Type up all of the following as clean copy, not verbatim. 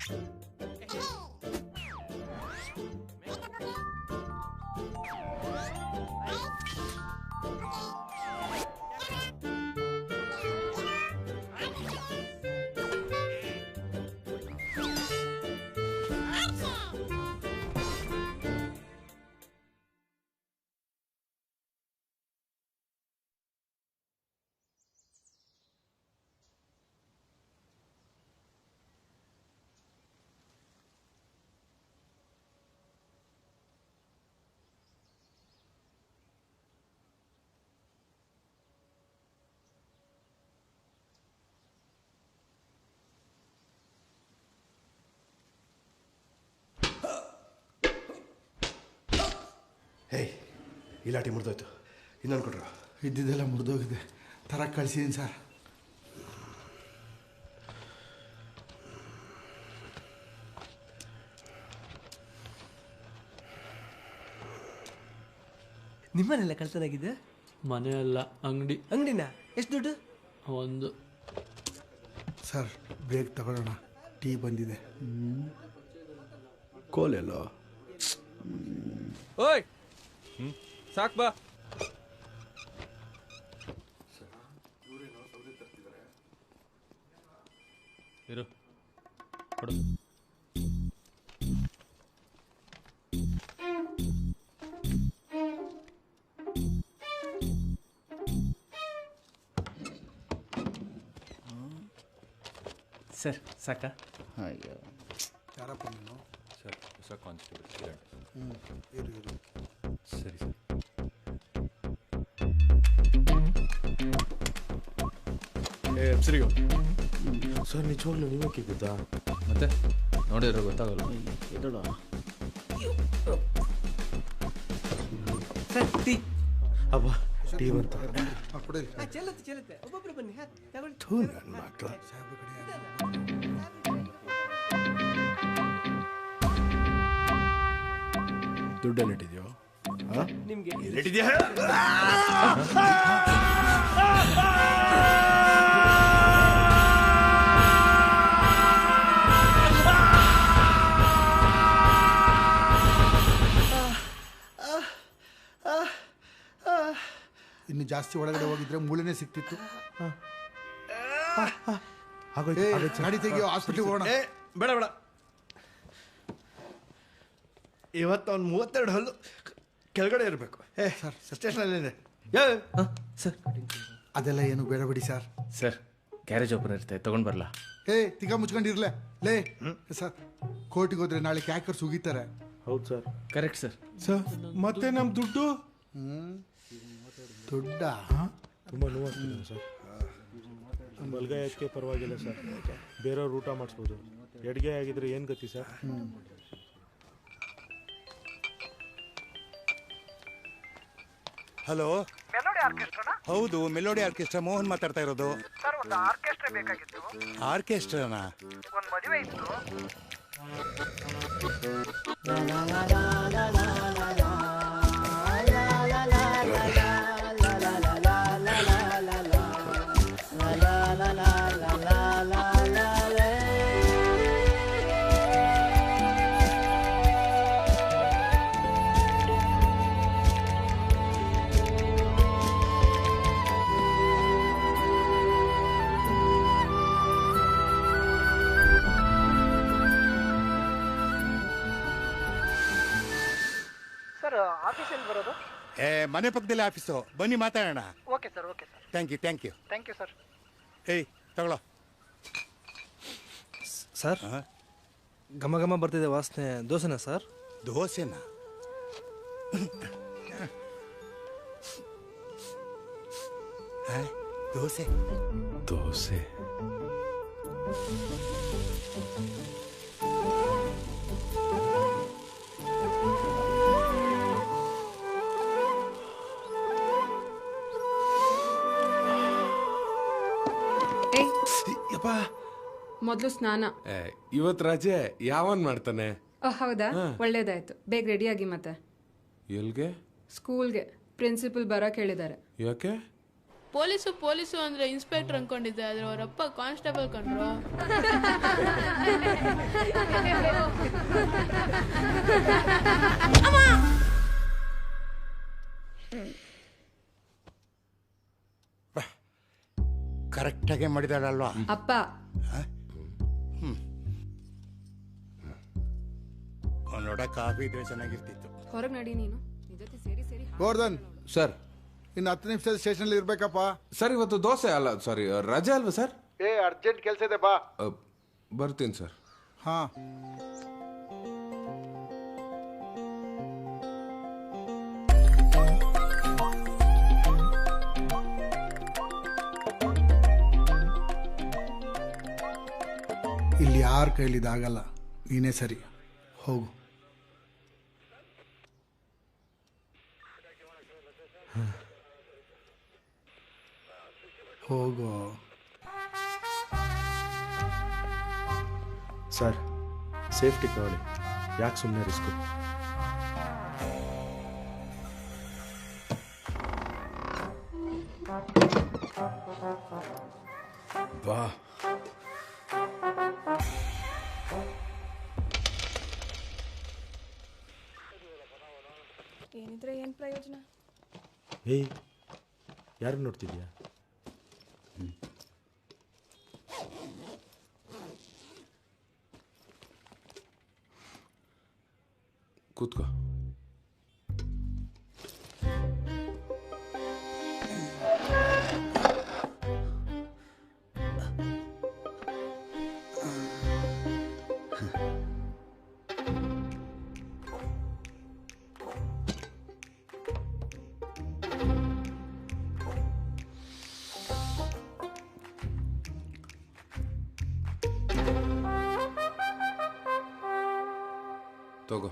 ಹೇಯ್, ಈ ಲಾಟಿ ಮುರಿದೋಯ್ತು, ಇನ್ನೊಂದು ಕೊಡ್ರ. ಇದ್ದಿದ್ದೆಲ್ಲ ಮುರಿದೋಗಿದೆ, ತರಕ್ಕೆ ಕಳಿಸಿದ್ದೀನಿ ಸರ್. ನಿಮ್ಮನೆಲ್ಲ ಕಳ್ತನಾಗಿದೆ? ಮನೆ ಅಲ್ಲ, ಅಂಗಡಿ. ಅಂಗಡಿನ? ಎಷ್ಟು ದುಡ್ಡು? ಒಂದು. ಸರ್ ಬ್ರೇಕ್ ತಗೊಳ್ಳೋಣ, ಟೀ ಬಂದಿದೆ. ಕೋಲೆಲ್ಲೋ? ಓಯ್ ಸಾಕ್ ಬಾ. ಇರು ಕೊಡು. ಸರ್ ಸಾಕಾ? ಯಾರಪ್ಪ ನೀನು? ಸರ್ ಹೊಸ ಕಾನ್ಸ್ಟೇಬಲ್. ಇರು ಇರು. ಸರಿ ಸರ್. ಸರಿಯೋ ಸರ್, ನಿಜವಾಗ್ಲೂ ನೀವೇ ಕೇಳಿದ್ದಾ? ಮತ್ತೆ ನೋಡಿದ್ರೆ ಗೊತ್ತಾಗಲ್ಲ. Sir tea. ಅಬ್ಬಾ ಟೀ ಬಂತ. ಕೊಡಿ. ಚೆಲ್ಲತ್ತೆ ಒಬ್ಬೊಬ್ರು ಬನ್ನಿ. ಥೂ ನನ್ನ ಮಕ್ಕಳ. ದುಡ್ಡೆಲ್ಲಿಟ್ಟಿದ್ಯೋ? ನಿಮ್ಗೆ ಎಲ್ಲಿಟ್ಟಿದ್ಯಾ? ಇನ್ನು ಜಾಸ್ತಿ ಒಳಗಡೆ ಹೋಗಿದ್ರೆ ಮೂಳೆನೇ ಸಿಕ್ತಿತ್ತು. ಗಾಡಿ ತೆಗಿಯೋ, ಹಾಸ್ಪಿಟ್ಲಿಗೆ ಹೋಗೋಣ. ಬೇಡ ಬೇಡ, ಇವತ್ತು ಅವ್ನು 32 ಹಲ್ಲು ಕೆಳಗಡೆ ಇರಬೇಕು. ಸರ್ ಸ್ಟೇಷನಲ್ಲಿದೆ. ಸರ್ ಅದೆಲ್ಲ ಏನು ಬೇಡ ಬಿಡಿ ಸರ್. ಸರ್ ಗ್ಯಾರೇಜ್ ಓಪನ್ ಇರುತ್ತೆ, ತಗೊಂಡು ಬರಲ್ಲ? ತಿಗ ಮುಚ್ಕೊಂಡಿರ್ಲೆ ಲೇ. ಸರ್ ಕೋರ್ಟಿಗೆ ಹೋದ್ರೆ ನಾಳೆ ಕ್ಯಾಕರ್ಸ್ ಉಗಿತಾರೆ. ಹೌದು ಸರ್. Correct sir. ಸರ್ ಮತ್ತೆ ನಮ್ಮ ದುಡ್ಡು? ದುಡ್ಡ ತುಂಬ ನೋವಾಗ್ತಿದೆ ಸರ್. ಬಲಗೈಯಕ್ಕೆ ಪರವಾಗಿಲ್ಲ ಸರ್, ಬೇರೆಯವ್ರು ಊಟ ಮಾಡಿಸ್ಬೋದು. ಎಡಗೈ ಆಗಿದ್ರೆ ಏನು ಗತಿ ಸರ್? Hello, melody ಆರ್ಕೆಸ್ಟ್ರಾನಾ? ಹೌದು, ಮೆಲೋಡಿ ಆರ್ಕೆಸ್ಟ್ರಾ. ಮೋಹನ್ ಮಾತಾಡ್ತಾ ಇರೋದು. ಸರ್ ಒಂದು ಆರ್ಕೆಸ್ಟ್ರಾ ಬೇಕಾಗಿತ್ತು. ಆರ್ಕೆಸ್ಟ್ರಾನಾ? ಒಂದು ಮದುವೆ ಇತ್ತು. ಆಫೀಸಲ್ಲಿ ಬರೋದು? ಮನೆ ಪಕ್ಕದಲ್ಲಿ ಆಫೀಸು, ಬನ್ನಿ ಮಾತಾಡೋಣ. Okay sir, okay sir. Thank you thank you thank you sir. ತಗೊಳ್ಳೋ ಸರ್. ಘಮ ಘಮ ಬರ್ತಿದೆ ವಾಸನೆ. ದೋಸೆನಾ ಸರ್? ದೋಸೆನಾ? ದೋಸೆ ದೋಸೆ. ಮೊದಲು ಸ್ನಾನ. ಇವತ್ತು ರಜೆ, ಯಾವನ್ ಮಾಡ್ತಾನೆ? ಹೌದಾ, ಒಳ್ಳೇದಾಯ್ತು. ಬೇಗ ರೆಡಿಯಾಗಿ. ಮತ್ತೆ ಎಲ್ಗೆ? ಸ್ಕೂಲ್ಗೆ. ಪ್ರಿನ್ಸಿಪಲ್ ಬರಕ್ ಹೇಳಿದ್ದಾರೆ. ಯಾಕೆ? ಪೊಲೀಸು ಪೊಲೀಸು ಅಂದ್ರೆ ಇನ್ಸ್ಪೆಕ್ಟರ್ ಅನ್ಕೊಂಡಿದ್ದೆ, ಆದ್ರೆ ಅವರಪ್ಪ ಕಾನ್ಸ್ಟೇಬಲ್ ಕಂಡ್ರು. ಕರೆಕ್ಟಾಗೆ ಮಾಡಿದಾಳಲ್ವಾ? ಅಪ್ಪ ನೋಡ ಕಾಫಿ ಇದ್ರೆ ಚೆನ್ನಾಗಿರ್ತಿತ್ತು. ಹೊರಗೆ ನಡಿ ನೀನು. ನಿನ್ ಜೊತೆ ಸೇರಿ ಸೇರಿ ಗೋರ್ಧನ್ ಸರ್ ಇನ್ನು 10 ನಿಮಿಷದ ಸ್ಟೇಷನಲ್ಲಿ ಇರ್ಬೇಕಪ್ಪ. ಸರ್ ಇವತ್ತು ದೋಸೆ ಅಲ್ಲ ಸಾರಿ ರಜೆ ಅಲ್ವಾ ಸರ್? ಅರ್ಜೆಂಟ್ ಕೆಲಸ ಇದೆ ಬಾ. ಬರ್ತೀನಿ ಸರ್. ಹಾ ಇಲ್ಲಿ ಯಾರ ಕೈಲಿ ಇದಾಗಲ್ಲ, ನೀನೇ ಸರಿ. ಹೋಗು. ಹೋಗು. ಸರ್ ಸೇಫ್ಟಿ ತಗೊಳ್ಳಿ, ಯಾಕೆ ಸುಮ್ಮನೆ ರಿಸ್ಕು? ಬಾ. ಏನಿದ್ರೆ ಏನು ಪ್ರಯೋಜನ? ಏಯ್, ಯಾರು ನೋಡ್ತಿದ್ಯಾ? ಕೂತ್ಕೋ. ತಗೋ.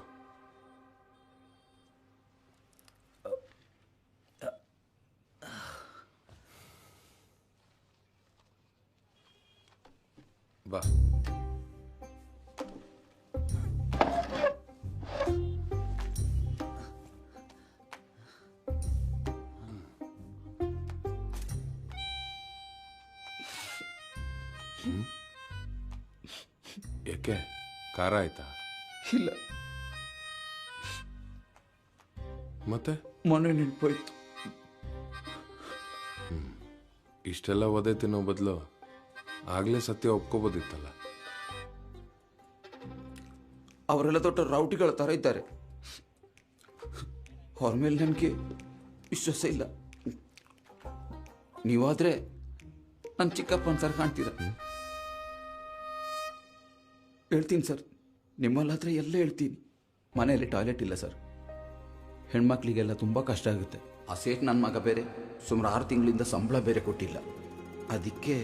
ಬಾ. ಯಾಕೆ ಖಾರ ಆಯ್ತಾ? ಇಲ್ಲ, ಮತ್ತೆ ಮೊನ್ನೆ ನೆನ್ಪೋಯ್ತು. ಇಷ್ಟೆಲ್ಲ ಒದೆ ತಿನ್ನೋ ಬದಲು ಆಗ್ಲೇ ಸತ್ಯ ಒಪ್ಕೋಬೋದಿತ್ತಲ್ಲ. ಅವರೆಲ್ಲ ದೊಡ್ಡ ರೌಟಿಗಳ ಥರ ಇದ್ದಾರೆ. ಅವ್ರ ಮೇಲೆ ನನಗೆ ವಿಶ್ವಾಸ ಇಲ್ಲ. ನೀವಾದ್ರೆ ನನ್ನ ಚಿಕ್ಕಪ್ಪನ ಸರ್ ಕಾಣ್ತೀರ. ಹೇಳ್ತೀನಿ ಸರ್, ನಿಮ್ಮಲ್ಲಾದ್ರೆ ಎಲ್ಲ ಹೇಳ್ತೀನಿ. ಮನೆಯಲ್ಲಿ ಟಾಯ್ಲೆಟ್ ಇಲ್ಲ ಸರ್. ಹೆಣ್ಮಕ್ಳಿಗೆಲ್ಲ ತುಂಬ ಕಷ್ಟ ಆಗುತ್ತೆ. ಆ ಸೇಟ್ ನನ್ನ ಮಗ ಬೇರೆ ಸುಮಾರು 6 ತಿಂಗಳಿಂದ ಸಂಬಳ ಬೇರೆ ಕೊಟ್ಟಿಲ್ಲ. ಅದಕ್ಕೆ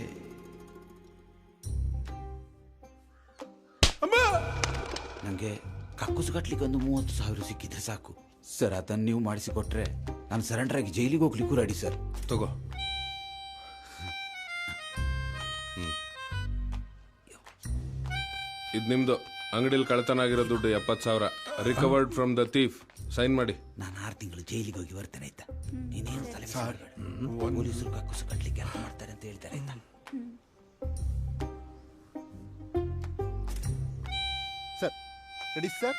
ನನಗೆ ಕಕ್ಕುಸು ಕಟ್ಲಿಕ್ಕೆ ಒಂದು 30,000 ಸಿಕ್ಕಿದ್ರೆ ಸಾಕು ಸರ್. ಅದನ್ನು ನೀವು ಮಾಡಿಸಿಕೊಟ್ರೆ ನಾನು ಸರೆಂಡರ್ ಆಗಿ ಜೈಲಿಗೆ ಹೋಗ್ಲಿಕ್ಕೂ ರೆಡಿ ಸರ್. ತಗೋ. ಇದು ನಿಮ್ದು. ಅಂಗಡಿಲಿ ಕಳ್ತನ ಆಗಿರೋ ದುಡ್ಡು 70,000 recovered from the thief. Sign ಮಾಡಿ. ನಾನು 6 ತಿಂಗಳು ಜೈಲಿಗೆ ಹೋಗಿ ಬರ್ತೇನೆ ಆಯ್ತಾ? ನೀನೇನು ತಲೆ ಪೊಲೀಸರು ಕಕ್ಕುಸು ಕಟ್ಲಿಕ್ಕೆ ಹೆಲ್ಪ್ ಮಾಡ್ತಾರೆ ಅಂತ ಹೇಳ್ತಾರೆ ಆಯ್ತಾ? Sir ready sir?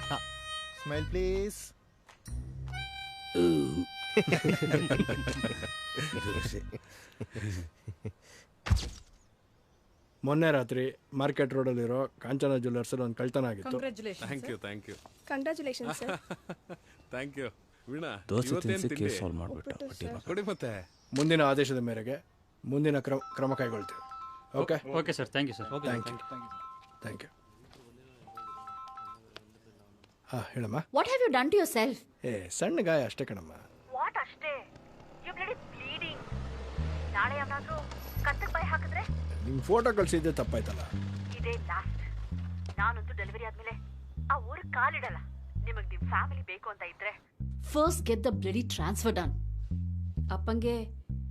ಹಾಂ, ಸ್ಮೈಲ್ ಪ್ಲೀಸ್. ಮೊನ್ನೆ ರಾತ್ರಿ ಮಾರ್ಕೆಟ್ ರೋಡಲ್ಲಿರೋ ಕಾಂಚನ ಜ್ಯುವೆಲ್ಲರ್ಸಲ್ಲಿ ಒಂದು ಕಳ್ತನ ಆಗಿತ್ತು. Thank you thank you congratulation sir. Thank you. Veena, dosa ಇವತ್ತೇನ್ ತಿನ್ಸಿ ತಿಂಡಿ? ಕೇಸ್ ಸಾಲ್ವ್ ಮಾಡಿಬಿಟ್ಟ. ಕೊಡಿ ಮತ್ತೆ. ಮುಂದಿನ ಆದೇಶದ ಮೇರೆಗೆ ಮುಂದಿನ ಕ್ರಮ ಕೈಗೊಳ್ತೀವಿ. Okay okay sir, thank you sir. Thank you. ಹಾಂ ಹೇಳಮ್ಮ. What have you done to yourself? ಸಣ್ಣ ಗಾಯ ಅಷ್ಟೇ ಕಣಮ್ಮ. ವಾಟ್ ಅಷ್ಟೇ? You bloody bleeding. ನಾಳೆ ಯಾವಾದ್ರೂ ಕತ್ತಕ್ಕೆ ಬಾಯಿ ಹಾಕಿದ್ರೆ? ನಿಮ್ಮ ಫೋಟೋ ಕಳಿಸಿದ್ದೆ ತಪ್ಪಾಯ್ತಲ್ಲ. ಇದೇ ಲಾಸ್ಟ್. ನಾನಂತೂ ಡೆಲಿವರಿ ಆದ್ಮೇಲೆ ಆ ಊರಿಗೆ ಕಾಲಿಡಲ್ಲ. ನಿಮಗೆ ನಿಮ್ಮ ಫ್ಯಾಮಿಲಿ ಬೇಕು ಅಂತ ಇದ್ರೆ first get the bloody transfer done. ಅಪ್ಪಂಗೆ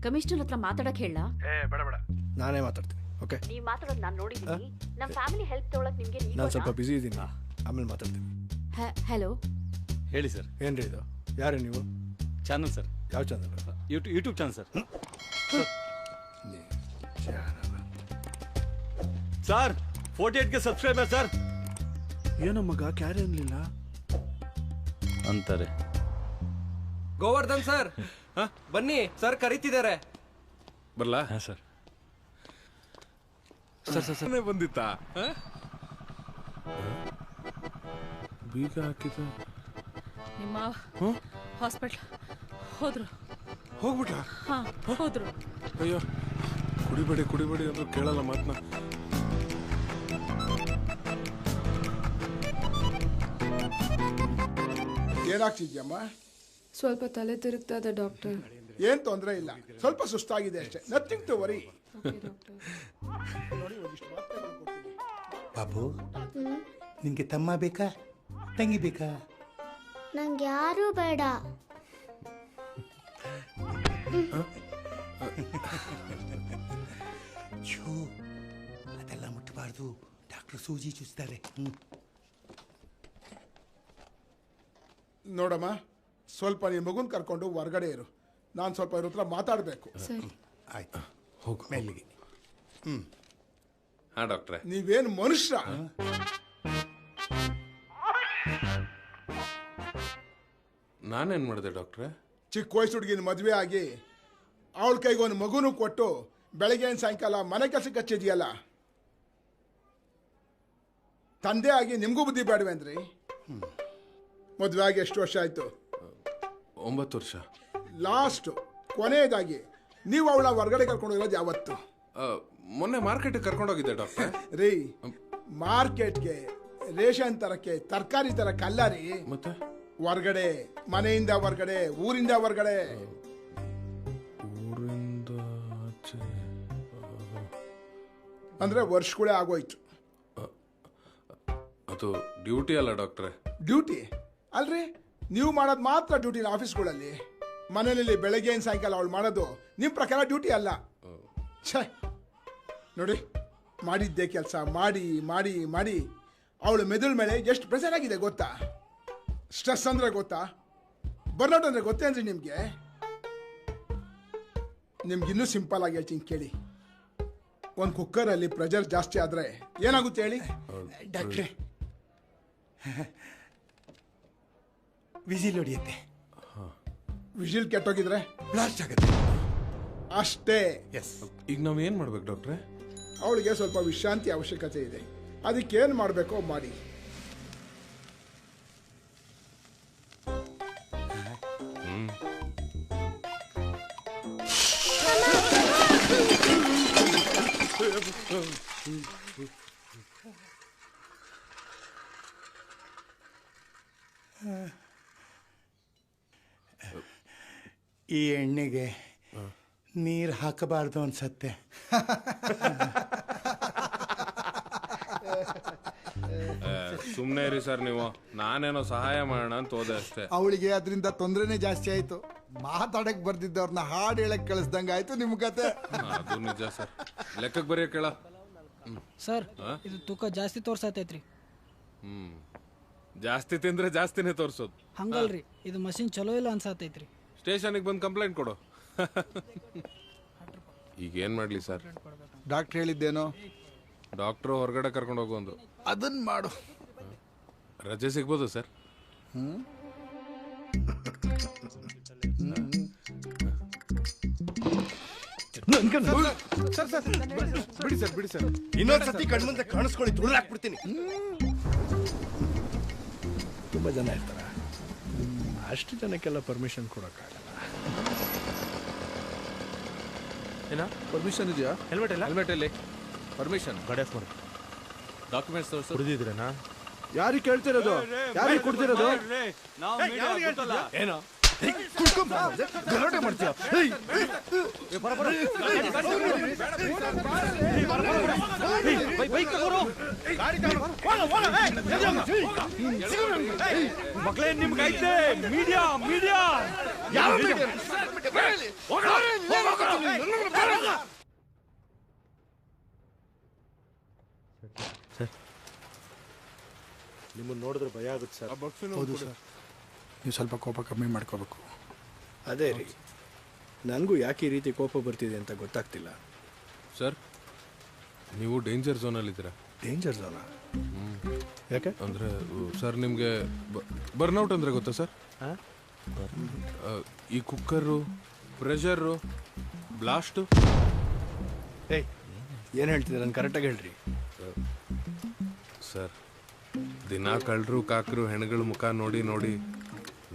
ಕಮಿಷನರ್ ಹತ್ರ ಮಾತಾಡಕ್ ಹೇಳ? ಬೇಡ ಬೇಡ, ನಾನೇ ಮಾತಾಡ್ತೀನಿ. ಓಕೆ, ನೀವು ಮಾತಾಡೋದು ನಾನು ನೋಡಿದ್ದೀನಿ. ನಮ್ಮ ಫ್ಯಾಮಿಲಿ ಹೆಲ್ಪ್ ತಗೊಳಕ್ ನಿಮಗೆ ನಾನು ಸ್ವಲ್ಪ ಬ್ಯುಸಿ ಇದ್ದೀನಿ, ಆಮೇಲೆ ಮಾತಾಡ್ತೀನಿ. ಹಲೋ, ಹೇಳಿ ಸರ್. ಏನ್ರಿ ಇದು? ಯಾರು ನೀವು? Channel sir. ಯಾವ channel? YouTube channel sir. Sir 48ಗೆ ಸಬ್ಸ್ಕ್ರೈಬರ್ ಸರ್. ಏನೋ ಮಗ ಕ್ಯಾರೆ ಅನ್ಲಿಲ್ಲ ಅಂತಾರೆ. ಗೋವರ್ಧನ್ ಸರ್ ಬನ್ನಿ ಸರ್ ಕರೀತಿದ್ದಾರೆ. ಬರ್ಲಾ? ಹಾಂ ಸರ್. ಸರ್ ಬಂದಿತ್ತಾ? ಬೀಗ ಹಾಕಿದ್ದು ನಿಮ್ಮ ಹಾಸ್ಪಿಟ್ಲ್ ಹೋದ್ರು. ಹೋಗ್ಬಿಟ್ಟ? ಹಾ ಹೋದ್ರು. ಅಯ್ಯೋ ಕುಡಿಬೇಡಿ ಅಂದ್ರೆ ಕೇಳಲ್ಲ ಮಾತನ್ನ. ಏನಾಗ್ತಿದ್ಯಮ್ಮ? ಸ್ವಲ್ಪ ತಲೆ ತಿರುಗ್ತಾ ಇದೆ ಡಾಕ್ಟರ್. ಏನ್ ತೊಂದರೆ ಇಲ್ಲ, ಸ್ವಲ್ಪ ಸುಸ್ತಾಗಿದೆ ಅಷ್ಟೇ. Nothing to worry. ಬಾಬು, ನಿನ್ಗೆ ತಮ್ಮ ಬೇಕಾ ತಂಗಿ ಬೇಕಾ? ನಂಗೆ ಯಾರು ಬೇಡ. ಅದೆಲ್ಲ ಮುಟ್ಟಬಾರ್ದು, ಡಾಕ್ಟರ್ ಸೂಜಿ ಚುಚ್ತಾರೆ. ನೋಡಮ್ಮ, ಸ್ವಲ್ಪ ನಿನ್ನ ಮಗುನ್ ಕರ್ಕೊಂಡು ಹೊರಗಡೆ ಇರು. ನಾನು ಸ್ವಲ್ಪ ಇವ್ರ ಹತ್ರ ಮಾತಾಡಬೇಕು. ಆಯ್ತು, ಹೋಗು ಮೆಲ್ಲಿಗೆ. ಹಾ ಡಾಕ್ಟ್ರೆ. ನೀವೇನು ಮನುಷ್ಯ? ನಾನೇನ್ ಮಾಡಿದೆ ಡಾಕ್ಟ್ರೆ? ಚಿಕ್ಕ ವಯಸ್ಸು ಹುಡುಗಿನ ಮದುವೆ ಆಗಿ ಅವಳ ಕೈಗೆ ಒಂದು ಮಗುನೂ ಕೊಟ್ಟು ಬೆಳಗ್ಗೆ ಸಾಯಂಕಾಲ ಮನೆ ಕೆಲಸಕ್ಕೆ ಹಚ್ಚಿದ್ಯಲ್ಲ. ತಂದೆ ಆಗಿ ನಿಮಗೂ ಬುದ್ಧಿ ಬೇಡವೇನ್ರಿ? ಮದುವೆ ಆಗಿ ಎಷ್ಟು ವರ್ಷ ಆಯ್ತು? 9 ವರ್ಷ. ಲಾಸ್ಟ್ ಕೊನೆಯದಾಗಿ ನೀವು ಅವಳ ಹೊರಗಡೆ ಕರ್ಕೊಂಡು ಹೋಗೋದು ಯಾವತ್ತು? ಮೊನ್ನೆ ಮಾರ್ಕೆಟ್ಗೆ ಕರ್ಕೊಂಡೋಗಿದ್ದೆ ಡಾಕ್ಟ್ರೆ. ರೀ, ಮಾರ್ಕೆಟ್ಗೆ ರೇಷನ್ ತರಕ್ಕೆ ತರಕಾರಿ ತರಕ್ಕಲ್ಲ ರೀ. ಮತ್ತೆ ಹೊರಗಡೆ, ಮನೆಯಿಂದ ಹೊರಗಡೆ, ಊರಿಂದ ಹೊರಗಡೆ. ಊರಿಂದ ಆಚೆ ಅಂದ್ರೆ ವರ್ಷಗಳೇ ಆಗೋಯ್ತು. ಅದು ಡ್ಯೂಟಿ ಅಲ್ಲ ಡಾಕ್ಟ್ರೆ. ಡ್ಯೂಟಿ ಅಲ್ರಿ? ನೀವು ಮಾಡೋದು ಮಾತ್ರ ಡ್ಯೂಟಿನ ಆಫೀಸ್ಗಳಲ್ಲಿ. ಮನೆಯಲ್ಲಿ ಬೆಳಗ್ಗೆ ಸಾಯಂಕಾಲ ಅವಳು ಮಾಡೋದು ನಿಮ್ಮ ಪ್ರಕಾರ ಡ್ಯೂಟಿ ಅಲ್ಲ. ಛೇ, ನೋಡಿ, ಮಾಡಿದ್ದೆ ಕೆಲಸ ಮಾಡಿ ಮಾಡಿ ಮಾಡಿ ಅವಳು ಮೆದುಳ ಮೇಲೆ ಎಷ್ಟು ಪ್ರೆಷರ್ ಆಗಿದೆ ಗೊತ್ತಾ? ಸ್ಟ್ರೆಸ್ ಅಂದ್ರೆ ಗೊತ್ತಾ? ಬರ್ನೌಟ್ ಅಂದ್ರೆ ಗೊತ್ತೇನ್ರಿ ನಿಮಗೆ? ನಿಮ್ಗಿನ್ನೂ ಸಿಂಪಲ್ ಆಗಿ ಹೇಳ್ತೀನಿ ಕೇಳಿ. ಒಂದು ಕುಕ್ಕರಲ್ಲಿ ಪ್ರೆಷರ್ ಜಾಸ್ತಿ ಆದರೆ ಏನಾಗುತ್ತೆ ಹೇಳಿ? ಡಾಕ್ಟ್ರೆ, ವಿಸಿಲ್ ಹೊಡಿಯುತ್ತೆ. ವಿಜಿಲ್ ಕೆಟ್ಟೋಗಿದ್ರೆ ಬ್ಲಾಸ್ಟ್ ಆಗುತ್ತೆ ಅಷ್ಟೇ. ಎಸ್. ಈಗ ನಾವ್ ಏನ್ ಮಾಡ್ಬೇಕು ಡಾಕ್ಟ್ರೆ? ಅವಳಿಗೆ ಸ್ವಲ್ಪ ವಿಶ್ರಾಂತಿ ಅವಶ್ಯಕತೆ ಇದೆ. ಅದಕ್ಕೇನು ಮಾಡಬೇಕೋ ಮಾಡಿ. ಈ ಎಣ್ಣೆಗೆ ನೀರು ಹಾಕಬಾರ್ದು ಅನ್ಸತ್ತೆ. ಸುಮ್ಮನೆ ಇರಿ ಸರ್ ನೀವು. ನಾನೇನೋ ಸಹಾಯ ಮಾಡೋಣ ಅಂತ ಹೋದೆ ಅಷ್ಟೇ. ಅವಳಿಗೆ ಅದರಿಂದ ತೊಂದರೆನೇ ಜಾಸ್ತಿ ಆಯ್ತು. ಮಾತಾಡಕ್ ಬರ್ದಿದ್ದವ್ರನ್ನ ಹಾಡು ಹೇಳಕ್ ಕಳಿಸ್ದಂಗ ಆಯ್ತು ನಿಮ್ ಕತೆ. ಅದು ನಿಜ ಸರ್. ಲೆಕ್ಕಕ್ಕೆ ಬರೆಯ ಕೇಳ ಸರ್. ಇದು ತೂಕ ಜಾಸ್ತಿ ತೋರ್ಸತೈತ್ರಿ. ಜಾಸ್ತಿ ತಿಂದ್ರೆ ಜಾಸ್ತಿನೇ ತೋರ್ಸೋದು. ಹಂಗಲ್ರಿ, ಇದು ಮಷಿನ್ ಚಲೋ ಇಲ್ಲ ಅನ್ಸತೈತ್ರಿ. ಸ್ಟೇಷನ್ಗೆ ಬಂದು ಕಂಪ್ಲೇಂಟ್ ಕೊಡು. ಈಗ ಏನ್ ಮಾಡ್ಲಿ ಸರ್? ಡಾಕ್ಟರ್ ಹೇಳಿದ್ದೇನೋ? ಡಾಕ್ಟ್ರು ಹೊರಗಡೆ ಕರ್ಕೊಂಡು ಹೋಗುವಂದು. ಅದನ್ನ ಮಾಡು. ರಜೆ ಸಿಗ್ಬೋದು ಸರ್? ಬಿಡಿ ಸರ್. ಇನ್ನೊಂದ್ಸತಿ ಕಣ್ಮುಂದೆ ಕಾಣಿಸ್ಕೊಳ್ಳಿ, ತುಳಿದು ಹಾಕ್ಬಿಡ್ತೀನಿ. ತುಂಬಾ ಜನ ಇರ್ತಾರ, ಅಷ್ಟು ಜನಕ್ಕೆಲ್ಲ ಪರ್ಮಿಷನ್ ಕೊಡೋಕ್ಕಾಗಲ್ಲ. ಏನ ಪರ್ಮಿಷನ್ ಇದೆಯಾ? ಹೆಲ್ಮೆಟ್ ಇಲ್ಲ? ಹೆಲ್ಮೆಟ್ ಇಲ್ಲಿ ಪರ್ಮಿಷನ್ ಗಾಡಿ ಮಾಡಿ. ಡಾಕ್ಯುಮೆಂಟ್ಸ್ ತೋರಿಸು. ಕುಡಿದಿದ್ರೇನಾ? ಯಾರಿಗೆ ಕೇಳ್ತಿರೋದು? ಯಾರಿಗೆ ಕೊಡ್ತಿರೋದು? ಏನೋ ಗಲಾಟೆ ಮಾಡ್ತೀಯ? ಮಕ್ಕಳೇ ನಿಮ್ಗೆ ಐತೆ ಮೀಡಿಯಾ ಮೀಡಿಯಾ. ನಿಮ್ಮನ್ನು ನೋಡಿದ್ರೆ ಭಯ ಆಗುತ್ತೆ ಸರ್. ಹೌದು ಸರ್, ನೀವು ಸ್ವಲ್ಪ ಕೋಪ ಕಮ್ಮಿ ಮಾಡ್ಕೋಬೇಕು. ಅದೇ ರೀ, ನನಗೂ ಯಾಕೆ ಈ ರೀತಿ ಕೋಪ ಬರ್ತಿದೆ ಅಂತ ಗೊತ್ತಾಗ್ತಿಲ್ಲ. ಸರ್, ನೀವು ಡೇಂಜರ್ ಝೋನಲ್ಲಿದ್ದೀರಾ. Danger zona? ಯಾಕೆ? ಅಂದರೆ ಸರ್, ನಿಮಗೆ ಬರ್ನೌಟ್ ಅಂದರೆ ಗೊತ್ತಾ ಸರ್? ಈ ಕುಕ್ಕರು, ಪ್ರೆಷರು, ಬ್ಲಾಸ್ಟು. ಏಯ್, ಏನು ಹೇಳ್ತಿದ್ದೀರ? ನಾನು ಕರೆಕ್ಟಾಗಿ ಹೇಳ್ರಿ. ಸರ್, ದಿನ ಕಳ್ಳರು ಕಾಕರು ಹೆಣ್ಗಳ ಮುಖ ನೋಡಿ ನೋಡಿ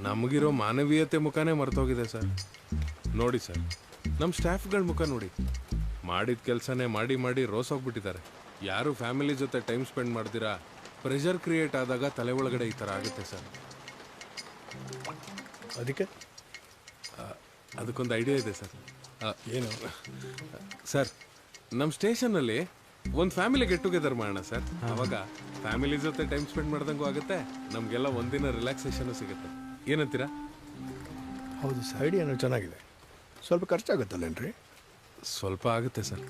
ನಮಗಿರೋ ಮಾನವೀಯತೆ ಮುಖನೇ ಮರ್ತೋಗಿದೆ ಸರ್. ನೋಡಿ ಸರ್, ನಮ್ಮ ಸ್ಟಾಫ್ಗಳ ಮುಖ ನೋಡಿ, ಮಾಡಿದ ಕೆಲಸನೇ ಮಾಡಿ ಮಾಡಿ ರೋಸೋಗ್ಬಿಟ್ಟಿದ್ದಾರೆ. ಯಾರು ಫ್ಯಾಮಿಲಿ ಜೊತೆ ಟೈಮ್ ಸ್ಪೆಂಡ್ ಮಾಡ್ತೀರಾ, ಪ್ರೆಷರ್ ಕ್ರಿಯೇಟ್ ಆದಾಗ ತಲೆ ಒಳಗಡೆ ಈ ಥರ ಆಗುತ್ತೆ ಸರ್. ಅದಕ್ಕೊಂದು ಐಡಿಯಾ ಇದೆ ಸರ್. ಏನು ಸರ್, ನಮ್ಮ ಸ್ಟೇಷನ್ನಲ್ಲಿ ಒಂದು ಫ್ಯಾಮಿಲಿ ಗೆಟ್ ಟುಗೆದರ್ ಮಾಡೋಣ ಸರ್. ಅವಾಗ ಫ್ಯಾಮಿಲಿ ಜೊತೆ ಟೈಮ್ ಸ್ಪೆಂಡ್ ಮಾಡ್ದಂಗೂ ಆಗುತ್ತೆ, ನಮಗೆಲ್ಲ ಒಂದಿನ ರಿಲ್ಯಾಕ್ಸೇಷನು ಸಿಗುತ್ತೆ. ಏನಂತೀರಾ? ಹೌದು ಸರ್, ಐಡಿಯಾನು ಚೆನ್ನಾಗಿದೆ. ಸ್ವಲ್ಪ ಖರ್ಚಾಗುತ್ತಲ್ಲೇನ್ರಿ? ಸ್ವಲ್ಪ ಆಗುತ್ತೆ ಸರ್.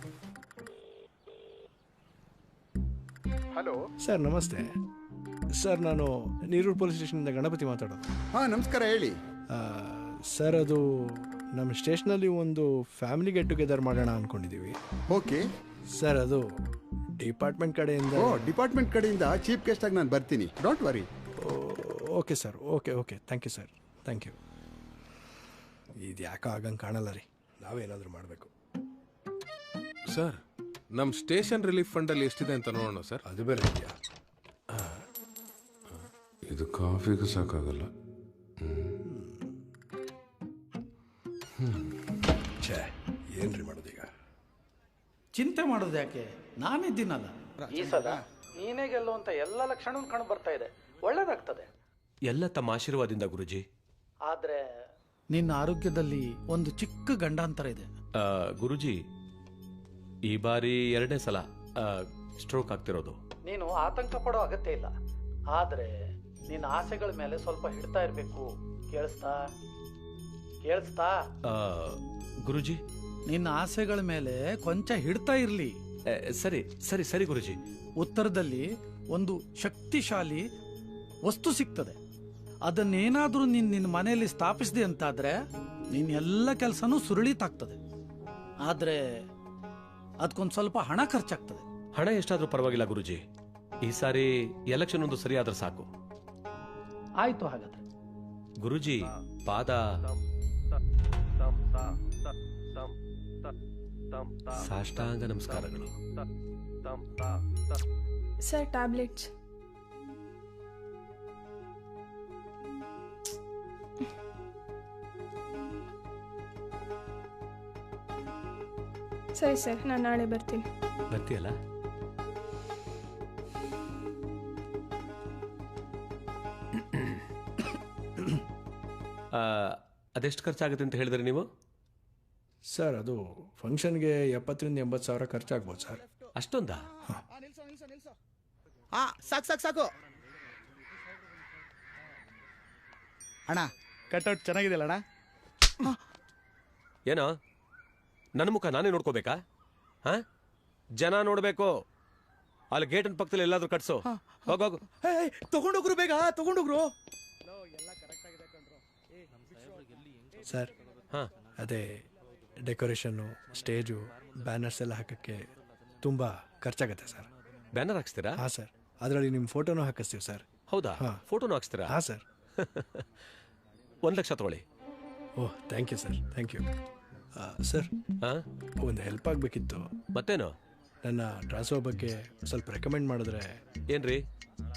ಹಲೋ ಸರ್, ನಮಸ್ತೆ ಸರ್. ನಾನು ನೀರೂರು ಪೊಲೀಸ್ ಸ್ಟೇಷನಿಂದ ಗಣಪತಿ ಮಾತಾಡೋದು. ಹಾಂ, ನಮಸ್ಕಾರ, ಹೇಳಿ. ಸರ್, ಅದು ನಮ್ಮ ಸ್ಟೇಷನಲ್ಲಿ ಒಂದು ಫ್ಯಾಮಿಲಿ ಗೆಟ್ ಟುಗೆದರ್ ಮಾಡೋಣ ಅಂದ್ಕೊಂಡಿದ್ದೀವಿ. ಓಕೆ ಸರ್, ಅದು ಡಿಪಾರ್ಟ್ಮೆಂಟ್ ಕಡೆಯಿಂದ. ಡಿಪಾರ್ಟ್ಮೆಂಟ್ ಕಡೆಯಿಂದ ಚೀಫ್ ಗೆಸ್ಟಾಗಿ ನಾನು ಬರ್ತೀನಿ, don't worry. Okay sir, okay thank you sir, thank you. ಇದು ಯಾಕೆ ಆಗಂಗೆ ಕಾಣಲ್ಲ ರೀ, ನಾವೇನಾದರೂ ಮಾಡಬೇಕು. ಸರ್, ನಮ್ಮ ಸ್ಟೇಷನ್ ರಿಲೀಫ್ ಫಂಡಲ್ಲಿ ಎಷ್ಟಿದೆ ಅಂತ ನೋಡೋಣ ಸರ್. ಅದು ಬೇರೆ ಇದೆಯಾ? ಇದು ಕಾಫಿಗೂ ಸಾಕಾಗಲ್ಲ. ಛೇ, ಏನ್ರಿ ಮಾಡೋದೀಗ? ಚಿಂತೆ ಮಾಡೋದು ಯಾಕೆ? ನಾನಿದ್ದೀನಲ್ಲ. ಈ ಸಲ ನೀನೇ ಗೆಲ್ಲುವಂತ ಎಲ್ಲ ಲಕ್ಷಣ ಕಂಡು ಬರ್ತಾ ಇದೆ. ಒಳ್ಳೇದಾಗ್ತದೆ ಎಲ್ಲ ತಮ್ಮ ಆಶೀರ್ವಾದದಿಂದ ಗುರುಜಿ. ಆದ್ರೆ ನಿನ್ನ ಆರೋಗ್ಯದಲ್ಲಿ ಒಂದು ಚಿಕ್ಕ ಗಂಡಾಂತರ ಇದೆ. ಗುರುಜಿ, ಈ ಬಾರಿ 2ನೇ ಸಲ ಸ್ಟ್ರೋಕ್ ಆಗ್ತಿರೋದು. ನೀನು ಆತಂಕ ಪಡೋ ಅಗತ್ಯ ಇಲ್ಲ. ಆದ್ರೆ ನಿನ್ನ ಆಸೆಗಳ ಮೇಲೆ ಸ್ವಲ್ಪ ಹಿಡ್ತಾ ಇರ್ಬೇಕು. ಕೇಳಿಸ್ತಾ? ಗುರುಜಿ, ನಿನ್ನ ಆಸೆಗಳ ಮೇಲೆ ಕೊಂಚ ಹಿಡ್ತಾ ಇರ್ಲಿ. ಸರಿ ಸರಿ ಸರಿ ಗುರುಜಿ. ಉತ್ತರದಲ್ಲಿ ಒಂದು ಶಕ್ತಿಶಾಲಿ ವಸ್ತು ಸಿಗ್ತದೆ. ಅದನ್ನೇನಾದ್ರೂ ನಿನ್ನ ಮನೆಯಲ್ಲಿ ಸ್ಥಾಪಿಸಿದೆ ಅಂತಾದ್ರೆ ನಿನ್ನ ಎಲ್ಲ ಕೆಲಸನೂ ಸುರಳಿತಾಗ್ತದೆ. ಆದ್ರೆ ಅದಕ್ಕೊಂದು ಸ್ವಲ್ಪ ಹಣ ಖರ್ಚಾಗ್ತದೆ. ಹಣ ಎಷ್ಟಾದ್ರೂ ಪರವಾಗಿಲ್ಲ ಗುರುಜಿ. ಈ ಸಾರಿ ಎಲೆಕ್ಷನ್ ಒಂದು ಸರಿಯಾದ್ರೆ ಸಾಕು. ಆಯ್ತು ಹಾಗಾದ್ರೆ. ಗುರುಜಿ, ಪಾದ ಸಾಷ್ಟಾಂಗ ನಮಸ್ಕಾರಗಳು. Sir, tablets. ಸರಿ ಸರ್, ನಾನು ನಾಳೆ ಬರ್ತೀನಿ. ಬರ್ತೀಯಲ್ಲ? ಅದೆಷ್ಟು ಖರ್ಚಾಗುತ್ತೆ ಅಂತ ಹೇಳಿದ್ರಿ ನೀವು? ಸರ್, ಅದು ಫಂಕ್ಷನ್ಗೆ 70,000 to 80,000 ಖರ್ಚಾಗ್ಬೋದು ಸರ್. ಅಷ್ಟೊಂದಾ? ಸಾಕು ಅಣ್ಣ, ಕಟ್ಔಟ್ ಚೆನ್ನಾಗಿದೆಯಲ್ಲ ಅಣ್ಣ? ಏನೋ ನನ್ನ ಮುಖ ನಾನೇ ನೋಡ್ಕೋಬೇಕಾ? ಹಾ, ಜನ ನೋಡ್ಬೇಕು. ಅಲ್ಲಿ ಗೇಟನ್ ಪಕ್ಕದಲ್ಲಿ ಎಲ್ಲಾದ್ರೂ ಕಟ್ಸು. ಹೋಗೋಗು. ತಗೊಂಡೋಗ್ರು, ಬೇಗ ತಗೊಂಡೋಗ್ರು. ಸರ್, ಅದೇ ಡೆಕೋರೇಷನ್ನು, ಸ್ಟೇಜು, ಬ್ಯಾನರ್ಸ್ ಎಲ್ಲ ಹಾಕಕ್ಕೆ ತುಂಬ ಖರ್ಚಾಗತ್ತೆ ಸರ್. ಬ್ಯಾನರ್ ಹಾಕ್ಸ್ತೀರಾ? ಹಾಂ ಸರ್, ಅದರಲ್ಲಿ ನಿಮ್ಮ ಫೋಟೋನು ಹಾಕಿಸ್ತೀವಿ ಸರ್. ಹೌದಾ? ಫೋಟೋನು ಹಾಕ್ಸ್ತೀರಾ? ಹಾಂ ಸರ್. 1 ಲಕ್ಷ ತಗೊಳ್ಳಿ. Oh, thank you sir, thank you. Sir, ಒಂದು ಹೆಲ್ಪ್ ಆಗಬೇಕಿತ್ತು. ಮತ್ತೇನು? ನನ್ನ ಟ್ರಾನ್ಸ್ಫರ್ ಬಗ್ಗೆ ಸ್ವಲ್ಪ ರೆಕಮೆಂಡ್ ಮಾಡಿದ್ರೆ. ಏನ್ರಿ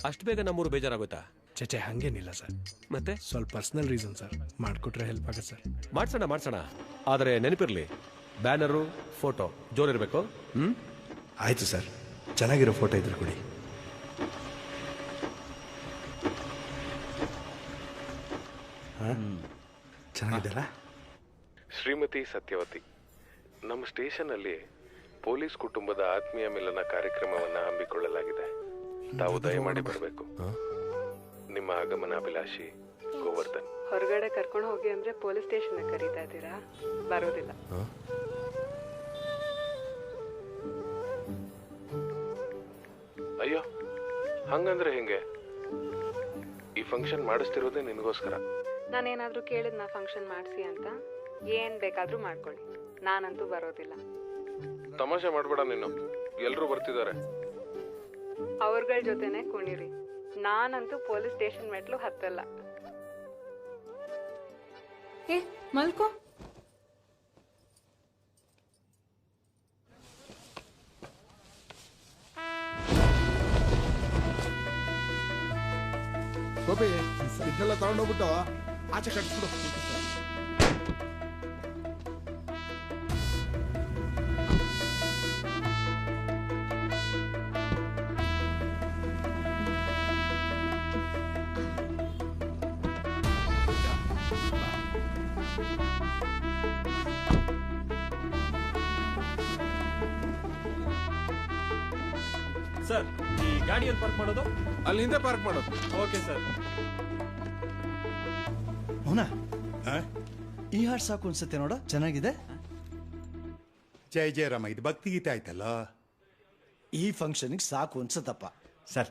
ಅಷ್ಟು ಬೇಗ ನಮ್ಮೂರು ಬೇಜಾರಾಗುತ್ತಾ? ಚೇಚೆ, ಹಾಗೇನಿಲ್ಲ ಸರ್. ಮತ್ತೆ ಸ್ವಲ್ಪ ಪರ್ಸನಲ್ ರೀಸನ್ ಸರ್, ಮಾಡಿಕೊಟ್ರೆ ಹೆಲ್ಪ್ ಆಗುತ್ತೆ ಸರ್. ಮಾಡ್ಸೋಣ. ಆದರೆ ನೆನಪಿರ್ಲಿ, ಬ್ಯಾನರು, ಫೋಟೋ ಜೋರಿರಬೇಕು. ಆಯಿತು ಸರ್, ಚೆನ್ನಾಗಿರೋ ಫೋಟೋ ಇದ್ರೆ ಕೊಡಿ. ಚೆನ್ನಾಗಿದ್ದಾರಾ? ಶ್ರೀಮತಿ ಸತ್ಯವತಿ, ನಮ್ಮ ಸ್ಟೇಷನ್ನಲ್ಲಿ ಪೊಲೀಸ್ ಕುಟುಂಬದ ಆತ್ಮೀಯ ಮಿಲನ ಕಾರ್ಯಕ್ರಮವನ್ನು ಹಮ್ಮಿಕೊಳ್ಳಲಾಗಿದೆ. ತಾವು ದಯಮಾಡಿ ಬರಬೇಕು. ನಿಮ್ಮ ಆಗಮನಾಭಿಲಾಷಿ ಗೋವರ್ಧನ್. ಹೊರಗಡೆ ಕರ್ಕೊಂಡು ಹೋಗಿ ಅಂದ್ರೆ ಪೊಲೀಸ್ ಸ್ಟೇಷನ್ ಕರೀತಾ ಇದ್ದೀರಾ? ಬರೋದಿಲ್ಲ. ಅಯ್ಯೋ, ಹಂಗಂದ್ರೆ ಹೆಂಗೆ? ಈ ಫಂಕ್ಷನ್ ಮಾಡಿಸ್ತಿರೋದೇ ನಿನಗೋಸ್ಕರ. ನಾನೇನಾದರೂ ಕೇಳಿದ್ನ ಫಂಕ್ಷನ್ ಮಾಡಿಸಿ ಅಂತ ಏನು ಬೇಕಾದರೂ ಮಾಡ್ಕೊಳ್ಳಿ, ನಾನಂತೂ ಬರೋದಿಲ್ಲ. ತಮಾಷೆ ಮಾಡಬೇಡ ನೀನು, ಎಲ್ಲರೂ ಬರ್ತಿದ್ದಾರೆ. ಅವ್ರಗಳ ಜೊತೆನೆ ಕುಣಿರಿ, ನಾನಂತೂ ಪೊಲೀಸ್ ಸ್ಟೇಷನ್ ಮೆಟ್ಲು ಹತ್ತಲ್ಲ. ಏ ಮಲ್ಕೋ. ಗೋಪಿ ಇದನ್ನೆಲ್ಲ ತಗೊಂಡೋಗ್ಬಿಟ್ಟು ಆಚೆ ಕಟ್ಬಿಡು. ಸರ್, ಈ ಗಾಡಿಯನ್ನು ಪಾರ್ಕ್ ಮಾಡೋದು ಅಲ್ಲಿ ಹಿಂದೆ ಪಾರ್ಕ್ ಮಾಡೋದು. Okay sir. ಮೌನ, ಈ ಹಾಡು ಸಾಕು ಅನ್ಸುತ್ತೆ ನೋಡ, ಚೆನ್ನಾಗಿದೆ. ಜಯ ಜಯರಾಮ, ಇದು ಭಕ್ತಿಗೀತೆ ಆಯ್ತಲ್ಲ. ಈ ಫಂಕ್ಷನ್ಗೆ ಸಾಕು ಅನ್ಸತ್ತಪ್ಪ. ಸರ್,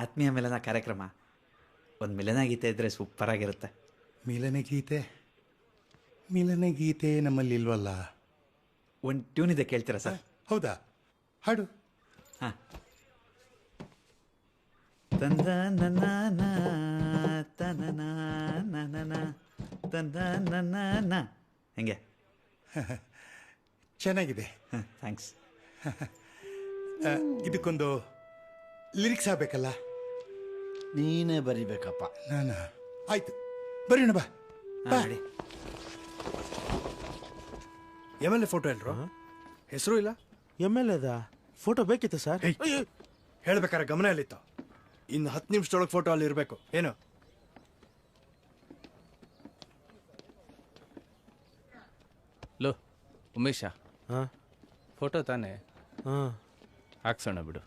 ಆತ್ಮೀಯ ಮಿಲನ ಕಾರ್ಯಕ್ರಮ, ಒಂದು ಮಿಲನ ಗೀತೆ ಇದ್ರೆ ಸೂಪರ್ ಆಗಿರುತ್ತೆ. ಮಿಲನ ಗೀತೆ? ಮಿಲನ ಗೀತೆ ನಮ್ಮಲ್ಲಿ ಇಲ್ವಲ್ಲ. ಒಂದು ಟ್ಯೂನ್ ಇದೆ, ಕೇಳ್ತೀರಾ ಸರ್? ಹೌದಾ, ಹಾಡು. ಹಾಂ. ತಂದ ನನ್ನ ತನನ ನನ ತಂದ ನನ್ನ ಹೆಂಗೆ? ಚೆನ್ನಾಗಿದೆ. ಥ್ಯಾಂಕ್ಸ್. ಇದಕ್ಕೊಂದು ಲಿರಿಕ್ಸ್ ಆಗಬೇಕಲ್ಲ. ನೀನೇ ಬರಿಬೇಕಪ್ಪ. ನಾನಾ? ಆಯ್ತು, ಬರೀಣ ಬಾ. ಮಾಡಿ. ಎಮ್ ಎಲ್ ಎ ಫೋಟೋ ಎಲ್ರು? ಹೆಸರು ಇಲ್ಲ. ಎಮ್ ಎಲ್ ಎದ ಫೋಟೋ ಬೇಕಿತ್ತು ಸರ್. ಹೇಳ್ಬೇಕಾರೆ ಗಮನ ಎಲ್ಲಿತ್ತು? ಇನ್ನು 10 ನಿಮಿಷದೊಳಗೆ ಫೋಟೋ ಅಲ್ಲಿ ಇರಬೇಕು. ಏನು? ಲೋ ಉಮೇಶ, ಫೋಟೋ ತಾನೇ? ಹಾಕ್ಸೋಣ ಬಿಡು.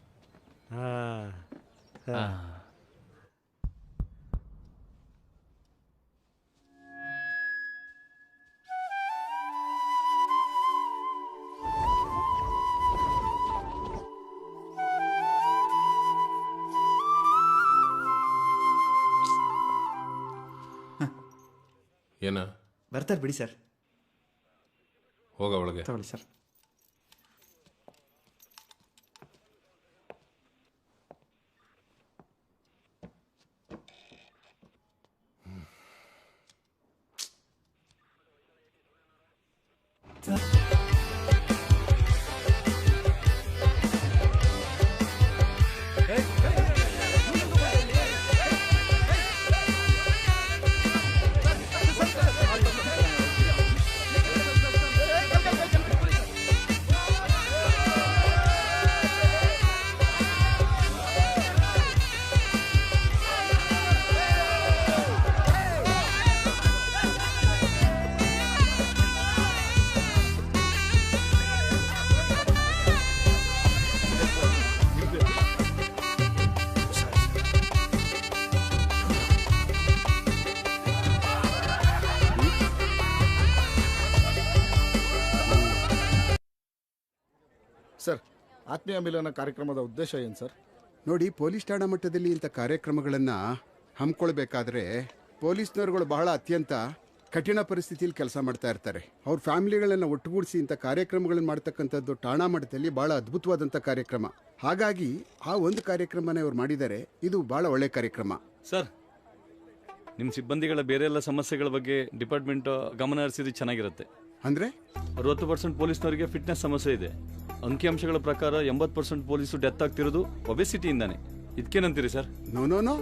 ಏನ ಬರ್ತಾರೆ ಬಿಡಿ ಸರ್. ಹೋಗ ಒಳಗೆ. ತಗೊಳ್ಳಿ ಸರ್. ಸರ್, ಆತ್ಮೀಯ ಮಿಲನ ಕಾರ್ಯಕ್ರಮದ ಉದ್ದೇಶ ಏನು ಸರ್? ನೋಡಿ, ಪೊಲೀಸ್ ಠಾಣಾ ಮಟ್ಟದಲ್ಲಿ ಇಂಥ ಕಾರ್ಯಕ್ರಮಗಳನ್ನು ಹಮ್ಮಿಕೊಳ್ಬೇಕಾದ್ರೆ ಪೊಲೀಸ್ನವರುಗಳು ಬಹಳ ಅತ್ಯಂತ ಕಠಿಣ ಪರಿಸ್ಥಿತಿಯಲ್ಲಿ ಕೆಲಸ ಮಾಡ್ತಾ ಇರ್ತಾರೆ. ಅವ್ರ ಫ್ಯಾಮಿಲಿಗಳನ್ನು ಒಟ್ಟುಗೂಡಿಸಿ ಇಂಥ ಕಾರ್ಯಕ್ರಮಗಳನ್ನು ಮಾಡ್ತಕ್ಕಂಥದ್ದು ಠಾಣಾ ಮಟ್ಟದಲ್ಲಿ ಭಾಳ ಅದ್ಭುತವಾದಂಥ ಕಾರ್ಯಕ್ರಮ. ಹಾಗಾಗಿ ಆ ಒಂದು ಕಾರ್ಯಕ್ರಮನೇ ಅವ್ರು ಮಾಡಿದ್ದಾರೆ. ಇದು ಭಾಳ ಒಳ್ಳೆ ಕಾರ್ಯಕ್ರಮ. ಸರ್, ನಿಮ್ಮ ಸಿಬ್ಬಂದಿಗಳ ಬೇರೆ ಎಲ್ಲ ಸಮಸ್ಯೆಗಳ ಬಗ್ಗೆ ಡಿಪಾರ್ಟ್ಮೆಂಟ್ ಗಮನ ಹರಿಸಿದ್ರೆ ಚೆನ್ನಾಗಿರುತ್ತೆ. ಅಂದರೆ 60% ಪೊಲೀಸ್ನವರಿಗೆ ಫಿಟ್ನೆಸ್ ಸಮಸ್ಯೆ ಇದೆ. ಅಂಕಿಅಂಶಗಳ ಪ್ರಕಾರ 80% ಪೊಲೀಸು ಡೆತ್ ಆಗ್ತಿರೋದು ಒಬೆಸಿಟಿಯಿಂದಾನೆ. ಇದಕ್ಕೇನಂತೀರಿ ಸರ್? ನೋ ನೋ ನೋ,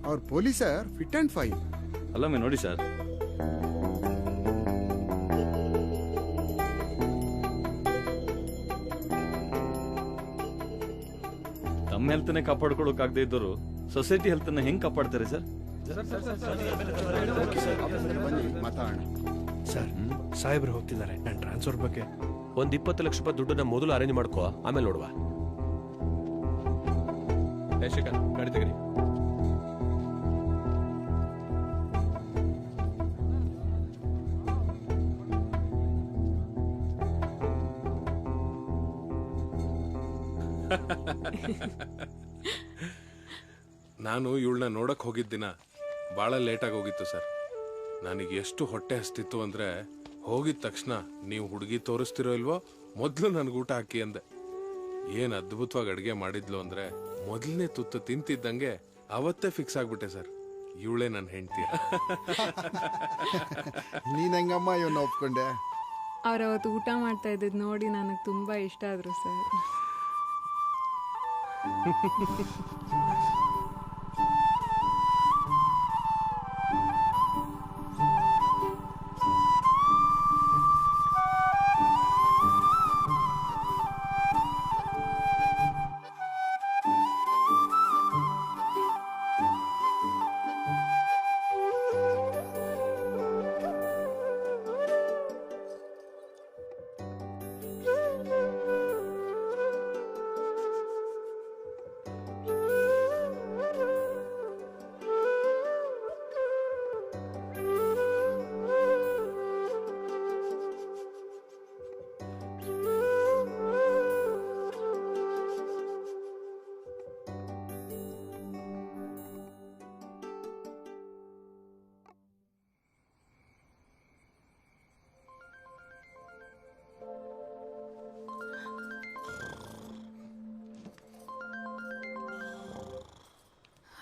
ಅವ್ರ ಪೊಲೀಸರ್ ಫಿಟ್ ಆ್ಯಂಡ್ ಫೈನ್. ಅಲ್ಲಮ್ಮೆ ನೋಡಿ ಸರ್, ತಮ್ಮ ಹೆಲ್ತ್ನೇ ಕಾಪಾಡ್ಕೊಳ್ಳೋಕಾಗದೇ ಇದ್ದವರು ಸೊಸೈಟಿ ಹೆಲ್ತನ್ನ ಹೆಂಗ್ ಕಾಪಾಡ್ತಾರೆ ಸರ್? ಮಾತಾಡೋಣ ಸರ್. ಸಾಹೇಬ್ರು ಹೋಗ್ತಿದ್ದಾರೆ. ನನ್ನ ಟ್ರಾನ್ಸ್ಫರ್ ಬಗ್ಗೆ ಒಂದು 20 ಲಕ್ಷ ರೂಪಾಯಿ ದುಡ್ಡನ್ನ ಮೊದಲು ಅರೇಂಜ್ ಮಾಡ್ಕೋ, ಆಮೇಲೆ ನೋಡುವ. ಶ್ರೀಕಾಂತ್, ಗಾಡಿ ತೆಗೀರಿ. ನಾನು ಇವಳನ್ನ ನೋಡಕ್ ಹೋಗಿದ್ದಿನ ಭಾಳ ಲೇಟಾಗಿ ಹೋಗಿತ್ತು ಸರ್. ನನಗೆ ಎಷ್ಟು ಹೊಟ್ಟೆ ಹಸ್ತಿತ್ತು ಅಂದರೆ ಹೋಗಿದ ತಕ್ಷಣ ನೀವು ಹುಡುಗಿ ತೋರಿಸ್ತಿರೋ ಇಲ್ವೋ ಮೊದಲು ನನಗೆ ಊಟ ಹಾಕಿ ಅಂದೆ. ಏನು ಅದ್ಭುತವಾಗಿ ಅಡುಗೆ ಮಾಡಿದ್ಲು ಅಂದರೆ ಮೊದಲನೇ ತುತ್ತು ತಿಂತಿದ್ದಂಗೆ ಅವತ್ತೇ ಫಿಕ್ಸ್ ಆಗಿಬಿಟ್ಟೆ ಸರ್, ಇವಳೇ ನನ್ನ ಹೆಂಡ್ತಿ. ನೀನ್ ಹೆಂಗಮ್ಮ ಇವನ್ನ ಒಪ್ಕೊಂಡೆ? ಅವ್ರು ಅವತ್ತು ಊಟ ಮಾಡ್ತಾ ಇದ್ದಿದ್ದು ನೋಡಿ ನನಗೆ ತುಂಬ ಇಷ್ಟ ಆದರು ಸರ್.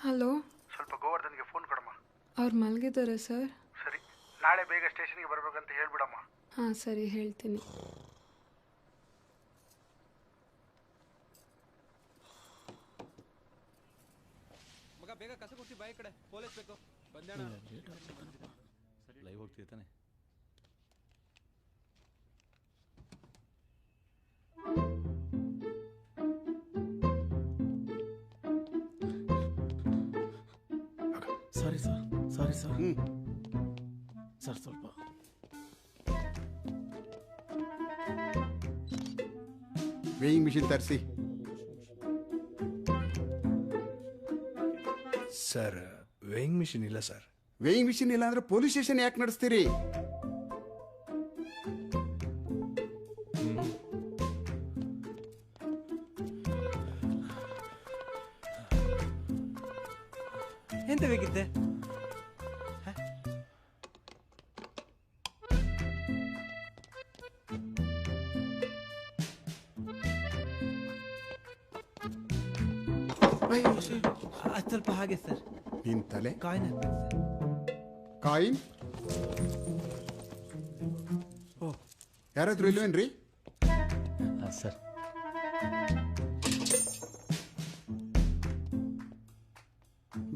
ಹಲೋ, ಸ್ವಲ್ಪ ಗೋವರ್ಧನ್ಗೆ ಫೋನ್ ಕೊಡಮ್ಮ. ಅವ್ರು ಮಲಗಿದ್ದಾರೆ ಸರ್. ಸರಿ, ನಾಳೆ ಬೇಗ ಸ್ಟೇಷನ್ಗೆ ಬರ್ಬೇಕಂತ ಹೇಳ್ಬಿಡಮ್ಮ. ಹಾಂ ಸರಿ, ಹೇಳ್ತೀನಿ. ಮಗ ಬೇಗ ಕಸ ಕೊಡ್ತಿ, ಬಾಯಿ ಕಡೆ ಪೊಲೀಸ್ ಬೇಕು. ಬಂದೇಣ ಲೈವ್ ಹೋಗ್ತಿರ್ತಾನೆ. Sorry sir, sorry sir. Sir ಸ್ವಲ್ಪ ವೇಯಿಂಗ್ ಮಿಷಿನ್ ತರಿಸಿ. ಸರ್ ವೇಯಿಂಗ್ ಮಿಷಿನ್ ಇಲ್ಲ ಸರ್. ವೇಯಿಂಗ್ ಮಿಷಿನ್ ಇಲ್ಲ ಅಂದ್ರೆ ಪೊಲೀಸ್ ಸ್ಟೇಷನ್ ಯಾಕೆ ನಡೆಸ್ತೀರಿ? ಎಂತ ಬೇಕಿತ್ತೆ? ಅದು ಸ್ವಲ್ಪ ಹಾಗೆ ಸರ್. ನಿನ್ ತಲೆ ಕಾಯಿನ್ ಕಾಯಿನ್ ಯಾರಾದ್ರೂ ಇಲ್ವೇನ್ರಿ? ಸರ್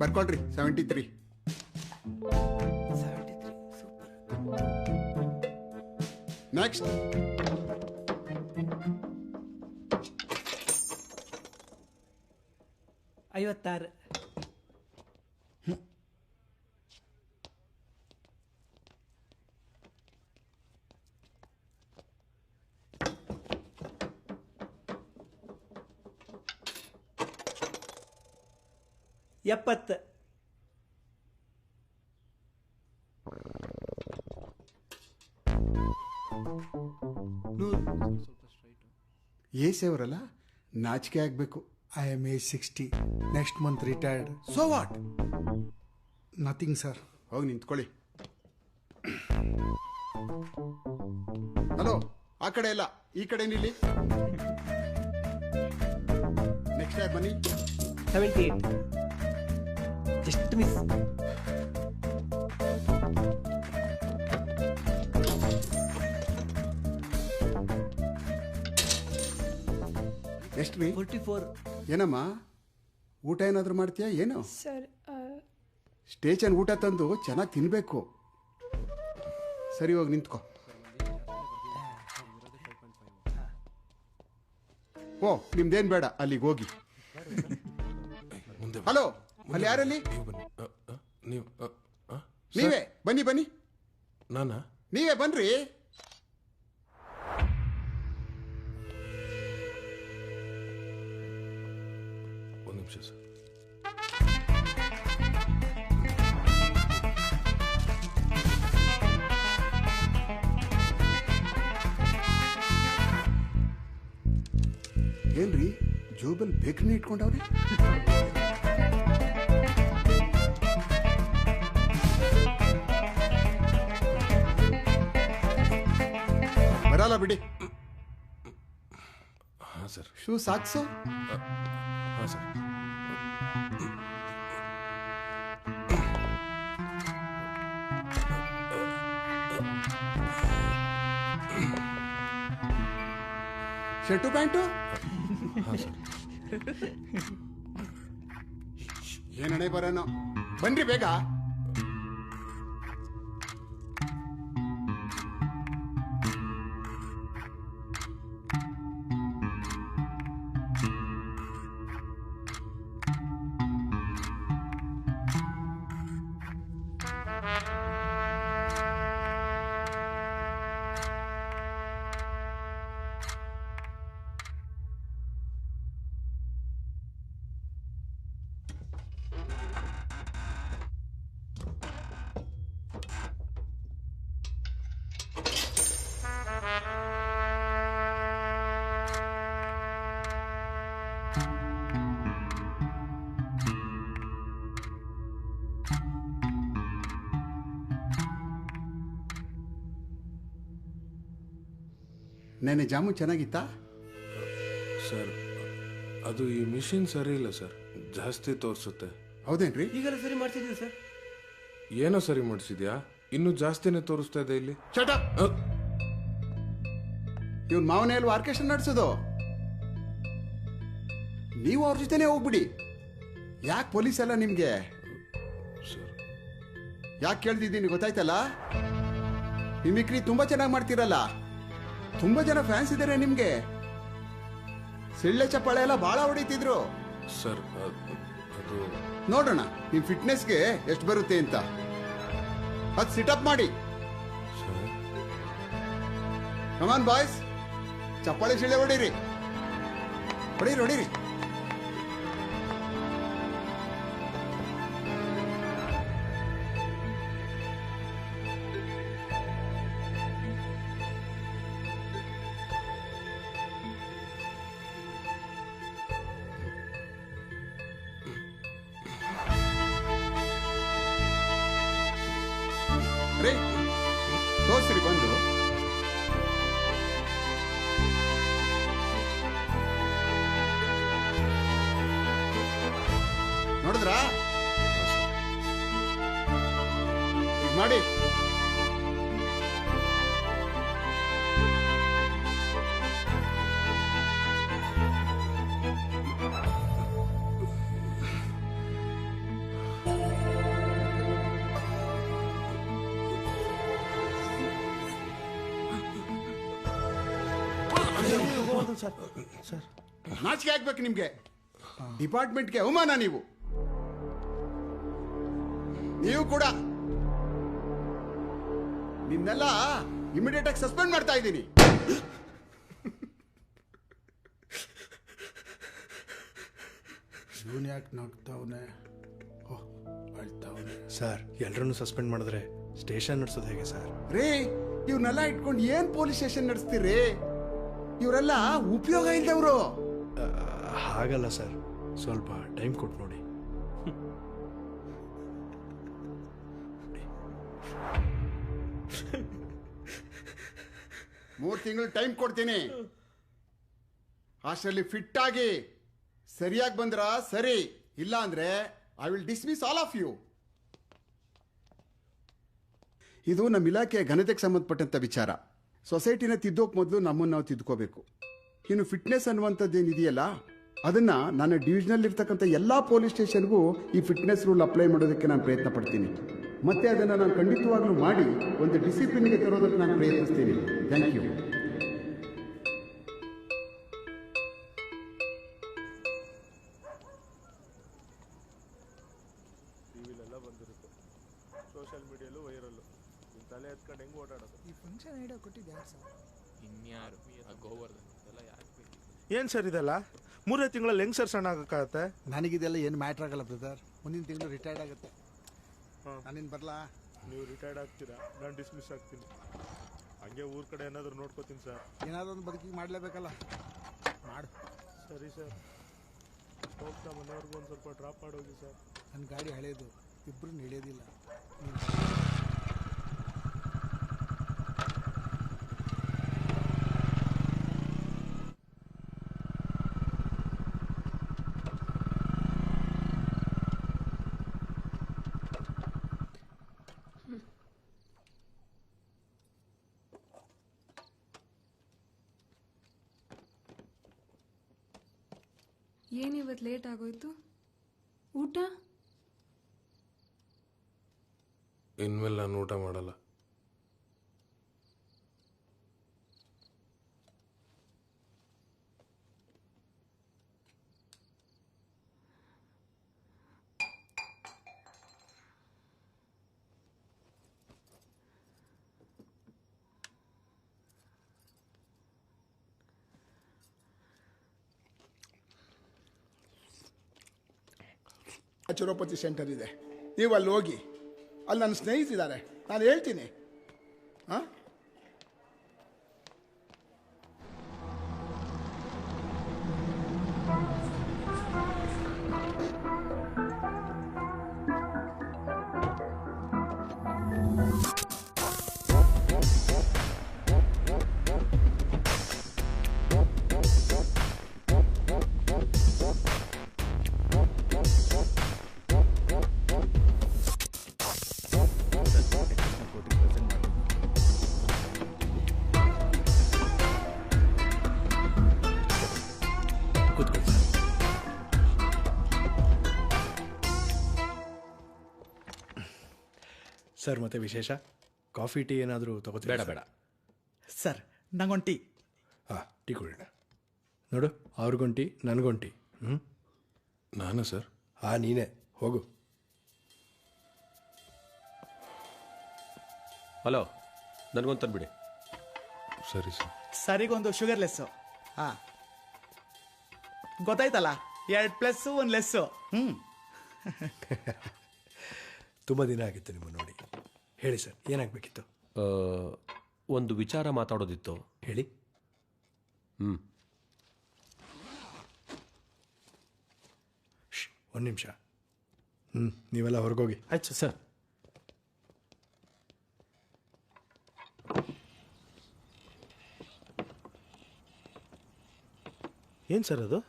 ಬರ್ಕೊಳ್ರಿ. 73. ನೆಕ್ಸ್ಟ್. ಐವತ್ತಾರು. ಎಪ್ಪತ್ತು. ಏಸೆ ಅವರಲ್ಲ, ನಾಚಿಕೆ ಆಗ್ಬೇಕು. I am age 60. Next month retired. So what? Nothing sir. ಹೋಗಿ ನಿಂತ್ಕೊಳ್ಳಿ. ಹಲೋ, ಆ ಕಡೆ ಇಲ್ಲ, ಈ ಕಡೆ ನಿಲ್ಲಿ. ನೆಕ್ಸ್ಟ್ ಟೈಮ್ ಬನ್ನಿ. 78. Just miss. ಎಷ್ಟು ರೀ? 44. ಏನಮ್ಮ, ಊಟ ಏನಾದರೂ ಮಾಡ್ತೀಯಾ ಏನು? ಸರ್ ಸ್ಟೇಷನ್ ಊಟ ತಂದು ಚೆನ್ನಾಗಿ ತಿನ್ಬೇಕು. ಸರಿ, ಹೋಗಿ ನಿಂತ್ಕೋ. ಓ, ನಿಮ್ದೇನು ಬೇಡ, ಅಲ್ಲಿಗೆ ಹೋಗಿ. ಹಲೋ, ಅಲ್ಲಿ ಯಾರಲ್ಲಿ? ನೀವೇ ಬನ್ನಿ ಬನ್ನಿ. ನಾನಾ? ನೀವೇ ಬನ್ರಿ. ಒಂದು ನಿಮಿಷ ಸರ್. ಏನ್ರಿ ಜೋಬಲ್ ಬೇಕರಿನೇ ಇಟ್ಕೊಂಡವ್ರೆ? ಬಿಡಲ್ಲ ಬಿಡಿ. ಹಾಂ ಸರ್. Shoe socks. ಹಾಂ ಸರ್. ಶರ್ಟು ಪ್ಯಾಂಟು ಹಾಂ ಸರ್. ಏನಣೆ ಬರೋನು, ಬನ್ರಿ ಬೇಗ. ನೆನೆ ಜಾಮು ಚೆನ್ನಾಗಿತ್ತಾ? ಸರ್ ಅದು ಈ ಮಿಷಿನ್ ಸರಿ ಇಲ್ಲ ಸರ್, ಜಾಸ್ತಿ ತೋರಿಸುತ್ತೆ. ಹೌದೇನ್ರಿ? ಈಗಲೇ ಸರಿ ಮಾಡ್ತಿದ್ದೀವಿ ಸರ್. ಏನೋ ಸರಿ ಮಾಡಿಸಿದ್ಯಾ? ಇನ್ನೂ ಜಾಸ್ತಿನೇ ತೋರಿಸ್ತಾ ಇದೆ ಇಲ್ಲಿ. ಇವನ್ ಮಾವನೇ ಅಲ್ವಾ ಆರ್ಕೆಸ್ಟ್ರಾ ನಡೆಸೋದು? ನೀವು ಅವ್ರ ಜೊತೆನೆ ಹೋಗ್ಬಿಡಿ. ಯಾಕೆ ಪೊಲೀಸ್ ಎಲ್ಲ ನಿಮ್ಗೆ? ಯಾಕೆ ಕೇಳ್ತಿದ್ದೀನಿ ಗೊತ್ತಾಯ್ತಲ್ಲ? ಮಿಮಿಕ್ರಿ ತುಂಬಾ ಚೆನ್ನಾಗಿ ಮಾಡ್ತೀರಲ್ಲ, ತುಂಬಾ ಜನ ಫ್ಯಾನ್ಸ್ ಇದ್ದಾರೆ ನಿಮ್ಗೆ. ಸಿಳ್ಳೆ ಚಪ್ಪಾಳೆ ಎಲ್ಲ ಬಹಳ ಹೊಡಿತಿದ್ರು ಸರ್. ಅದು ನೋಡೋಣ ನಿಮ್ ಫಿಟ್ನೆಸ್ಗೆ ಎಷ್ಟು ಬರುತ್ತೆ ಅಂತ. ಅದು ಸಿಟಪ್ ಮಾಡಿ. ಕಮಾನ್ ಬಾಯ್ಸ್, ಚಪ್ಪಾಳೆ ಸಿಳ್ಳೆ ಹೊಡೀರಿ, ಹೊಡೀರಿ ಹೊಡೀರಿ. ತೋರ್ಸ್ರಿ ಬಂದು. ನೋಡಿದ್ರಾ? ಈಗ ಮಾಡಿ. ನಾಚಿಕೆ ಆಗ್ಬೇಕು ನಿಮ್ಗೆ. ಡಿಪಾರ್ಟ್ಮೆಂಟ್ಗೆ ಅವಮಾನ. ನೀವು ಕೂಡ. ನಿನ್ನೆಲ್ಲ ಇಮಿಡಿಯೇಟ್ ಆಗಿ ಸಸ್ಪೆಂಡ್ ಮಾಡ್ತಾ ಇದ್ದೀನಿ. ಇವನ್ ಯಾಕೆ ನಗ್ತಾವನೆ? ಅಳ್ತಾವನೆ. ಸರ್, ಎಲ್ಲರನ್ನು ಸಸ್ಪೆಂಡ್ ಮಾಡಿದ್ರೆ ಸ್ಟೇಷನ್ ನಡೆಸೋದು ಹೇಗೆ ಸರ್? ರೇ, ಇವ್ರನ್ನೆಲ್ಲ ಇಟ್ಕೊಂಡು ಏನ್ ಪೊಲೀಸ್ ಸ್ಟೇಷನ್ ನಡೆಸ್ತೀರಿ? ಇವರೆಲ್ಲ ಉಪಯೋಗ ಇಲ್ದವ್ರು. ಹಾಗಲ್ಲ ಸರ್, ಸ್ವಲ್ಪ ಟೈಮ್ ಕೊಟ್ಟು ನೋಡಿ. ಮೂರು ತಿಂಗಳು ಟೈಮ್ ಕೊಡ್ತೀನಿ. ಅಷ್ಟರಲ್ಲಿ ಫಿಟ್ ಆಗಿ ಸರಿಯಾಗಿ ಬಂದ್ರ ಸರಿ, ಇಲ್ಲ ಅಂದ್ರೆ I will dismiss all of you. ಇದು ನಮ್ಮ ಇಲಾಖೆಯ ಘನತೆಗೆ ಸಂಬಂಧಪಟ್ಟಂತ ವಿಚಾರ. ಸೊಸೈಟಿನ ತಿದ್ದೋಕ್ ಮೊದಲು ನಮ್ಮನ್ನು ನಾವು ತಿದ್ಕೋಬೇಕು. ಇನ್ನು ಫಿಟ್ನೆಸ್ ಅನ್ನುವಂಥದ್ದು ಏನಿದೆಯಲ್ಲ, ಅದನ್ನ ನನ್ನ ಡಿವಿಷನಲ್ಲಿ ಇರ್ತಕ್ಕಂಥ ಎಲ್ಲ ಪೊಲೀಸ್ ಸ್ಟೇಷನ್ಗೂ ಈ ಫಿಟ್ನೆಸ್ ರೂಲ್ ಅಪ್ಲೈ ಮಾಡೋದಕ್ಕೆ ನಾನು ಪ್ರಯತ್ನ ಪಡ್ತೀನಿ. ಮತ್ತೆ ಅದನ್ನು ನಾನು ಖಂಡಿತವಾಗ್ಲೂ ಮಾಡಿ ಒಂದು ಡಿಸಿಪ್ಲಿನ್ಗೆ ತರೋದಕ್ಕೆ ನಾನು ಪ್ರಯತ್ನಿಸ್ತೀನಿ. Thank you. ಟಿವಿಲೆಲ್ಲ ಬಂದಿರುತ್ತೆ, ಸೋಷಿಯಲ್ ಮೀಡಿಯಲ್ಲೂ ವೈರಲ್ಲು. ನಿಮ್ಮ ತಲೆ ಎತ್ಕೊಂಡು ಹೆಂಗೆ ಓಡಾಡೋದು? ಈ ಫಂಕ್ಷನ್ ಐಡಿಯಾ ಕೊಟ್ಟಿದ್ದು ಯಾರು ಸರ್? ಇನ್ಯಾರು? ಗೋವರ್ಧನ್ ಎಲ್ಲ ಯಾಕೆ ಬೇಕು? ಏನು ಸರ್ ಇದೆಲ್ಲ? 3 ತಿಂಗಳಲ್ಲಿ ಹೆಂಗೆ ಸರ್ ಸಣ್ಣ ಆಗಕ್ಕಾಗತ್ತೆ? ನನಗಿದೆಲ್ಲ ಏನು ಮ್ಯಾಟ್ರ್ ಆಗಲ್ಲ ಬ್ರದರ್. ಮುಂದಿನ ತಿಂಗಳು ರಿಟೈರ್ಡ್ ಆಗುತ್ತೆ. ನಾನಿನ್ ಬರಲಾ? ನೀವು ರಿಟೈರ್ಡ್ ಆಗ್ತೀರಾ, ನಾನು ಡಿಸ್ಮಿಸ್ ಆಗ್ತೀನಿ. ಹಂಗೆ ಊರ ಕಡೆ ಏನಾದರೂ ನೋಡ್ಕೋತೀನಿ ಸರ್. ಏನಾದರೂ ಒಂದು ಬದುಕಿಗೆ ಮಾಡಲೇಬೇಕಲ್ಲ, ಮಾಡು. ಸರಿ ಸರ್, ಹೋಗ್ತಾ ಮನೆಯವ್ರಿಗೂ ಒಂದು ಸ್ವಲ್ಪ ಡ್ರಾಪ್ ಮಾಡೋಗಿ ಸರ್. ನನ್ನ ಗಾಡಿ ಹಳೇದು, ಇಬ್ಬರು ನಡೆಯೋದಿಲ್ಲ. ಏನಿವತ್ತು ಲೇಟ್ ಆಗೋಯ್ತು? ಊಟ? ಇನ್ಮೇಲೆ ನಾನು ಊಟ ಮಾಡಲ್ಲ. ಅಚುರೋಪತಿ ಸೆಂಟರ್ ಇದೆ, ನೀವು ಅಲ್ಲಿ ಹೋಗಿ. ಅಲ್ಲಿ ನನ್ನ ಸ್ನೇಹಿತಿದ್ದಾರೆ, ನಾನು ಹೇಳ್ತೀನಿ. ಹಾಂ, ಸರ್ ಮತ್ತೆ ವಿಶೇಷ? ಕಾಫಿ ಟೀ ಏನಾದರೂ ತಗೋತೀವಿ? ಬೇಡ ಬೇಡ ಸರ್, ನಂಗೊಂದು ಟೀ. ಹಾಂ, ಟೀ ಕುಡಿಯೋಣ. ನೋಡು, ಅವ್ರಿಗೊಂದು ಟೀ, ನನಗೊಂದು ಟೀ. ನಾನು ಸರ್? ಹಾಂ, ನೀನೇ ಹೋಗು. ಹಲೋ, ನನಗೊಂದು ತಂದ್ಬಿಡಿ. ಸರಿ ಸರ್. ಸರಿಗೊಂದು ಶುಗರ್ಲೆಸ್ಸು. ಹಾಂ, ಗೊತ್ತಾಯ್ತಲ್ಲ, 2+1 ಲೆಸ್ಸು. ತುಂಬ ದಿನ ಆಗಿತ್ತು ನಿಮ್ಮ ನೋಡಿ. ಹೇಳಿ ಸರ್, ಏನಾಗಬೇಕಿತ್ತು? ಒಂದು ವಿಚಾರ ಮಾತಾಡೋದಿತ್ತು. ಹೇಳಿ. ಒಂದು ನಿಮಿಷ. ನೀವೆಲ್ಲ ಹೊರಗೋಗಿ. ಆಯ್ತು ಸರ್. ಏನು ಸರ್ ಅದು?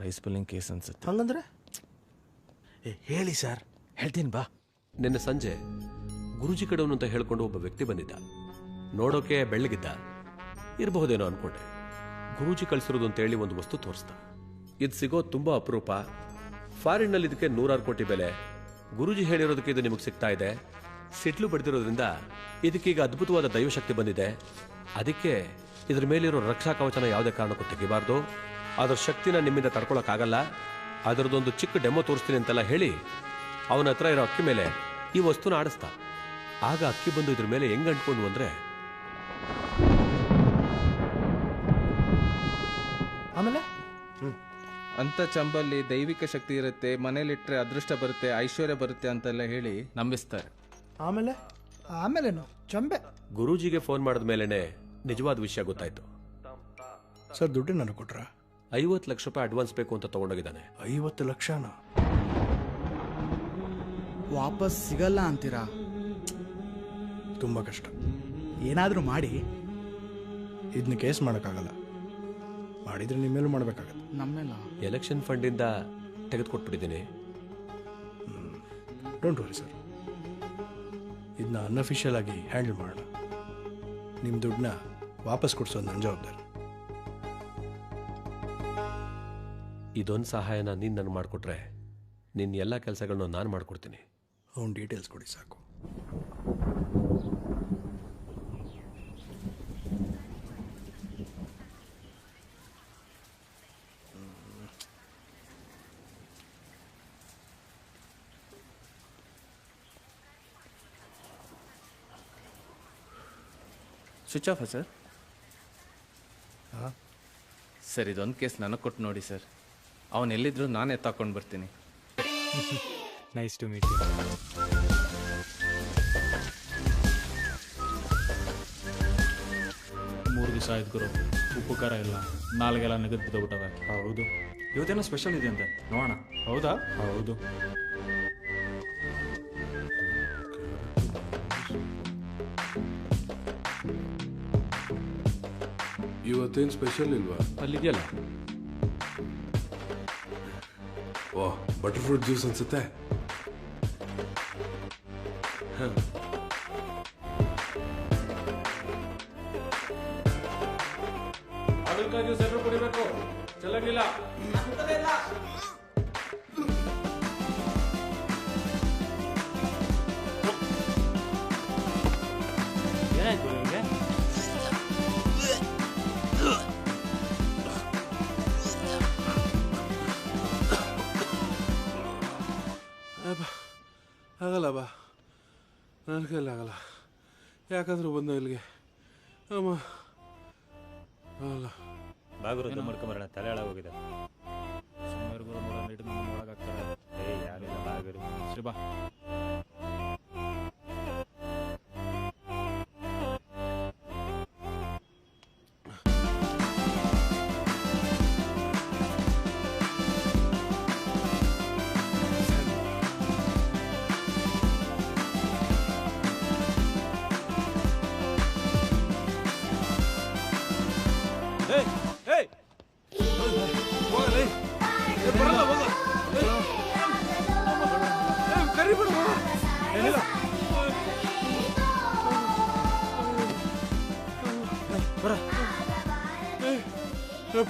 ರೈಸ್ ಪುಲ್ಲಿಂಗ್ ಕೇಸ್ ಅನ್ಸುತ್ತೆ. ಹಂಗಂದ್ರೆ ಹೇಳಿ ಸರ್. ಹೇಳ್ತೀನಿ ಬಾ. ನಿನ್ನೆ ಸಂಜೆ ಗುರೂಜಿ ಕಡೆಯವನು ಅಂತ ಹೇಳ್ಕೊಂಡು ಒಬ್ಬ ವ್ಯಕ್ತಿ ಬಂದಿದ್ದ. ನೋಡೋಕೆ ಬೆಳ್ಳಗಿದ್ದ, ಇರಬಹುದೇನೋ ಅನ್ಕೊಂಡೆ. ಗುರೂಜಿ ಕಳಿಸಿರೋದು ಅಂತೇಳಿ ಒಂದು ವಸ್ತು ತೋರಿಸ್ದ. ಇದು ಸಿಗೋದು ತುಂಬಾ ಅಪರೂಪ. ಫಾರಿನ್ನಲ್ಲಿ ಇದಕ್ಕೆ 100 ಕೋಟಿ ಬೆಲೆ. ಗುರೂಜಿ ಹೇಳಿರೋದಕ್ಕೆ ಇದು ನಿಮಗೆ ಸಿಗ್ತಾ ಇದೆ. ಸಿಟ್ಲು ಬಡ್ದಿರೋದ್ರಿಂದ ಇದಕ್ಕೀಗ ಅದ್ಭುತವಾದ ದೈವಶಕ್ತಿ ಬಂದಿದೆ. ಅದಕ್ಕೆ ಇದ್ರ ಮೇಲಿರೋ ರಕ್ಷಾ ಕವಚನ ಯಾವುದೇ ಕಾರಣಕ್ಕೂ ತೆಗಿಬಾರ್ದು. ಅದರ ಶಕ್ತಿನ ನಿಮ್ಮಿಂದ ತಡ್ಕೊಳಕ್ಕಾಗಲ್ಲ. ಅದರದೊಂದು ಚಿಕ್ಕ ಡೆಮೋ ತೋರಿಸ್ತೀನಿ ಅಂತೆಲ್ಲ ಹೇಳಿ ಅವನ ಹತ್ರ ಇರೋ ಅಕ್ಕಿ ಮೇಲೆ ಈ ವಸ್ತುನ ಆಡಿಸ್ತಾ. ಆಗ ಅಕ್ಕಿ ಬಂದು ಇದ್ರ ಮೇಲೆ ಹೆಂಗ್ ಅಂಟ್ಕೊಂಡು ಅಂದ್ರೆ, ಆಮೇಲೆ ಅಂತ ಚಂಬಲ್ಲಿ ದೈವಿಕ ಶಕ್ತಿ ಇರುತ್ತೆ, ಮನೇಲಿಟ್ರೆ ಅದೃಷ್ಟ ಬರುತ್ತೆ, ಐಶ್ವರ್ಯ ಬರುತ್ತೆ ಅಂತೆಲ್ಲ ಹೇಳಿ ನಂಬಿಸ್ತಾರೆ. ಆಮೇಲೇನು ಚಂಬೆ. ಗುರೂಜಿಗೆ ಫೋನ್ ಮಾಡಿದ ಮೇಲೆನೆ ನಿಜವಾದ ವಿಷಯ ಗೊತ್ತಾಯ್ತು. ಸರ್, ದುಡ್ಡು ನನಗೆ ಕೊಟ್ರಾ? 50 ಲಕ್ಷ ರೂಪಾಯಿ ಅಡ್ವಾನ್ಸ್ ಬೇಕು ಅಂತ ತಗೊಂಡೋಗಿದ್ದಾನೆ. 50 ಲಕ್ಷನ ವಾಪಸ್ ಸಿಗಲ್ಲ ಅಂತೀರಾ? ತುಂಬ ಕಷ್ಟ. ಏನಾದರೂ ಮಾಡಿ. ಇದನ್ನ ಕೇಸ್ ಮಾಡೋಕ್ಕಾಗಲ್ಲ. ಮಾಡಿದ್ರೆ ನಿಮ್ಮ ಮೇಲೂ ಮಾಡಬೇಕಾಗತ್ತೆ. ನಮ್ಮೆಲ್ಲ ಎಲೆಕ್ಷನ್ ಫಂಡಿಂದ ತೆಗೆದುಕೊಟ್ಬಿಟ್ಟಿದ್ದೀನಿ. ಡೋಂಟ್ ವರಿ ಸರ್, ಇದನ್ನ ಅನ್ಅಫಿಷಿಯಲ್ ಆಗಿ ಹ್ಯಾಂಡಲ್ ಮಾಡೋಣ. ನಿಮ್ಮ ದುಡ್ಡನ್ನ ವಾಪಸ್ ಕೊಡಿಸೋದು ನನ್ನ ಜವಾಬ್ದಾರಿ. ಇದೊಂದು ಸಹಾಯನ ನೀನು ನನಗೆ ಮಾಡಿಕೊಟ್ರೆ ನಿನ್ನ ಎಲ್ಲ ಕೆಲಸಗಳನ್ನ ನಾನು ಮಾಡಿಕೊಡ್ತೀನಿ. ಅವ್ನ ಡೀಟೇಲ್ಸ್ ಕೊಡಿ ಸಾಕು. ಸ್ವಿಚ್ ಆಫಾ ಸರ್? ಹಾಂ ಸರ್, ಇದೊಂದು ಕೇಸ್ ನನಗೆ ಕೊಟ್ಟು ನೋಡಿ ಸರ್. ಅವನು ಎಲ್ಲಿದ್ರು ನಾನೇ ತಗೊಂಡು ಬರ್ತೀನಿ. Nice to meet you. 3 ದಿವಸ ಆಯ್ತು ಗುರು, ಉಪ್ಪು ಖಾರ ಇಲ್ಲ, ನಾಲ್ಗೆಲ್ಲ ನಗದು ಬಿದ್ದೋಗ್ಬಿಟ್ಟವೆ. ಹೌದು, ಇವತ್ತೇನೋ ಸ್ಪೆಷಲ್ ಇದೆ ಅಂತೆ, ನೋಡೋಣ. ಹೌದಾ? ಹೌದು. ಇವತ್ತೇನು ಸ್ಪೆಷಲ್ ಇಲ್ವಾ? ಅಲ್ಲಿದೆಯಲ್ಲ. ವಾಹ್, ಬಟರ್ ಫ್ರೂಟ್ ಜ್ಯೂಸ್ ಅನ್ಸುತ್ತೆ. ಅದಕ್ಕಾಗಿ ಸೆಟ್ರು ಕುಡಿಬೇಕು, ಚೆಲ್ಲಂಗಿಲ್ಲ. ಏನಾಯ್ತು ನಿಮಗೆ? ಆಗಲ್ಲ ಬಾ, ನನ್ನ ಕೈಲಿ ಆಗಲ್ಲ. ಯಾಕಂದ್ರೆ ಬಂದ ಇಲ್ಲಿಗೆ ಅಮ್ಮ ಆಗಲ್ಲ. ಬಾಗುರು ಮಾಡ್ಕೊಂಬರೋಣ, ತಲೆ ಹಾಳಾಗೋಗಿದೆ. ಸುಮ್ಮನೆ ಗುರು ಇಟ್ಟು ನಮ್ಮ ಒಳಗಾಗ್ತಾರೆ. ಯಾರಿಲ್ಲ ಬಾಗಿರು ಶ್ರೀ ಬಾ.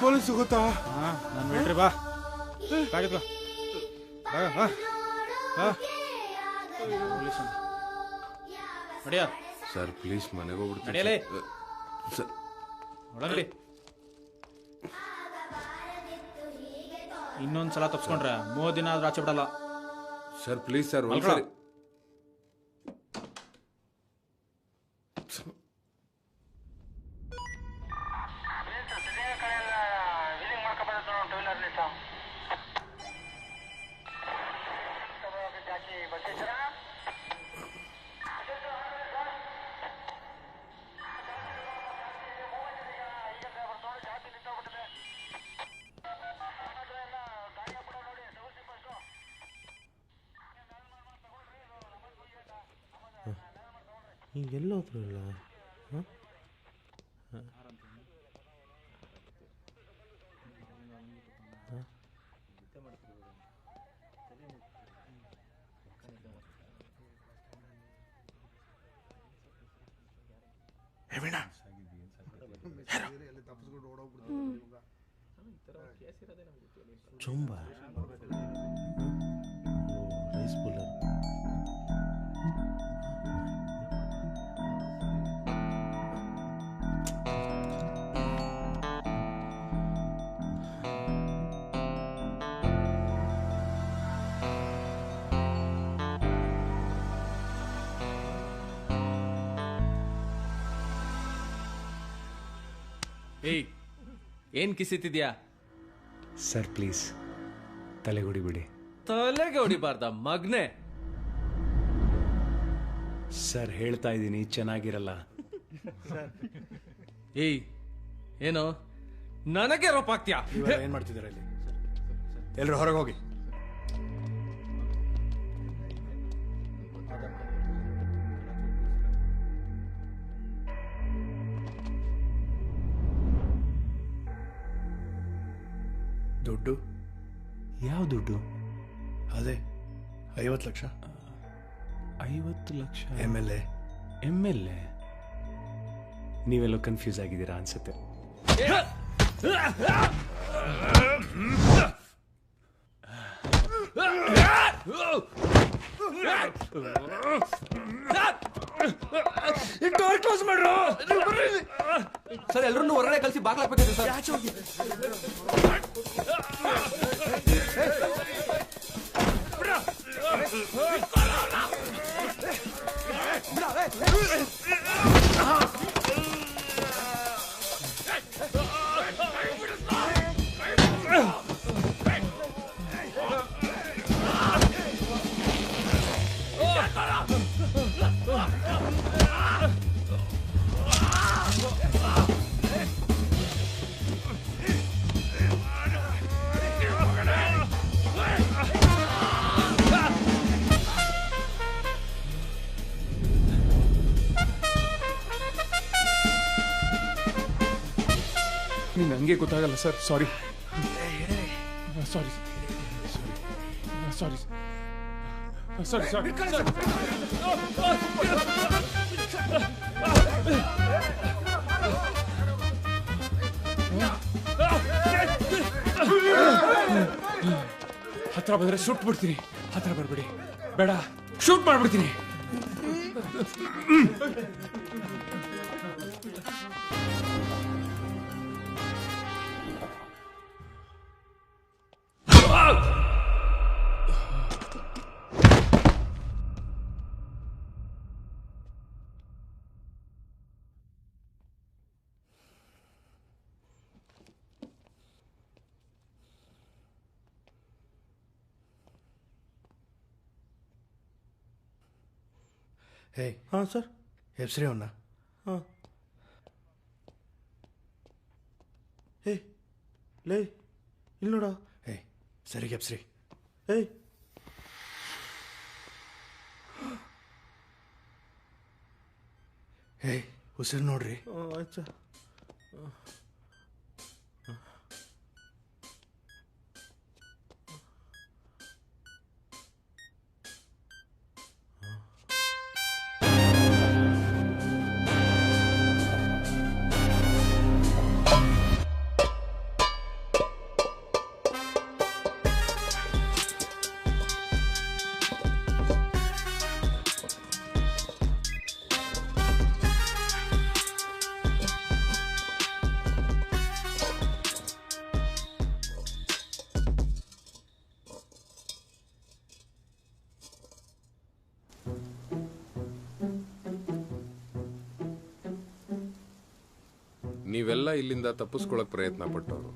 ಪೊಲೀಸ್ ಗೊತ್ತಾ? ನಾನು ಬಿಡ್ರಿ ಬಾ. ಕಾಗಿದ್ವಾ ಸರ್ ಪ್ಲೀಸ್ ಮನೆಗೆ ಹೋಗ್ಬಿಡ್ತೀನಿ ನಡೆಯಲೇ ಸರ್. ಒಳಗಡೆ ಇನ್ನೊಂದ್ಸಲ ತಪ್ಸ್ಕೊಂಡ್ರೆ 3 ದಿನ ಆದ್ರೂ ಆಚೆ ಬಿಡಲ್ಲ ಸರ್. ಪ್ಲೀಸ್ ಸರ್ ಒಂದ್ಸರಿ. ಎಲ್ಲೋದ್ರು ಇಲ್ಲ. ಚುಂಬ ರೈಸ್ ಪುಲ್ಲರ್. ಏಯ್, ಏನ್ ಕಿಸಿತಿದ್ಯಾ? ಸರ್ ಪ್ಲೀಸ್ ತಲೆಗೆ ಹೊಡಿಬಿಡಿ. ತಲೆಗೆ ಹೊಡಿಬಾರ್ದ ಮಗ್ನೆ? ಸರ್ ಹೇಳ್ತಾ ಇದ್ದೀನಿ, ಚೆನ್ನಾಗಿರಲ್ಲ. ಏಯ್, ಏನೋ ನನಗೆ ರೋಪ್ ಹಾಕ್ತ್ಯಾ? ಏನ್ ಮಾಡ್ತಿದ್ದೀರ ಇಲ್ಲಿ? ಎಲ್ರು ಹೊರಗೆ ಹೋಗಿ. ದುಡ್ಡು? ಯಾವ ದುಡ್ಡು? ಅದೇ 50 ಲಕ್ಷ. 50 ಲಕ್ಷ? MLA ನೀವೆಲ್ಲೋ ಕನ್ಫ್ಯೂಸ್ ಆಗಿದ್ದೀರಾ ಅನ್ಸುತ್ತೆ. ಕ್ಲೋಸ್ ಮಾಡ್ರು ಸರ್. ಎಲ್ಲರನ್ನು ಹೊರಗಡೆ ಕಳಿಸಿ ಬಾಗ್ಲಾಕ್ಬೇಕಿದೆ ಸರ್. ನಿಂಗೆ ಹಂಗೆ ಗೊತ್ತಾಗಲ್ಲ ಸರ್. ಸಾರಿ ಸಾರಿ ಸಾರಿ ಸಾರಿ ಸಾರಿ ಸಾರಿ. ಹತ್ರ ಬಂದ್ರೆ ಸುಟ್ ಬಿಡ್ತೀನಿ. ಹತ್ರ ಬರ್ಬಿಡಿ, ಬೇಡ, ಶೂಟ್ ಮಾಡ್ಬಿಡ್ತೀನಿ. ಹೇ ಹಾಂ ಸರ್. ಎಬ್ಸ್ರಿ ಅವನ್ನ. ಹಾಂ. ಹೇ ಲೇ ಇಲ್ಲಿ ನೋಡ. ಹೇ ಸರಿಗೆ ಎಬ್ಸ್ರಿ. ಏಯ್ ಹೇ ಉಸಿರು ನೋಡ್ರಿ. ಆಯ್ತು ಸರ್. ನೀವೆಲ್ಲ ಇಲ್ಲಿಂದ ತಪ್ಪಿಸ್ಕೊಳಕ್ ಪ್ರಯತ್ನ ಪಟ್ಟವರು.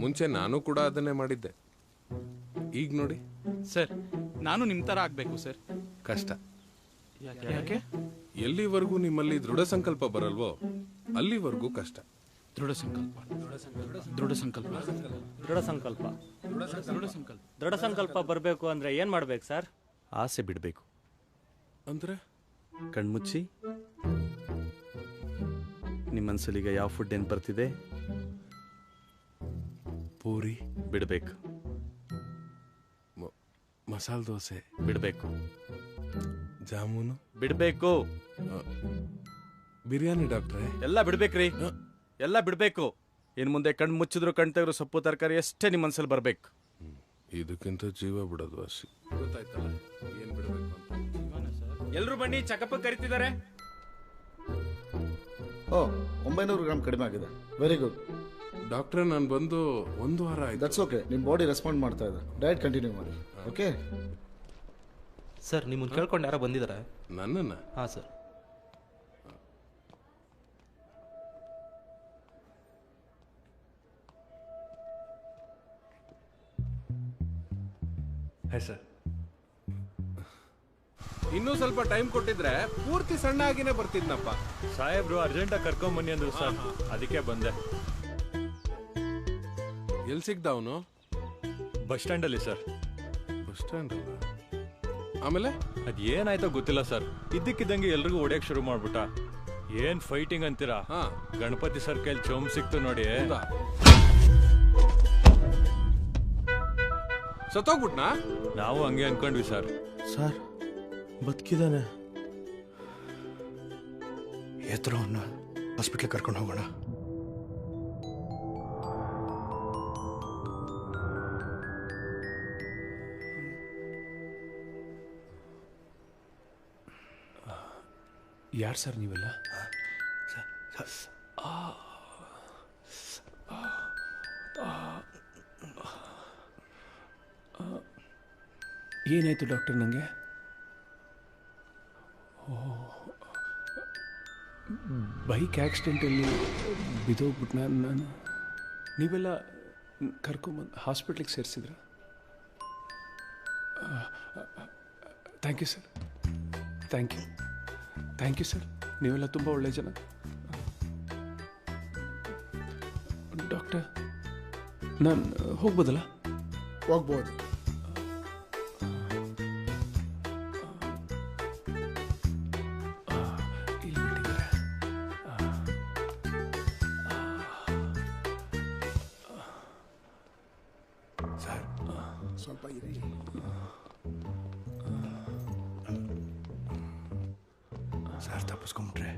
ಮುಂಚೆ ನಾನು ಕೂಡ ಅದನ್ನೇ ಮಾಡಿದ್ದೆ. ಈಗ ನೋಡಿ ಸರ್, ನಾನು ನಿಮ್ಮ ಥರ ಆಗಬೇಕು ಸರ್. ಕಷ್ಟ. ಯಾಕೆ? ಎಲ್ಲಿವರೆಗೂ ನಿಮ್ಮಲ್ಲಿ ದೃಢ ಸಂಕಲ್ಪ ಬರಲ್ವೋ ಅಲ್ಲಿವರೆಗೂ ಕಷ್ಟ. ದೃಢ ಸಂಕಲ್ಪ, ದೃಢ ಸಂಕಲ್ಪ, ದೃಢ ಸಂಕಲ್ಪ, ದೃಢ ಸಂಕಲ್ಪ, ದೃಢ ಸಂಕಲ್ಪ ಬರಬೇಕು ಅಂದ್ರೆ ಏನ್ ಮಾಡ್ಬೇಕು ಸರ್? ಆಸೆ ಬಿಡಬೇಕು. ಅಂದ್ರೆ ಕಣ್ಮುಚ್ಚಿ ನಿಮ್ಮ ಮನಸ್ಸಲ್ಲಿಗ ಯಾವ ಫುಡ್ ಏನು ಬರ್ತಿದೆ ಪೂರಿ ಬಿಡಬೇಕು, ಮಸಾಲೆ ದೋಸೆ ಬಿಡಬೇಕು, ಜಾಮೂನು ಬಿಡಬೇಕು, ಬಿರಿಯಾನಿ ಡಾಕ್ಟ್ರೆ ಎಲ್ಲ ಬಿಡ್ಬೇಕ್ರಿ, ಎಲ್ಲ ಬಿಡಬೇಕು. ಇನ್ನು ಮುಂದೆ ಕಣ್ಣು ಮುಚ್ಚಿದ್ರು ಕಣ್ ತೆಗೆದ್ರು ಸೊಪ್ಪು ತರಕಾರಿ ಅಷ್ಟೇ ನಿಮ್ಮ ಮನಸ್ಸಲ್ಲಿ ಬರಬೇಕು. ಇದಕ್ಕಿಂತ ಜೀವ ಬಿಡೋದು ವಾಸಿ. ಗೊತ್ತಾಯ್ತಲ್ಲ ಏನ್ ಬಿಡಬೇಕು ಅಂತ. ಎಲ್ರು ಬನ್ನಿ, ಚಕಪ್ ಕರಿತಿದ್ದಾರೆ. ಓ 900 ಗ್ರಾಮ್ ಕಡಿಮೆ ಆಗಿದೆ. ವೆರಿ ಗುಡ್ ಡಾಕ್ಟ್ರೆ. ನಾನು ಬಂದು 1 ವಾರ ಆಯ್ತು. That's okay. ನಿಮ್ಮ ಬಾಡಿ ರೆಸ್ಪಾಂಡ್ ಮಾಡ್ತಾ ಇದೆ. ಡಯಟ್ ಕಂಟಿನ್ಯೂ ಮಾಡಿ. ಓಕೆ ಸರ್, ನಿಮ್ಮನ್ನು ಕೇಳ್ಕೊಂಡು ಯಾರೋ ಬಂದಿದ್ದಾರೆ. ನನ್ನನ್ನ? ಹಾಂ ಸರ್. Hi sir. ಇನ್ನೂ ಸ್ವಲ್ಪ ಟೈಮ್ ಕೊಟ್ಟಿದ್ರೆ ಪೂರ್ತಿ ಸಣ್ಣ ಆಗಿನೇ ಬರ್ತಿದ್ನಪ್ಪ. ಸಾಹೇಬ್ರು ಅರ್ಜೆಂಟಾಗಿ ಕರ್ಕೊಂಬನ್ನಿ ಅಂದ್ರು ಸರ್, ಅದಕ್ಕೆ ಬಂದೆ. ಎಲ್ಲಿ ಸಿಗ್ದ ಅವನು? ಬಸ್ ಸ್ಟ್ಯಾಂಡಲ್ಲಿ ಸರ್. ಬಸ್ ಸ್ಟ್ಯಾಂಡ್ ಆಮೇಲೆ ಅದೇನಾಯ್ತೋ ಗೊತ್ತಿಲ್ಲ ಸರ್, ಇದ್ದಕ್ಕಿದ್ದಂಗೆ ಎಲ್ರಿಗೂ ಹೊಡೆಯಕ್ಕೆ ಶುರು ಮಾಡ್ಬಿಟ್ಟ. ಏನ್ ಫೈಟಿಂಗ್ ಅಂತೀರಾ? ಗಣಪತಿ ಸರ್ ಕೈಲಿ ಚೋಮ್ ಸಿಕ್ತು ನೋಡಿ. ಸತ್ತೋಗ್ಬಿಟ್ನಾ? ನಾವು ಹಂಗೆ ಅನ್ಕೊಂಡ್ವಿ ಸರ್. ಸರ್ ಬದುಕಿದಾನೆ. ಎತ್ತರ ಅವನ್ನ ಹಾಸ್ಪಿಟ್ಲಿಗೆ ಕರ್ಕೊಂಡು ಹೋಗೋಣ. ಯಾರು ಸರ್ ನೀವೆಲ್ಲ? ಏನಾಯ್ತು ಡಾಕ್ಟರ್ ನನಗೆ? ಬೈಕ್ ಆಕ್ಸಿಡೆಂಟಲ್ಲಿ ಬಿದ್ದೋಗ್ಬಿಟ್ಟು ನಾನು ನೀವೆಲ್ಲ ಕರ್ಕೊಂಬಂದು ಹಾಸ್ಪಿಟ್ಲಿಗೆ ಸೇರಿಸಿದ್ರ? Thank you sir, thank you, thank you sir. ನೀವೆಲ್ಲ ತುಂಬ ಒಳ್ಳೆ ಜನ. ಡಾಕ್ಟರ್, ನಾನು ಹೋಗ್ಬೋದಲ್ಲ? ಹೋಗ್ಬೋದು. ಸರ್ ಸ್ವಲ್ಪ ಇರಿ. ಸರ್ ತಪ್ಪಿಸ್ಕೊಂಬಿಟ್ರೆ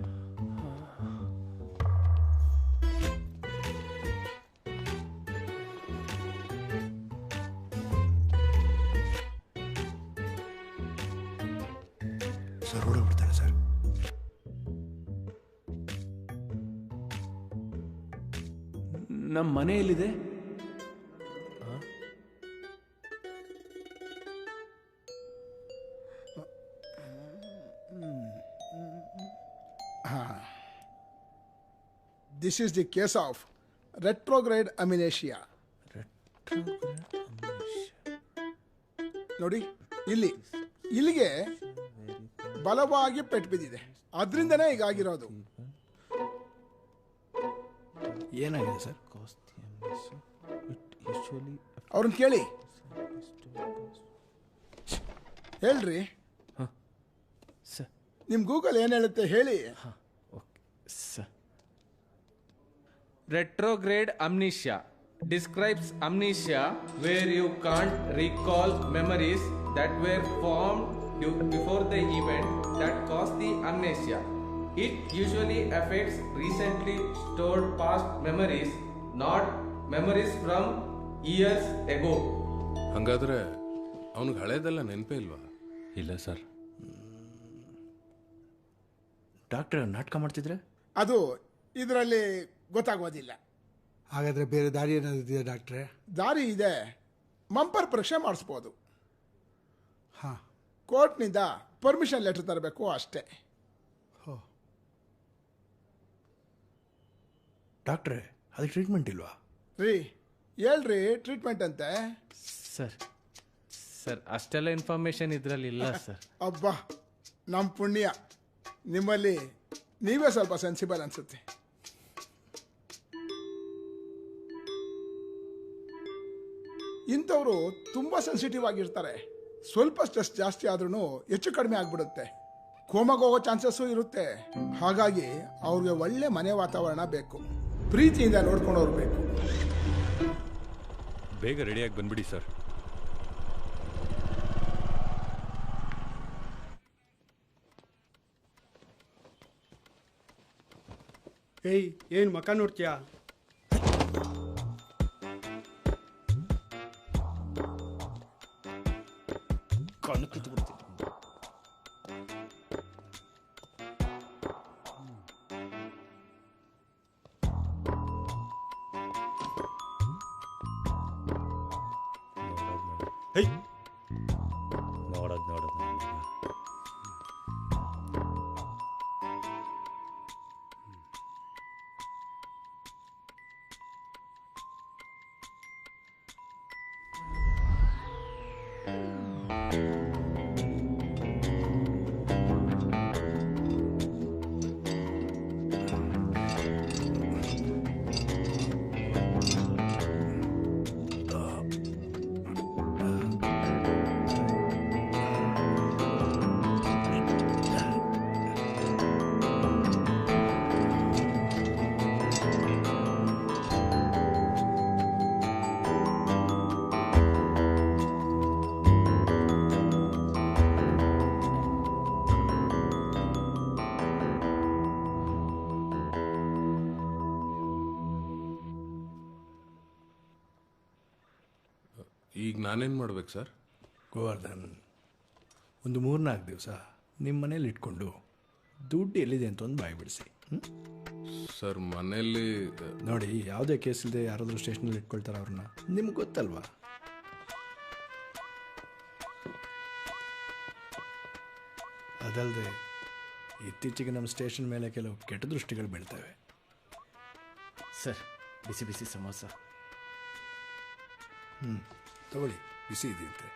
ಸರ್ ಓಡೋಗ್ಬಿಡ್ತಾನೆ ಸರ್. ನಮ್ಮ ಮನೆ ಎಲ್ಲಿದೆ? This is the case of retrograde amnesia. ನೋಡಿ ಇಲ್ಲಿಗೆ ಬಲವಾಗಿ ಪೆಟ್ಟು ಬಿದ್ದಿದೆ, ಅದರಿಂದನೇ ಹೀಗಾಗಿರೋದು. ಏನಾಗಿದೆ ಸರ್? ಅವ್ರನ್ನ ಕೇಳಿ, ಹೇಳ್ರಿ. ನಿಮ್ ಗೂಗಲ್ ಏನ್ ಹೇಳುತ್ತೆ ಹೇಳಿ. Retrograde amnesia describes amnesia where you can't recall memories that were formed before the event that caused the amnesia. It usually affects recently stored past memories, not memories from years ago. ಹಂಗಾದ್ರೆ ಅವನಿಗೆ ಹಳೇದೆಲ್ಲ ನೆನಪೇ ಇಲ್ವಾ? ಇಲ್ಲ sir. Doctor ನಾಟಕ ಮಾಡ್ತಿದ್ರೆ ಅದು ಇದರಲ್ಲಿ ಗೊತ್ತಾಗೋದಿಲ್ಲ. ಹಾಗಾದ್ರೆ ಬೇರೆ ದಾರಿ ಏನಾದ್ರು ಇದೆಯಾ ಡಾಕ್ಟ್ರೆ? ದಾರಿ ಇದೆ, ಮಂಪರ್ ಪರೀಕ್ಷೆ ಮಾಡಿಸ್ಬೋದು. ಹಾಂ, ಕೋರ್ಟ್ನಿಂದ ಪರ್ಮಿಷನ್ ಲೆಟರ್ ತರಬೇಕು ಅಷ್ಟೇ. ಡಾಕ್ಟ್ರೆ ಅದಕ್ಕೆ ಟ್ರೀಟ್ಮೆಂಟ್ ಇಲ್ವಾ? ರೀ ಹೇಳ್ರಿ, ಟ್ರೀಟ್ಮೆಂಟ್ ಅಂತೆ. ಸರ್ ಅಷ್ಟೆಲ್ಲ ಇನ್ಫಾರ್ಮೇಶನ್ ಇದರಲ್ಲಿ ಇಲ್ಲ ಸರ್. ಅಬ್ಬಾ, ನಮ್ಮ ಪುಣ್ಯ, ನಿಮ್ಮಲ್ಲಿ ನೀವೇ ಸ್ವಲ್ಪ ಸೆನ್ಸಿಬಲ್ ಅನ್ಸುತ್ತೆ. ಇಂಥವರು ತುಂಬ ಸೆನ್ಸಿಟಿವ್ ಆಗಿರ್ತಾರೆ. ಸ್ವಲ್ಪ ಸ್ಟ್ರೆಸ್ ಜಾಸ್ತಿ ಆದ್ರೂ ಹೆಚ್ಚು ಕಡಿಮೆ ಆಗ್ಬಿಡುತ್ತೆ, ಕೋಮಾಗೋಗೋ ಹೋಗೋ ಚಾನ್ಸಸ್ಸು ಇರುತ್ತೆ. ಹಾಗಾಗಿ ಅವ್ರಿಗೆ ಒಳ್ಳೆ ಮನೆ ವಾತಾವರಣ ಬೇಕು, ಪ್ರೀತಿಯಿಂದ ನೋಡ್ಕೊಂಡವ್ರು ಬೇಕು. ಬೇಗ ರೆಡಿಯಾಗಿ ಬಂದ್ಬಿಡಿ ಸರ್. ಏಯ್, ಏನು ಮಕ ನೋಡ್ತೀಯಾ? ಕಣ್ಣು ಕಿತ್ತು ಬಿಡ್ತೀನಿ. ನೋಡೋದು ಈಗ ನಾನೇನು ಮಾಡ್ಬೇಕು ಸರ್? ಗೋವರ್ಧನ್, ಒಂದು 3-4 ದಿವಸ ನಿಮ್ಮ ಮನೇಲಿ ಇಟ್ಕೊಂಡು ದುಡ್ಡು ಎಲ್ಲಿದೆ ಅಂತ ಒಂದು ಬಾಯಿ ಬಿಡಿಸಿ. ಸರ್ ಮನೆಯಲ್ಲಿ ನೋಡಿ, ಯಾವುದೇ ಕೇಸ್ ಇಲ್ಲದೆ ಯಾರಾದರೂ ಸ್ಟೇಷನಲ್ಲಿ ಇಟ್ಕೊಳ್ತಾರೆ ಅವ್ರನ್ನ, ನಿಮ್ಗೆ ಗೊತ್ತಲ್ವಾ? ಅದಲ್ಲದೆ ಇತ್ತೀಚೆಗೆ ನಮ್ಮ ಸ್ಟೇಷನ್ ಮೇಲೆ ಕೆಲವು ಕೆಟ್ಟ ದೃಷ್ಟಿಗಳು ಬೀಳ್ತವೆ. ಸರ್, ಬಿಸಿ ಬಿಸಿ ಸಮೋಸ. ತಗೊಳ್ಳಿ, ಬಿಸಿ ಇದೆಯಂತೆ.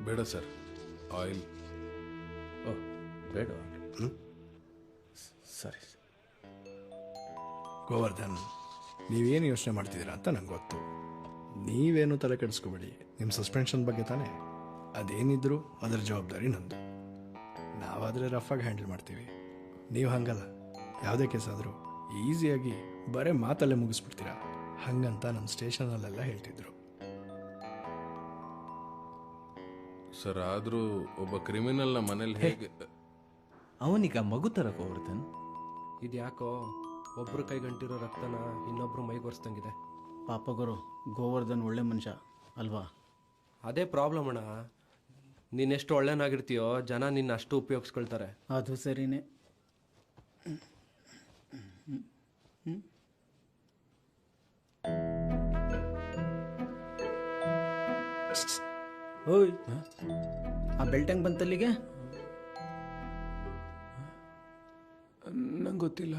ಬೇಡ ಸರ್, ಆಯಿಲ್. ಬೇಡ. ಸರಿ. ಗೋವರ್ಧನ್, ನೀವೇನು ಯೋಚನೆ ಮಾಡ್ತಿದ್ದೀರಾ ಅಂತ ನಂಗೆ ಗೊತ್ತು. ನೀವೇನು ತಲೆ ಕೆಡಿಸ್ಕೋಬೇಡಿ. ನಿಮ್ಮ ಸಸ್ಪೆನ್ಷನ್ ಬಗ್ಗೆ ತಾನೇ, ಅದೇನಿದ್ರು ಅದರ ಜವಾಬ್ದಾರಿ ನಂದು. ನಾವಾದರೆ ರಫಾಗಿ ಹ್ಯಾಂಡಲ್ ಮಾಡ್ತೀವಿ. ನೀವು ಹಂಗಲ್ಲ, ಯಾವುದೇ ಕೇಸ್ ಆದರೂ ಈಸಿಯಾಗಿ ಬರೀ ಮಾತಲ್ಲೇ ಮುಗಿಸ್ಬಿಡ್ತೀರಾ. ಹಂಗಂತ ನಮ್ಮ ಸ್ಟೇಷನಲ್ಲೆಲ್ಲ ಹೇಳ್ತಿದ್ರು. ಸರ್, ಆದರೂ ಒಬ್ಬ ಕ್ರಿಮಿನಲ್ನ ಮನೇಲಿ ಹೇಗೆ? ಅವನೀಗ ಮಗು ಥರ ಗೋವರ್ಧನ್. ಇದ್ಯಾಕೋ ಒಬ್ರು ಕೈಗಂಟಿರೋ ರಕ್ತನ ಇನ್ನೊಬ್ರು ಮೈಗೊರ್ಸ್ದಂಗಿದೆ. ಪಾಪ ಗುರು, ಗೋವರ್ಧನ್ ಒಳ್ಳೆ ಮನುಷ್ಯ ಅಲ್ವಾ? ಅದೇ ಪ್ರಾಬ್ಲಮ್ ಅಣ್ಣ. ನೀನೆಷ್ಟು ಒಳ್ಳೆನಾಗಿರ್ತೀಯೋ ಜನ ನಿನ್ನ ಅಷ್ಟು ಉಪಯೋಗಿಸ್ಕೊಳ್ತಾರೆ. ಅದು ಸರಿನೇ. ಓಯ್, ಆ ಬೆಲ್ಟ್ ಹೆಂಗ್ ಬಂತಲ್ಲಿಗೆ? ನಂಗೆ ಗೊತ್ತಿಲ್ಲ.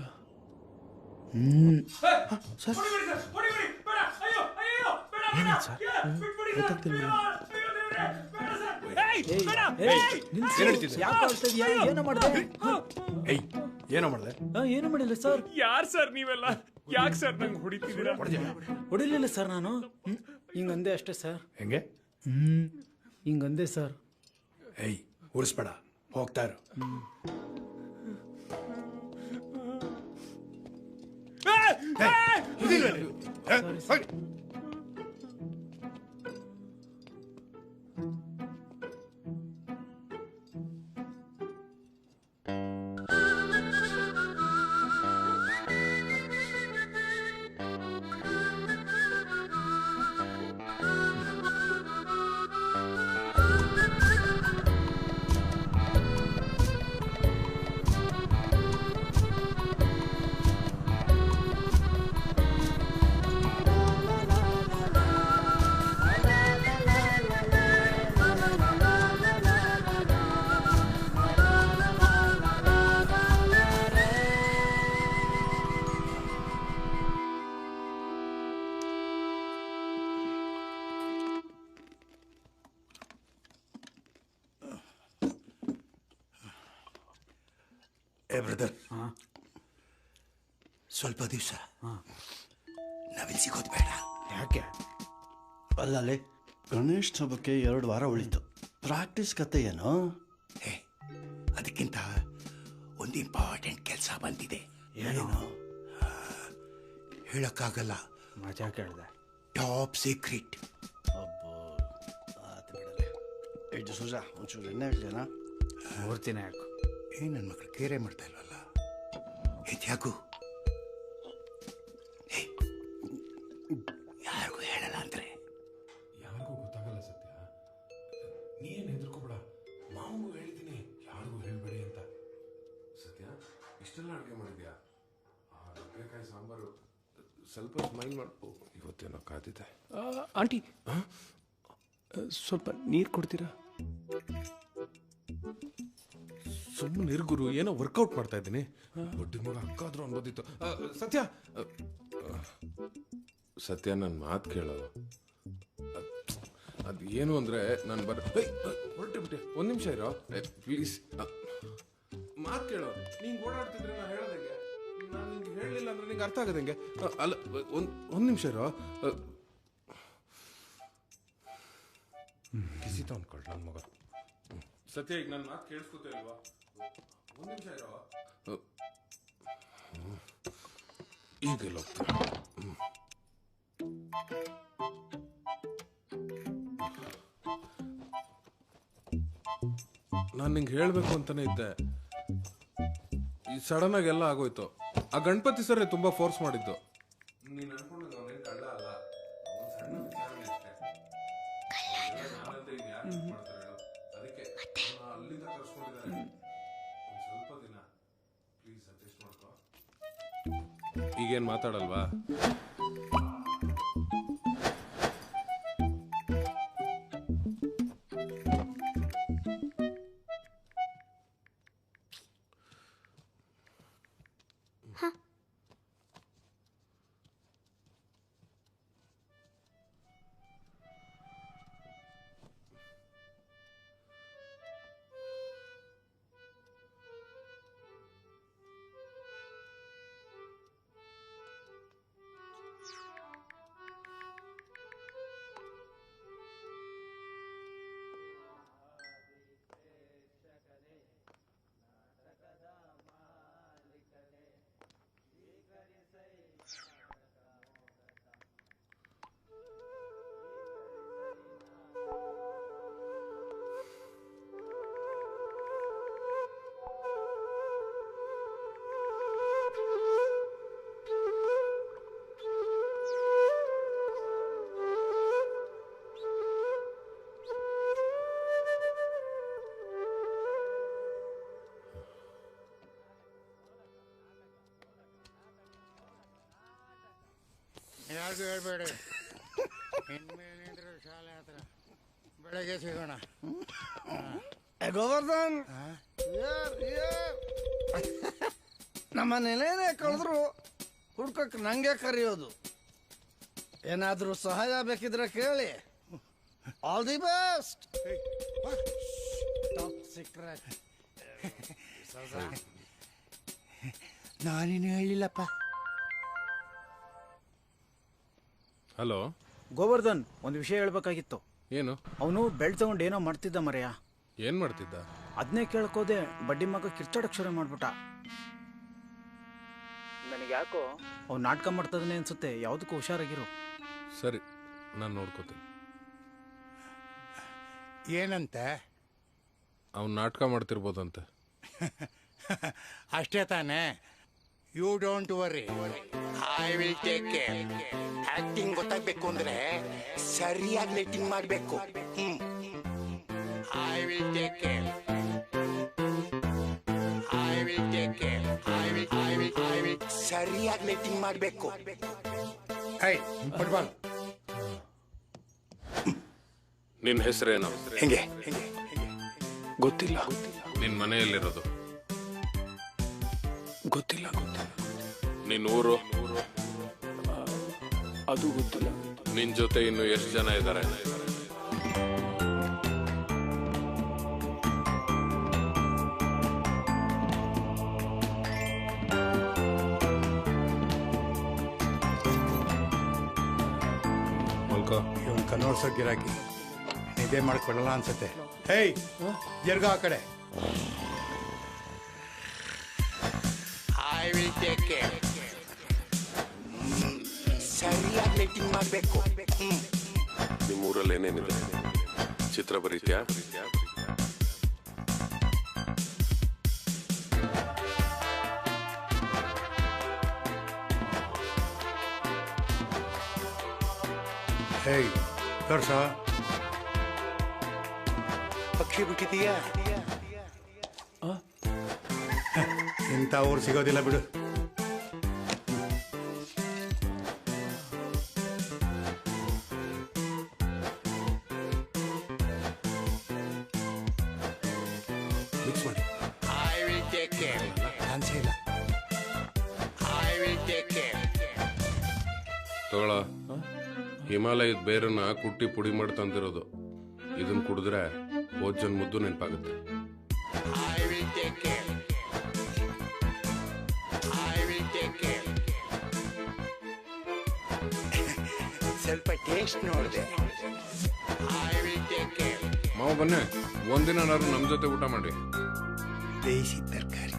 ಸರ್ ಏನೋ ಮಾಡಿದೆ? ಏನೋ ಮಾಡಿದೆ? ಏನು ಮಾಡಿಲ್ಲ ಸರ್. ಯಾರ್ ಸರ್ ನೀವೆಲ್ಲ? ಯಾಕೆ ಸರ್ ನಂಗೆ ಹೊಡಿತಿದ್ದೀರಾ? ಹೊಡಿಲಿಲ್ಲ ಸರ್, ನಾನು ಹಿಂಗಂದೆ ಅಷ್ಟೇ ಸರ್. ಹೆಂಗೆ? ಹಿಂಗಂದೆ ಸರ್. ಏಯ್, ಉಳಿಸ್ಬೇಡ, ಹೋಗ್ತಾ ಇರು. ಬ್ರದರ್, ಸ್ವಲ್ಪ ದಿವಸ ನಾವಿಲ್ಲಿ ಸಿಗೋದು ಬೇಡ. ಯಾಕೆ? ಅಲ್ಲಲ್ಲಿ ಗಣೇಶ್ ಹಬ್ಬಕ್ಕೆ 2 ವಾರ ಉಳಿತು. ಪ್ರಾಕ್ಟೀಸ್ ಕತೆ ಏನು? ಅದಕ್ಕಿಂತ ಒಂದು ಇಂಪಾರ್ಟೆಂಟ್ ಕೆಲಸ ಬಂದಿದೆ. ಏನು? ಹೇಳಕ್ಕಾಗಲ್ಲ. ಮಜಾ ಕೇಳಿದೆ. Top secret. ಅಬ್ಬೋ, ಆತ ಬಿಡಲೆ. ಇದು ಸುಜಾ, ಒಂಚೂರು ಎಣ್ಣೆ ಇಡ್ಲೇನಾ? ಮೂರ್ತಿನ ಯಾಕು? ನನ್ನ ಮಕ್ಕಳು ಕೇರೆ ಮಾಡ್ತಾ ಇಲ್ವಲ್ಲ. ಯಾಕು ಯಾರಿಗೂ ಹೇಳಲ್ಲ ಅಂದ್ರೆ? ಯಾರಿಗೂ ಗೊತ್ತಾಗಲ್ಲ ಸತ್ಯ. ನೀನ್ ಹೆದರ್ಕೋಬೇಡ. ಮಾವಂಗೂ ಹೇಳಿದ್ದೀನಿ ಯಾರಿಗೂ ಹೇಳ್ಬೇಡಿ ಅಂತ. ಸತ್ಯ, ಇಷ್ಟೆಲ್ಲ ಅಡುಗೆ ಮಾಡಿದ್ಯಾ? ಆ ನುಗ್ಗೆಕಾಯಿ ಸಾಂಬಾರು ಸ್ವಲ್ಪ ಸ್ಮೈಲ್ ಮಾಡ್ಕೊ. ಇವತ್ತೇನೋ ಕಾದಿದೆ. ಆಂಟಿ, ಸ್ವಲ್ಪ ನೀರು ಕೊಡ್ತೀರಾ? ಸುಮ್ಮನೆ ಇರ್ಗುರು, ಏನೋ ವರ್ಕೌಟ್ ಮಾಡ್ತಾ ಇದ್ದೀನಿ. ದೊಡ್ಡ ಮಗ ಅಕ್ಕಾದ್ರೂ ಅನ್ಬೋದಿತ್ತು. ಸತ್ಯ ಸತ್ಯ, ನನ್ನ ಮಾತು ಕೇಳೋ. ಅದು ಏನು ಅಂದ್ರೆ ನಾನು ಹೊರಟೆ ಬಿಟ್ಟೆ. 1 ನಿಮಿಷ ಇರೋ ಪ್ಲೀಸ್. ಮಾತು ಕೇಳೋ. ನೀನು ಓಡಾಡ್ತಿದ್ರೆ ನಾನು ಹೇಳೋದಂಗೆ. ನಾನು ನಿಂಗೆ ಹೇಳಲಿಲ್ಲ ಅಂದ್ರೆ ನಿಂಗೆ ಅರ್ಥ ಆಗೋದಂಗೆ. ಅಲ್ಲ, ಒಂದು ನಿಮಿಷ ಇರೋ. ಕಿಸಿತ ಅನ್ಕೊಳ್ ನನ್ನ ಮಗ. ಸತ್ಯ, ಈಗ ನನ್ನ ಮಾತು ಕೇಳಿಸ್ಕೊತಾ ಇಲ್ವಾ? 1 ನಿಮಿಷ ಇರೋ. ಈಗೆಲ್ಲ ನಾನು ನಿಂಗೆ ಹೇಳಬೇಕು ಅಂತಾನೆ ಇದ್ದೆ. ಈ ಸಡನ್ ಆಗಿ ಎಲ್ಲ ಆಗೋಯ್ತು. ಆ ಗಣಪತಿ ಸರ್ ತುಂಬಾ ಫೋರ್ಸ್ ಮಾಡಿದ್ದು. ನೀನು ಅನ್ಕೊಂಡಂಗೆ ಅವನೇನು ಕಳ್ಳ ಅಲ್ಲ. ಅವನು ಸಣ್ಣ ವಿಚಾರಣೆ ಅಷ್ಟೇ. ಅದಕ್ಕೆ ಅಲ್ಲಿಂದ ಕರ್ಸ್ಕೊಂಡಿದ್ದಾರೆ. ಒಂದು ಸ್ವಲ್ಪ ದಿನ ಪ್ಲೀಸ್ ಅಡ್ಜಸ್ಟ್ ಮಾಡ್ಕೋ. ಈಗೇನು ಮಾತಾಡಲ್ವಾ? ಯಾರಿಗೂ ಹೇಳ್ಬೇಡಿ. ಇನ್ಮೇಲಿಂದ್ರೆ ಶಾಲೆ ಹತ್ರ ಬೆಳಗ್ಗೆ ಸಿಗೋಣ. ಗೋವರ್ಧನ್ ನಮ್ಮ ನೆಲೆನೇ ಕಳೆದ್ರು ಹುಡ್ಕಕ್ಕೆ ನಂಗೆ ಕರೆಯೋದು. ಏನಾದರೂ ಸಹಾಯ ಬೇಕಿದ್ರೆ ಕೇಳಿ. All the best. Top secret. ನಾನೇನು ಹೇಳಿಲ್ಲಪ್ಪ. ಹಲೋ ಗೋವರ್ಧನ್, ಒಂದು ವಿಷಯ ಹೇಳ್ಬೇಕಾಗಿತ್ತು. ಏನು? ಅವನು ಬೆಳ್ ತಗೊಂಡು ಏನೋ ಮಾಡ್ತಿದ್ದ ಮರೆಯ. ಏನ್ ಮಾಡ್ತಿದ್ದ? ಅದನ್ನೇ ಕೇಳ್ಕೋದೆ ಬಡ್ಡಿ ಮಗ ಕಿರ್ಚಾಡಕ್ ಶುರು ಮಾಡ್ಬಿಟ್ಟ. ನನಗೆ ಯಾಕೋ ಅವ್ನು ನಾಟಕ ಮಾಡ್ತದನೆ ಅನ್ಸುತ್ತೆ. ಯಾವುದಕ್ಕೂ ಹುಷಾರಾಗಿರು. ಸರಿ, ನಾನು ನೋಡ್ಕೋತೀನಿ. ಏನಂತೆ? ಅವ್ನು ನಾಟಕ ಮಾಡ್ತಿರ್ಬೋದಂತೆ. ಅಷ್ಟೇ ತಾನೇ. You don't worry, I will take care. Acting ಗೊತ್ತಾಗಬೇಕು ಅಂದ್ರೆ ಸರಿಯಾಗಿ ಲೇಟಿಂಗ್ ಮಾಡಬೇಕು. I will take care. I will take care. I will ಸರಿಯಾಗಿ ಲೇಟಿಂಗ್ ಮಾಡಬೇಕು. ಫುಟ್ಬಾಲ್. ನಿನ್ನ ಹೆಸರೇನು? ಹೆಂಗೆ? ಗೊತ್ತಿಲ್ಲ. ನಿನ್ನ ಮನೆಯಲ್ಲಿರೋದು? ಗೊತ್ತಿಲ್ಲ. ನಿನ್ನ ಊರು? ಅದು ಗೊತ್ತಿಲ್ಲ. ನಿನ್ನ ಜೊತೆ ಇನ್ನು ಎಷ್ಟು ಜನ ಇದ್ದಾರೆ? ಇವನ್ ಕನ್ನೋಡ್ಸೋ ಗಿರಾಕಿ ನಿದ್ದೆ ಮಾಡ್ಕೊಳ್ಳಲ್ಲ ಅನ್ಸುತ್ತೆ. ಹೇಯ್, ಎರ್ಗ ಆ ಕಡೆ. I will take care. ಸರಿಯಾಗಿ ಲೇಟಿಂಗ್ ಮಾಡಬೇಕು. ನಿಮ್ಮ ಊರಲ್ಲಿ ಏನೇನಿದೆ? ಚಿತ್ರ ಬರೀತ್ಯಾ? ಹೇಯ್, ತೋರ್ಸ. ಪಕ್ಷಿ ಬಿಟ್ಟಿದೀಯಾ? ಇಂಥ ಊರು ಸಿಗೋದಿಲ್ಲ ಬಿಡು. ಮಿಕ್ಸ್ ಮಾಡಿ. I will take care. ಚಾನ್ಸೇ ಇಲ್ಲ. I will take care. ತಗೊಳ. ಹಿಮಾಲಯದ ಬೇರನ್ನ ಕುಟ್ಟಿ ಪುಡಿ ಮಾಡಿ ತಂದಿರೋದು. ಇದನ್ನ ಕುಡಿದ್ರೆ ಹೋದ್ ಜನ್ಮದ್ದು ನೆನಪಾಗುತ್ತೆ. I will take care. I will take care. ಸ್ವಲ್ಪ ಟೇಸ್ಟ್ ನೋಡಿದೆ. I will take care. ಮಾವ ಬನ್ನಿ, ಒಂದಿನಾರು ನಮ್ಮ ಜೊತೆ ಊಟ ಮಾಡಿ. ಬೇಯಿಸಿ ತರಕಾರಿ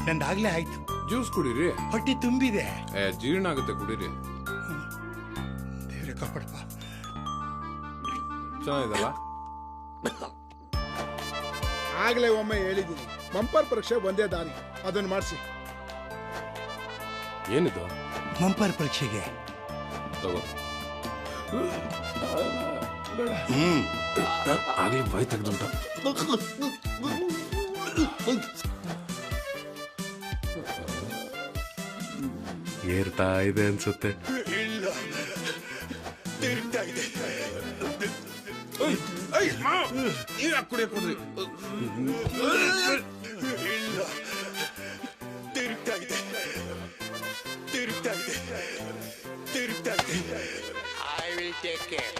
ನಂದಾಗ್ಲೇ ಆಯ್ತು. ಜ್ಯೂಸ್ ಕುಡೀರಿ. ಹೊಟ್ಟೆ ತುಂಬಿದೆ. ಜೀರ್ಣ ಆಗುತ್ತೆ, ಕುಡೀರಿ. ದೇವ್ರೆ ಕಾಪಾಡಪ್ಪ. ಚೆನ್ನಾಗಿದಲ್ಲ? ಆಗ್ಲೇ ಒಮ್ಮೆ ಹೇಳಿದ್ದೀನಿ, ಬಂಪರ್ ಪರೀಕ್ಷೆ ಒಂದೇ ದಾರಿ, ಅದನ್ನು ಮಾಡಿಸಿ. ಏನಿದು? ಬಂಪರ್ ಪರೀಕ್ಷೆಗೆ ತಗೋ. ಆಗ್ಲೇ ಬಾಯ್ ತೆಗ್ದುಂಟ. ಏರ್ತಾ ಇದೆ ಅನ್ಸುತ್ತೆ. ಇಲ್ಲ, ತಿರುಗ್ತಾ ಇದೆ. ಕುಡಿಯಕ್ ಹೋದ್ರಿ? ಇಲ್ಲ, ತಿರುಗ್ತಾ ಇದೆ. ತಿರುಗ್ತಾ ಇದೆ. ತಿರುಗ್ತಾ ಇದೆ. I will take care.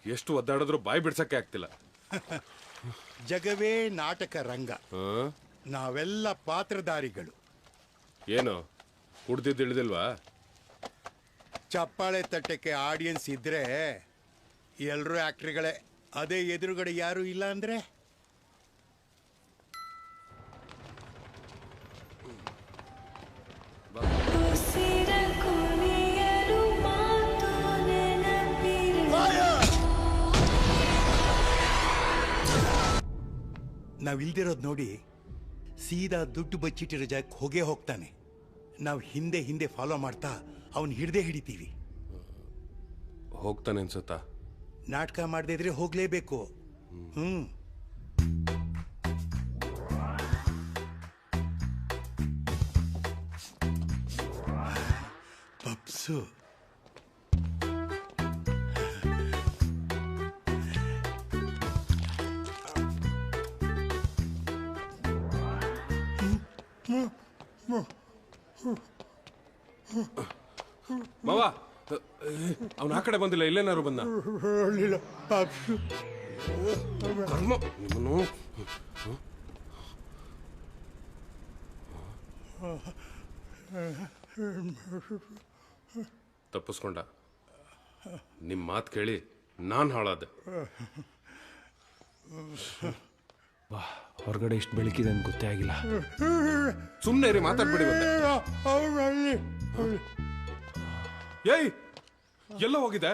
ಎಷ್ಟು ಒದ್ದಾಡಿದ್ರು ಬಾಯಿ ಬಿಡ್ಸಕ್ಕೆ ಆಗ್ತಿಲ್ಲ. ಜಗವೇ ನಾಟಕ ರಂಗ. ನಾವೆಲ್ಲ ಪಾತ್ರಧಾರಿಗಳು. ಏನು ಕುಡ್ದಿದ್ದು ಇಳಿದಿಲ್ವಾ? ಚಪ್ಪಾಳೆ ತಟ್ಟಕ್ಕೆ ಆಡಿಯನ್ಸ್ ಇದ್ರೆ ಎಲ್ಲರೂ ಆಕ್ಟ್ರಿಗಳೇ. ಅದೇ ಎದುರುಗಡೆ ಯಾರು ಇಲ್ಲ ಅಂದ್ರೆ ನಾವಿಲ್ದಿರೋದು ನೋಡಿ ಸೀದಾ ದುಡ್ಡು ಬಚ್ಚಿಟ್ಟಿರೋ ಜಾಗಕ್ಕೆ ಹೋಗೇ ಹೋಗ್ತಾನೆ. ನಾವು ಹಿಂದೆ ಹಿಂದೆ ಫಾಲೋ ಮಾಡ್ತಾ ಅವನು ಹಿಡ್ದೇ ಹಿಡಿತೀವಿ. ಹೋಗ್ತಾನೆ ಅನ್ಸುತ್ತಾ? ನಾಟಕ ಮಾಡದೇ ಇದ್ರೆ ಹೋಗ್ಲೇಬೇಕು. ಬಸ್ಸು. ಮಾವ ಅವನ ಆ ಕಡೆ ಬಂದಿಲ್ಲ, ಇಲ್ಲೇನಾರು ಬಂದ? ಕರ್ಮ ನಿಮ್ಮನ್ನು. ತಪ್ಪಿಸ್ಕೊಂಡ. ನಿಮ್ಮ ಮಾತು ಕೇಳಿ ನಾನು ಹಾಳಾದೆ. ಹೊರಗಡೆ ಇಷ್ಟು ಬೆಳಕಿದೆ ಅಂತ ಗೊತ್ತೇ ಆಗಿಲ್ಲ. ಸುಮ್ಮನೆ ರೀ, ಮಾತಾಡ್ಬೇಡಿ ಮತ್ತೆ. ಏಯ್, ಎಲ್ಲ ಹೋಗಿದೆ?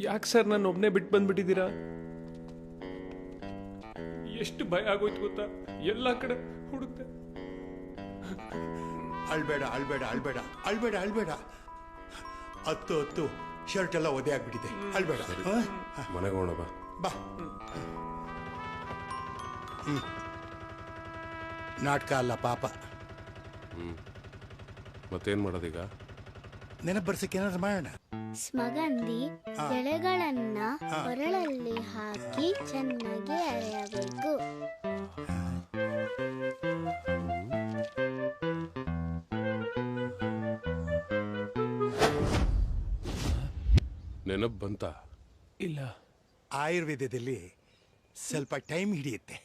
ಯಾಕೆ ಸರ್ ನಾನು ಒಬ್ಬನೇ ಬಿಟ್ಟು ಬಂದ್ಬಿಟ್ಟಿದ್ದೀರಾ? ಎಷ್ಟು ಭಯ ಆಗೋಯ್ತು ಗೊತ್ತಾ, ಎಲ್ಲ ಕಡೆ ಹುಡುಕ್ತೆ. ಅಳ್ಬೇಡ ಅಳ್ಬೇಡ ಅಳ್ಬೇಡ ಅಳ್ಬೇಡ ಅಳ್ಬೇಡ. ಹತ್ತು ಶರ್ಟ್ ಎಲ್ಲ ಒದೆ ಆಗ್ಬಿಟ್ಟಿದೆ. ಅಳ್ಬೇಡ. ಮನೆಗೆ ಹೋಗೋಣ ಬಾ. ಬಾ. ನಾಟಕ ಅಲ್ಲ ಪಾಪ. ಮತ್ತೇನ್ ಮಾಡೋದೀಗ? ನೆನಪು ಬರ್ಸಕ್ಕೆ ಏನಾದ್ರು ಮಾಡೋಣ. ಸ್ಮಗಂದಿ ಎಳೆಗಳನ್ನ ಕೊರಳಲ್ಲಿ ಹಾಕಿ ಚೆನ್ನಾಗಿ ಅರೆಯಬೇಕು. ನೆನಪು ಬಂತ? ಇಲ್ಲ. ಆಯುರ್ವೇದದಲ್ಲಿ ಸ್ವಲ್ಪ ಟೈಮ್ ಹಿಡಿಯುತ್ತೆ.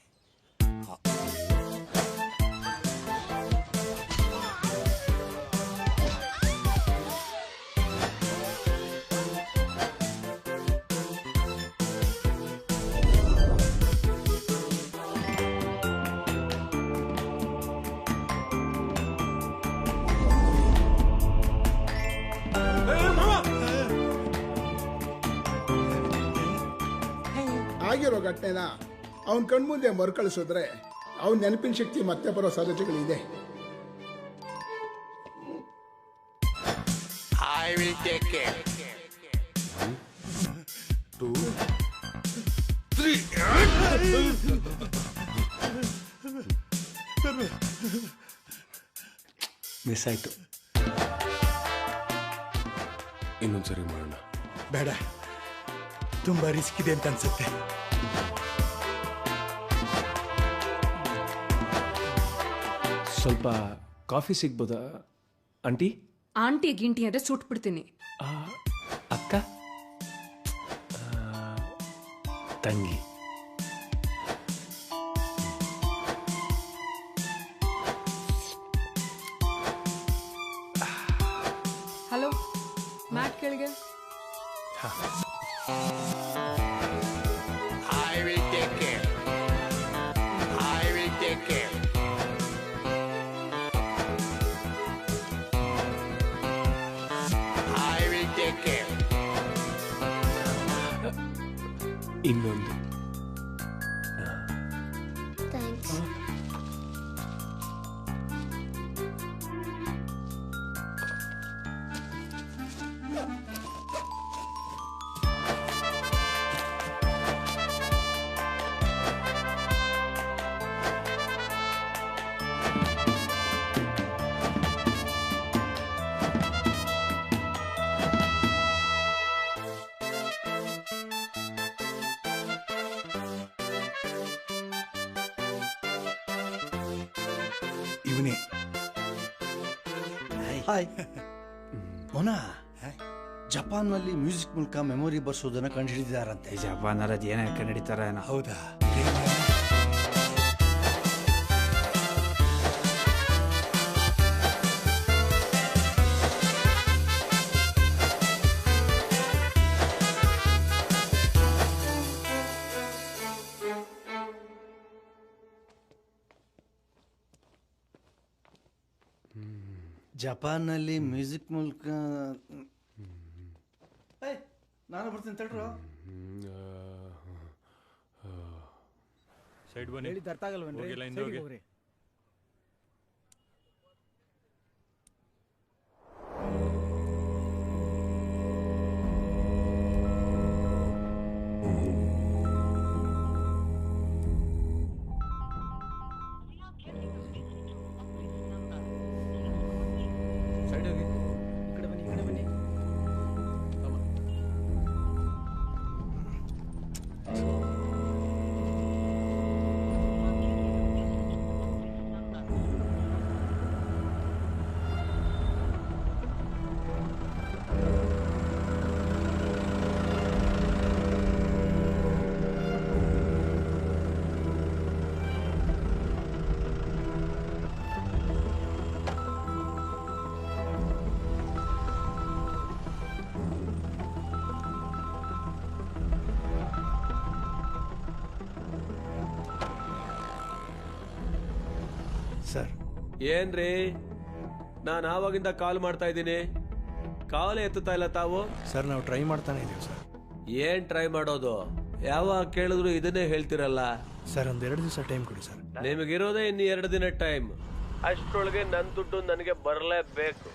ಆಗಿರೋ ಘಟನೆನ ಅವನ ಕಣ್ಮುಂದೆ ಮರುಕಳಿಸಿದ್ರೆ ಅವನ ನೆನಪಿನ ಶಕ್ತಿ ಮತ್ತೆ ಬರೋ ಸಾಧ್ಯತೆಗಳಿದೆ. I will take care. 2, 3. Miss ಆಯ್ತು. ಇನ್ನೊಂದ್ಸರಿ ಮಾಡೋಣ. ಬೇಡ, ತುಂಬಾ ರಿಸ್ಕ್ ಇದೆ ಅಂತ ಅನ್ಸುತ್ತೆ. ಸ್ವಲ್ಪ ಕಾಫಿ ಸಿಗ್ಬೋದಾ ಆಂಟಿ? ಆಂಟಿ ಗಿಂಟಿ ಅಂದ್ರೆ ಸುಟ್ಬಿಡ್ತೀನಿ. ಅಕ್ಕ, ತಂಗಿ. ಹಲೋ, ಮ್ಯಾಟ್ ಕೆಳಗೆ. I will take care. I will take care. I will take care. ಇನ್ನೊಂದು. ಥ್ಯಾಂಕ್ಸ್. ಇವನೇ. ಹಾಯ್ ಮೋನಾ, ಜಪಾನ್ನಲ್ಲಿ ಮ್ಯೂಸಿಕ್ ಮೂಲಕ ಮೆಮೊರಿ ಬರ್ಸೋದನ್ನ ಕಂಡುಹಿಡಿದಿದ್ದಾರಂತೆ. ಜಪಾನಲ್ಲಿ ಅದು ಏನೇ ಕಂಡುಹಿಡಿತಾರ? ಹೌದಾ? ಜಪಾನ್ನಲ್ಲಿ ಮ್ಯೂಸಿಕ್ ಮೂಲಕ ನಾನು ಬರ್ತೀನಿ ತಡ್ರು. ಸೈಡ್ ಬನ್ನಿ. ಹೇಳಿದ್ದು ಅರ್ಥ ಆಗಲ್ವೇನ್ರಿ? ಹೋಗಿ ಲೈನ್ ಸೈಡಿಗೆ ಹೋಗಿ. ಹೋಗ್ರಿ. ಸೈಡ್ ಹೋಗಿ. ಸರ್ ಏನ್ರಿ ನಾನು ಆವಾಗಿಂದ ಕಾಲ್ ಮಾಡ್ತಾ ಇದ್ದೀನಿ, ಕಾಲೇ ಎತ್ತುತ್ತಾ ಇಲ್ಲ ತಾವು. ಸರ್ ನಾವು ಟ್ರೈ ಮಾಡ್ತಾನೆ ಇದೀವಿ ಸರ್. ಏನ್ ಟ್ರೈ ಮಾಡೋದು? ಯಾವಾಗ ಕೇಳಿದ್ರು ಇದನ್ನೇ ಹೇಳ್ತಿರಲ್ಲ. ಸರ್ ಒಂದು 2 ದಿವಸ ಟೈಮ್ ಕೊಡಿ ಸರ್. ನಿಮಗಿರೋದೇ ಇನ್ನು 2 ದಿನ ಟೈಮ್. ಅಷ್ಟರೊಳಗೆ ನನ್ನ ದುಡ್ಡು ನನಗೆ ಬರಲೇಬೇಕು.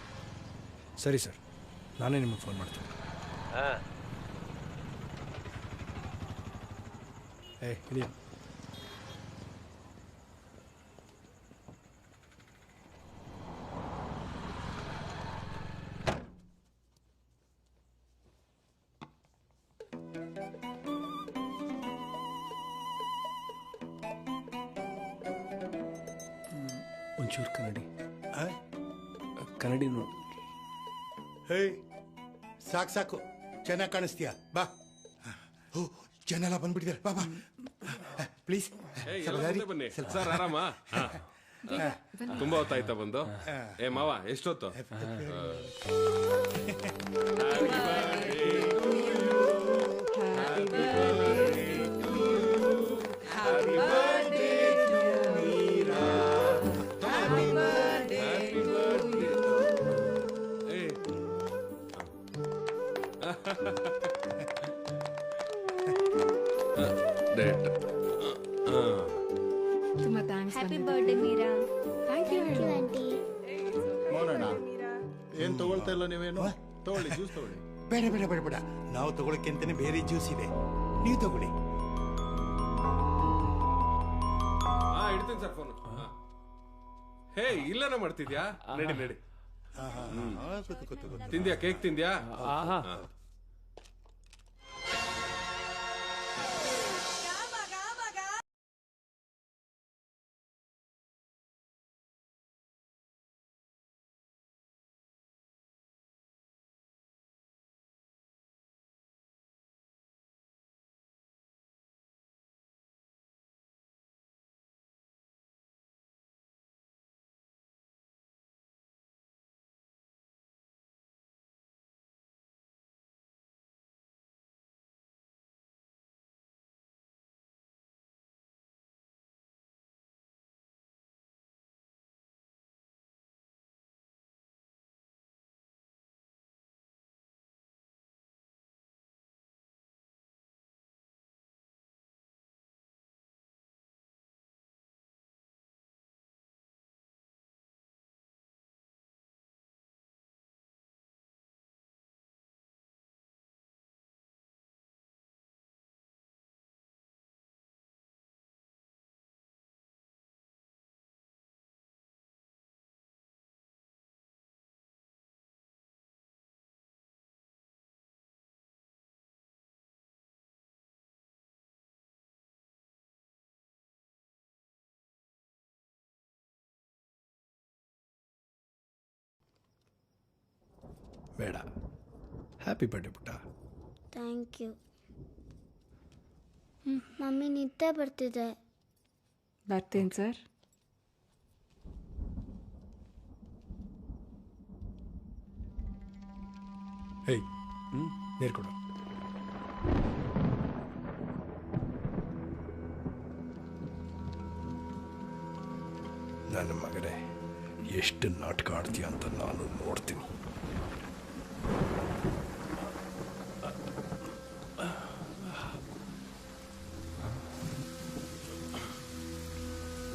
ಸರಿ ಸರ್, ನಾನೇ ನಿಮಗೆ ಫೋನ್ ಮಾಡ್ತೀನಿ. ಇಡಿ. ಒಂಚೂರು ಕನ್ನಡಿ ನೋಡಿ. ಹೇ ಸಾಕು ಸಾಕು, ಚೆನ್ನಾಗಿ ಕಾಣಿಸ್ತೀಯ. ಬಾ. ಓ, ಜನ ಎಲ್ಲ ಬಂದ್ಬಿಟ್ಟಿದ್ದಾರೆ. ಬಾ ಬಾ ಪ್ಲೀಸ್. ಬನ್ನಿ ಸರ್. ಆರಾಮ? ತುಂಬಾ ಹೊತ್ತಾಯ್ತಾ ಬಂದು? ಏ ಮಾವ, ಎಷ್ಟೊತ್ತು? ತುಂಬಾ thanks. Happy birthday Meera. Thank you aunty. ಮೋನಣ್ಣ ಏನ್ ತಗೊಳ್ತಾ ಇಲ್ಲ ನೀವೇನು? ತಗೊಳ್ಳಿ, ಜ್ಯೂಸ್ ತಗೊಳ್ಳಿ. ಬೇಡ ಬೇಡ ಬೇಡ ಬೇಡ, ನಾವು ತಗೊಳಕ್ಕೆ ಅಂತಾನೆ ಬೇರೆ ಜ್ಯೂಸ್ ಇದೆ, ನೀವು ತಗೊಳ್ಳಿ. ಇಡ್ತೀನಿ ಸರ್ ಫೋನ್. ಹೇ, ಇಲ್ಲನ ಮಾಡ್ತಿದ್ಯಾ? ನಡಿ ನಡಿ. ತಿಂದ್ಯಾ? ಕೇಕ್ ತಿಂದ್ಯಾ? ಬೇಡ. ಹ್ಯಾಪಿ ಬರ್ಡೇ ಪುಟ್ಟ. Thank you. ಮಮ್ಮಿ ನಿದ್ದೆ ಬರ್ತಿದೆ. ಬರ್ತೀನಿ ಸರ್. ಹೇಯ್, ನೀರು ಕೊಡು. ನನ್ನ ಮಗನೇ, ಎಷ್ಟು ನಾಟಕ ಆಡ್ತೀಯ ಅಂತ ನಾನು ನೋಡ್ತೀನಿ.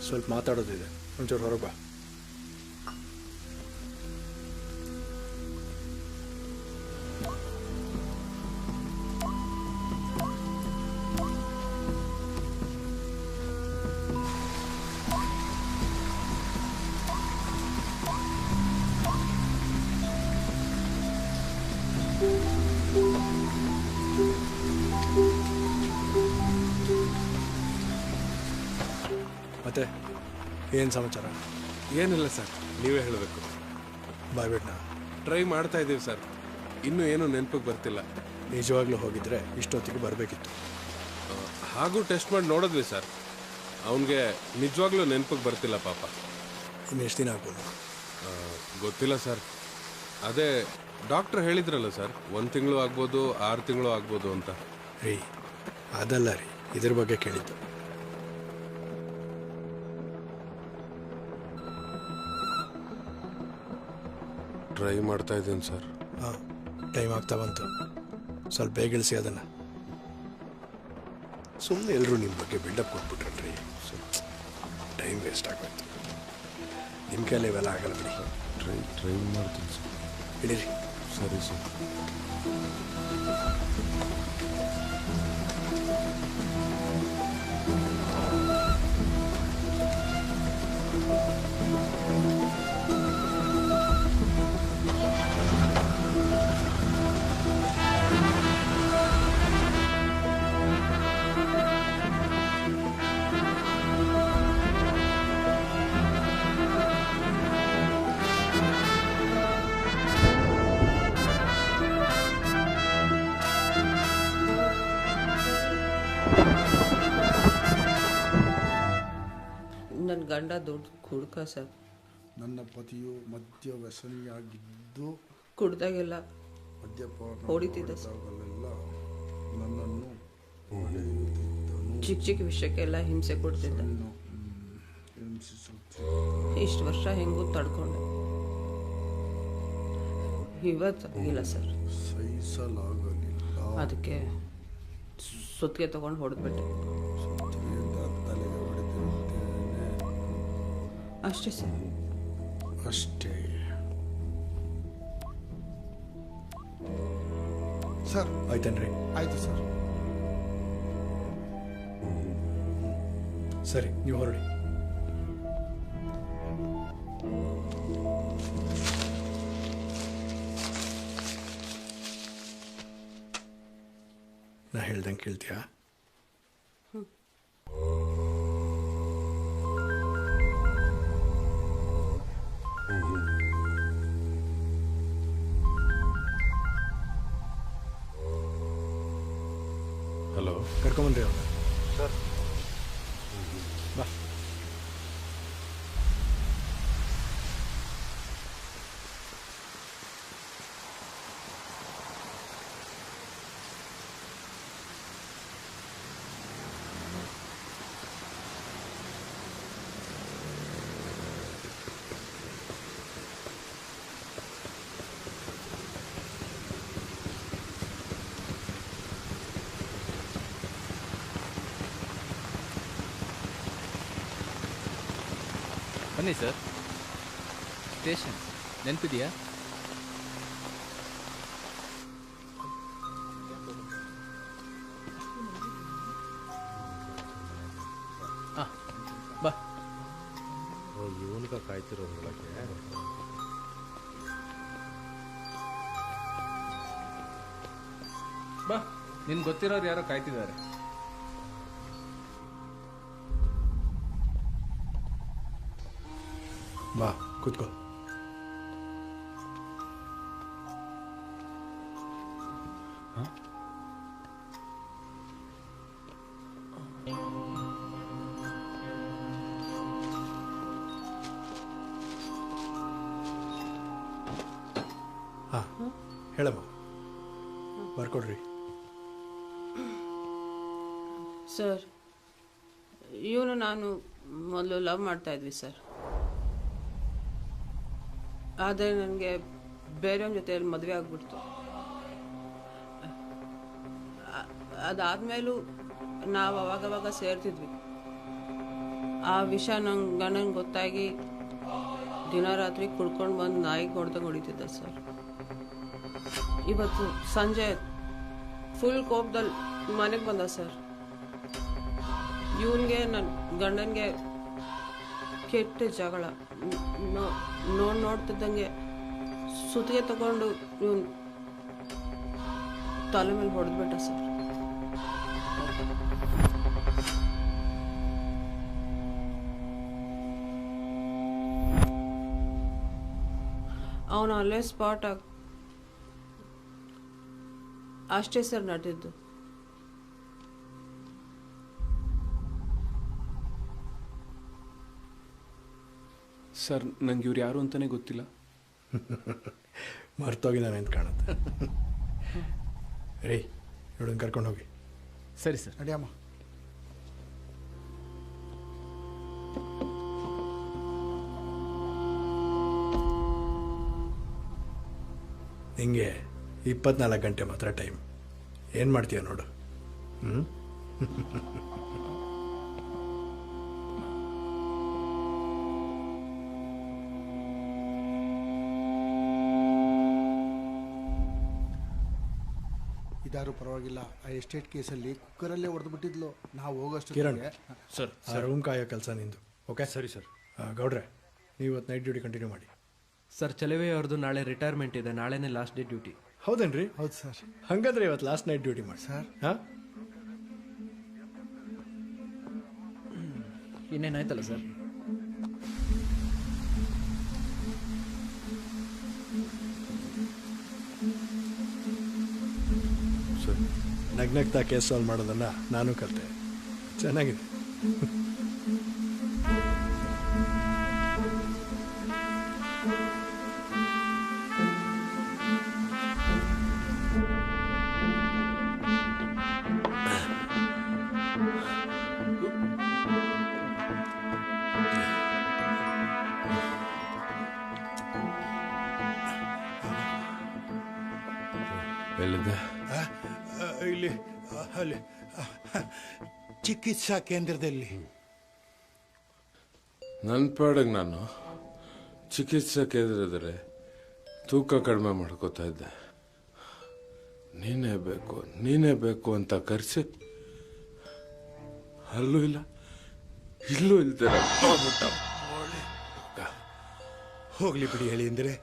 ಸ್ವಲ್ಪ ಮಾತಾಡೋದಿದೆ, ಒಂಚೂರು ಹೊರಗೆ ಬಾ. ಮತ್ತೆ ಏನು ಸಮಾಚಾರ? ಏನಿಲ್ಲ ಸರ್, ನೀವೇ ಹೇಳಬೇಕು. ಬಾಯ್ಬಿಟ್ನಾ? ಟ್ರೈ ಮಾಡ್ತಾ ಇದ್ದೀವಿ ಸರ್, ಇನ್ನೂ ಏನೂ ನೆನಪಿಗೆ ಬರ್ತಿಲ್ಲ. ನಿಜವಾಗ್ಲೂ ಹೋಗಿದ್ರೆ ಇಷ್ಟೊತ್ತಿಗೆ ಬರಬೇಕಿತ್ತು. ಹಾಗೂ ಟೆಸ್ಟ್ ಮಾಡಿ ನೋಡಿದ್ವಿ ಸರ್, ಅವನಿಗೆ ನಿಜವಾಗ್ಲೂ ನೆನಪಿಗೆ ಬರ್ತಿಲ್ಲ ಪಾಪ. ಇನ್ನು ಎಷ್ಟು ದಿನ ಆಗ್ಬೋದು? ಗೊತ್ತಿಲ್ಲ ಸರ್. ಅದೇ ಡಾಕ್ಟ್ರ್ ಹೇಳಿದ್ರಲ್ಲ ಸರ್, 1 ತಿಂಗಳು ಆಗ್ಬೋದು, 6 ತಿಂಗಳು ಆಗ್ಬೋದು ಅಂತ. ರೀ, ಅದಲ್ಲ ರೀ, ಇದ್ರ ಬಗ್ಗೆ ಕೇಳಿದ್ದು. ಟ್ರೈ ಮಾಡ್ತಾ ಇದ್ದೀನಿ ಸರ್. ಹಾಂ, ಟೈಮ್ ಆಗ್ತಾ ಬಂತು. ಸ್ವಲ್ಪ ಬೇಗ ಇಳಿಸಿ ಅದನ್ನು. ಸುಮ್ಮನೆ ಎಲ್ಲರೂ ನಿಮ್ಮ ಬಗ್ಗೆ ಬಿಲ್ಡಪ್ ಕೊಟ್ಬಿಟ್ರಲ್ರಿ, ಟೈಮ್ ವೇಸ್ಟ್ ಆಗೋಯ್ತು. ನಿಮ್ಮ ಕೈಯಲ್ಲಿ ಇವೆಲ್ಲ ಆಗಲ್ಲ ಬಿಡಿ. ಟ್ರೈ ಮಾಡ್ತೀನಿ ಸರ್. ಇಡೀರಿ. ಸರಿ ಸರ್. ನನ್ನ ಗಂಡ ದೊಡ್ಡ ಕುಡ್ಕ ಸರ್. ನನ್ನ ಪತಿಯು ಮದ್ಯ ವ್ಯಸನಿಯಾಗಿದ್ದು ಕುಡ್ದಾಗೆಲ್ಲ ಮದ್ಯಪಾನ ಹೊಡಿತಿದ್ದ ಸರ್. ಮಾಡಿದಾಗಲೆಲ್ಲ ನನ್ನನ್ನು ಚಿಕ್ಕ ಚಿಕ್ಕ ವಿಷಯಕ್ಕೆಲ್ಲ ಹಿಂಸೆ ಕೊಡ್ತಿದ್ದ. ಇಷ್ಟು ವರ್ಷ ಹೆಂಗೂ ತಡ್ಕೊಂಡೆ. ಇವತ್ತಾಗಿಲ್ಲ ಸರ್. ಸಹಿಸಲಾಗಲಿಲ್ಲ. ಅದಕ್ಕೆ ಸುತ್ತಿಗೆ ತಗೊಂಡು ಹೊಡೆದ್ಬಿಟ್ಟೆ. ತಲೆಗೆ ಹೊಡೆದಿರುತ್ತೇನೆ ಅಷ್ಟೇ ಸರ್. ಅಷ್ಟೇ ಸರ್. ಆಯ್ತೇನ್ರಿ? ಆಯ್ತು ಸರ್. ಸರಿ, ನೀವು ಹೊರಡಿ. ನಾ ಹೇಳ್ದಂಗೆ ಕೇಳ್ತೀಯಾ? ಹಲೋ, ಕರ್ಕೊಂಬಂದ್ರಿ ಅವ್ರನ್ನ. ಸರ್. ಬಾ. ಬನ್ನಿ ಸರ್. ಸ್ಟೇಷನ್ ನೆನಪಿದೆಯಾ? ಬಾ. ಇವನ್ಗ ಕಾಯ್ತಿರೋದ್ರೊಳಗೆ ಬಾ, ನಿನ್ ಗೊತ್ತಿರೋರು ಯಾರೋ ಕಾಯ್ತಿದ್ದಾರೆ. ಬಾ, ಕೂತ್ಕೋ. ಹಾಂ, ಹೇಳಮ್ಮ. ಬರ್ಕೊಡ್ರಿ. ಸರ್, ಇವನು ನಾನು ಮೊದಲು ಲವ್ ಮಾಡ್ತಾ ಇದ್ವಿ ಸರ್. ಆದರೆ ನನಗೆ ಬೇರೆಯವ್ರ ಜೊತೆಯಲ್ಲಿ ಮದುವೆ ಆಗ್ಬಿಡ್ತು. ಅದಾದಮೇಲೂ ನಾವು ಅವಾಗವಾಗ ಸೇರ್ತಿದ್ವಿ. ಆ ವಿಷಯ ನಂಗೆ ಗಂಡಂಗೆ ಗೊತ್ತಾಗಿ ದಿನ ರಾತ್ರಿ ಕುಡ್ಕೊಂಡು ಬಂದು ನಾಯಿಗೆ ಹೊಡೆದಂಗೆ ಹೊಡಿತಿದ್ದ ಸರ್. ಇವತ್ತು ಸಂಜೆ ಫುಲ್ ಕೋಪದಲ್ಲಿ ಮನೆಗೆ ಬಂದ ಸರ್. ಇವನಿಗೆ ನನ್ನ ಗಂಡನಿಗೆ ಕೆಟ್ಟ ಜಗಳ. ನೋಡ್ತಿದ್ದಂಗೆ ಸುತ್ತಿಗೆ ತಗೊಂಡು ಇವನು ತಲೆ ಮೇಲೆ ಹೊಡೆದ್ಬಿಟ್ಟ ಸರ್. ಅವನು ಅಲ್ಲೇ ಸ್ಪಾಟ್ ಆಗಿ ಅಷ್ಟೇ ಸರ್ ನಡೆದಿದ್ದು. ಸರ್, ನಂಗೆ ಇವ್ರು ಯಾರು ಅಂತಾನೆ ಗೊತ್ತಿಲ್ಲ. ಮರ್ತೋಗಿದ್ದಾನೆ ಅಂತ ಕಾಣುತ್ತೆ. ರೀ, ಇವಳನ್ನ ಕರ್ಕೊಂಡು ಹೋಗಿ. ಸರಿ ಸರ್. ನಡಿಯಮ್ಮ. ನಿಂಗೆ 24 ಗಂಟೆ ಮಾತ್ರ ಟೈಮ್. ಏನು ಮಾಡ್ತೀಯ ನೋಡು. ಹ್ಞೂ ಇದಾರು ಪರವಾಗಿಲ್ಲ. ಆ ಎಸ್ಟೇಟ್ ಕೇಸಲ್ಲಿ ಕುಕ್ಕರಲ್ಲೇ ಹೊಡೆದು ಬಿಟ್ಟಿದ್ಲು. ನಾವು ಹೋಗೋಷ್ಟು ಕಿರಣ್ ಸರ್ ಆ ರೂಮ್ ಕಾಯೋ ಕೆಲಸ ನಿಂದು. ಓಕೆ ಸರಿ ಸರ್. ಗೌಡ್ರೆ ನೀವು ಇವತ್ತು ನೈಟ್ ಡ್ಯೂಟಿ ಕಂಟಿನ್ಯೂ ಮಾಡಿ. ಸರ್ ಚಲವೇ ಅವ್ರದ್ದು ನಾಳೆ ರಿಟೈರ್ಮೆಂಟ್ ಇದೆ, ನಾಳೆನೇ ಲಾಸ್ಟ್ ಡೇ ಡ್ಯೂಟಿ. ಹೌದೇನ್ರಿ? ಹೌದು ಸರ್. ಹಾಗಾದ್ರೆ ಇವತ್ತು ಲಾಸ್ಟ್ ನೈಟ್ ಡ್ಯೂಟಿ ಮಾಡಿ ಸರ್. ಹಾಂ ಇನ್ನೇನಾಯ್ತಲ್ಲ ಸರ್? ನಗ್ನಗ್ತಾ ಕೇಸ್ ಸಾಲ್ವ್ ಮಾಡೋದನ್ನ ನಾನು ಕಲಿತೆ. ಚೆನ್ನಾಗಿದೆ. ಎಲ್ಲಿದೆ? ಇಲ್ಲಿ ಅಲ್ಲಿ ಚಿಕಿತ್ಸಾ ಕೇಂದ್ರದಲ್ಲಿ. ನನ್ನ ಪಾಡಿಗೆ ನಾನು ಚಿಕಿತ್ಸಾ ಕೇಂದ್ರದಲ್ಲಿ ತೂಕ ಕಡಿಮೆ ಮಾಡ್ಕೋತಾ ಇದ್ದೆ. ನೀನೇ ಬೇಕು ಅಂತ ಕರೆಸಿ ಅಲ್ಲೂ ಇಲ್ಲ ಇಲ್ಲೂ ಇಲ್ದಿರ ಹೋಗ್ಲಿ ಬಿಡಿ ಹೇಳಿ ಅಂದರೆ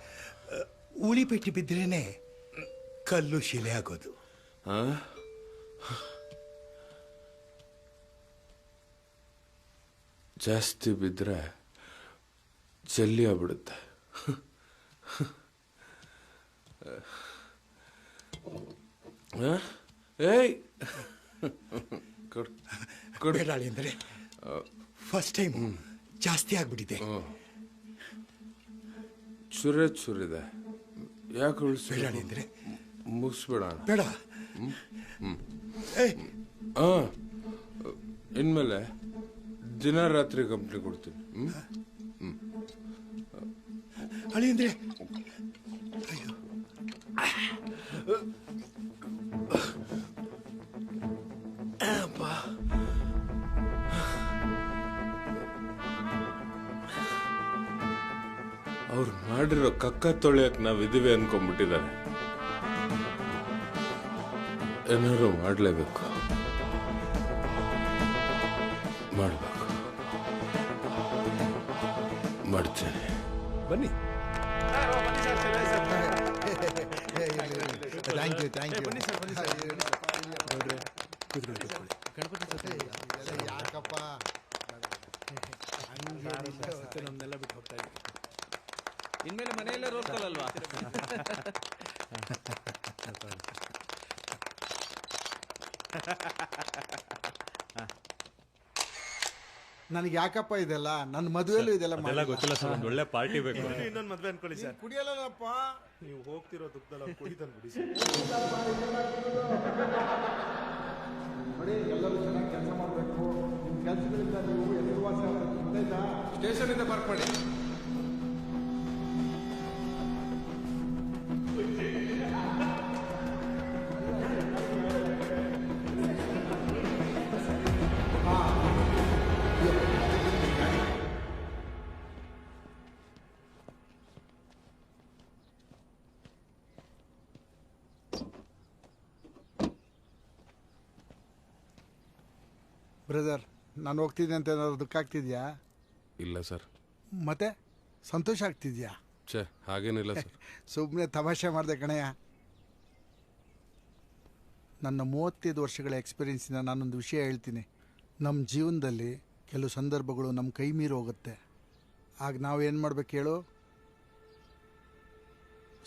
ಉಳಿ ಪೆಟ್ಟಿ ಬಿದ್ರೇನೆ ಕಲ್ಲು ಶಿಲೆ ಆಗೋದು. ಜಾಸ್ತಿ ಬಿದ್ದರೆ ಜಲ್ಲಿ ಆಗ್ಬಿಡುತ್ತೆ. ಏಯ್ ಬೇಡಾಳಿ ಅಂದರೆ ಫಸ್ಟ್ ಟೈಮ್ ಜಾಸ್ತಿ ಆಗ್ಬಿಟ್ಟಿದೆ. ಚುರಿದೆ ಯಾಕೆ ಉಳಿಸಿ? ಬೇಡಾಳಿ ಅಂದರೆ ಮುಗಿಸ್ಬೇಡ. ಬೇಡ. ಇನ್ಮೇಲೆ ದಿನ ರಾತ್ರಿ ಕಂಪ್ನಿ ಕೊಡ್ತೀನಿ. ಅಳಿ ಅಂದ್ರೆ ಅವ್ರು ಮಾಡಿರೋ ಕಕ್ಕ ತೊಳೆಯಕ್ ನಾವಿದೀವಿ ಅನ್ಕೊಂಡ್ಬಿಟ್ಟಿದ್ದಾರೆ. ಏನಾದ್ರು ಮಾಡಲೇಬೇಕು, ಮಾಡಬೇಕು, ಮಾಡ್ತೇನೆ. ಬನ್ನಿ. Thank you thank you. ಯಾಕಪ್ಪ ನಮ್ನೆಲ್ಲ ಬಿಟ್ಟು ಹೋಗ್ತಾ ಇದ್ದೀವಿ. ಇನ್ಮೇಲೆ ಮನೆಯಲ್ಲೇ ರೋಲ್ ಕಾಲ್ ಅಲ್ವಾ? ನನಗೆ ಯಾಕಪ್ಪ ಇದೆಲ್ಲ? ನನ್ನ ಮದುವೆಲ್ಲೂ ಇದೆಲ್ಲ ಅದೆಲ್ಲ ಗೊತ್ತಿಲ್ಲ ಸರ್. ಒಂದು ಒಳ್ಳೆ ಪಾರ್ಟಿ ಬೇಕು. ಇನ್ನೊಂದು ಮದ್ವೆ ಅನ್ಕೊಳ್ಳಿ ಸರ್. ಕುಡಿಯಲ್ಲಪ್ಪ. ನೀವು ಹೋಗ್ತಿರೋ ದುಃಖದಲ್ಲಿ ಕುಡಿತಂದು ಬಿಡಿ ಸರ್. ಎಲ್ಲರೂ ಚೆನ್ನಾಗಿ ಕೆಲಸ ಮಾಡಬೇಕು. ನಿಮ್ಮ ಕೆಲಸಗಳಿಂದ ನೀವು ಹೆಸರುವಾಸಿ ಆಗಬೇಕು. ಸ್ಟೇಷನ್ ಇಂದ ಪಾರ್ಕ್ ಮಾಡಿ. ಬ್ರದರ್, ನಾನು ಹೋಗ್ತಿದ್ದೆ ಅಂತ ಏನಾದ್ರು ದುಃಖ ಆಗ್ತಿದ್ಯಾ? ಇಲ್ಲ ಸರ್. ಮತ್ತೆ ಸಂತೋಷ ಆಗ್ತಿದ್ಯಾ? ಛೇ, ಹಾಗೇನಿಲ್ಲ ಸರ್. ಸುಮ್ಮನೆ ತಮಾಷೆ ಮಾಡಿದೆ ಕಣಯ್ಯ. ನನ್ನ 35 ವರ್ಷಗಳ ಎಕ್ಸ್ಪೀರಿಯನ್ಸಿಂದ ನಾನೊಂದು ವಿಷಯ ಹೇಳ್ತೀನಿ. ನಮ್ಮ ಜೀವನದಲ್ಲಿ ಕೆಲವು ಸಂದರ್ಭಗಳು ನಮ್ಮ ಕೈ ಮೀರಿ ಹೋಗುತ್ತೆ. ಆಗ ನಾವೇನು ಮಾಡ್ಬೇಕು ಹೇಳು?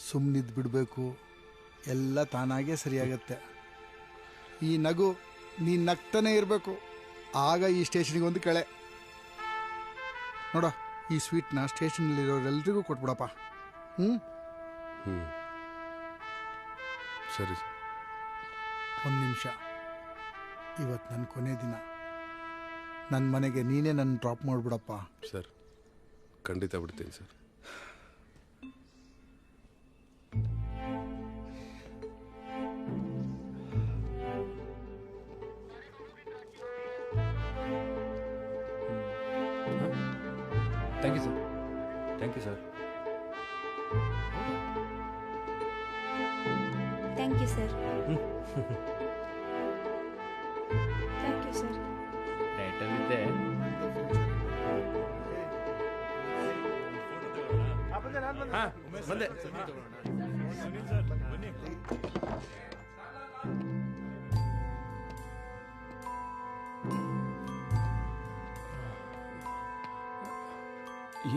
ಸುಮ್ಮನಿದ್ದು ಬಿಡಬೇಕು. ಎಲ್ಲ ತಾನಾಗೇ ಸರಿಯಾಗತ್ತೆ. ಈ ನಗು ನೀನು ನಗ್ತಾನೆ ಇರಬೇಕು. ಆಗ ಈ ಸ್ಟೇಷನಿಗೆ ಒಂದು ಕಳೆ ನೋಡ. ಈ ಸ್ವೀಟ್ನ ಸ್ಟೇಷನಲ್ಲಿರೋರೆಲ್ರಿಗೂ ಕೊಟ್ಬಿಡಪ್ಪ. ಸರಿ. ಒಂದು ನಿಮಿಷ. ಇವತ್ತು ನನ್ನ ಕೊನೆ ದಿನ. ನನ್ನ ಮನೆಗೆ ನೀನೇ ನನ್ನ ಡ್ರಾಪ್ ಮಾಡಿಬಿಡಪ್ಪ. ಸರ್, ಖಂಡಿತ ಬಿಡ್ತೀನಿ sir. Thank you sir. Thank you sir. Thank you sir. Thank you sir. ಡೈಟಲ್ಲಿದ್ದೆ. ಬಂದೆ.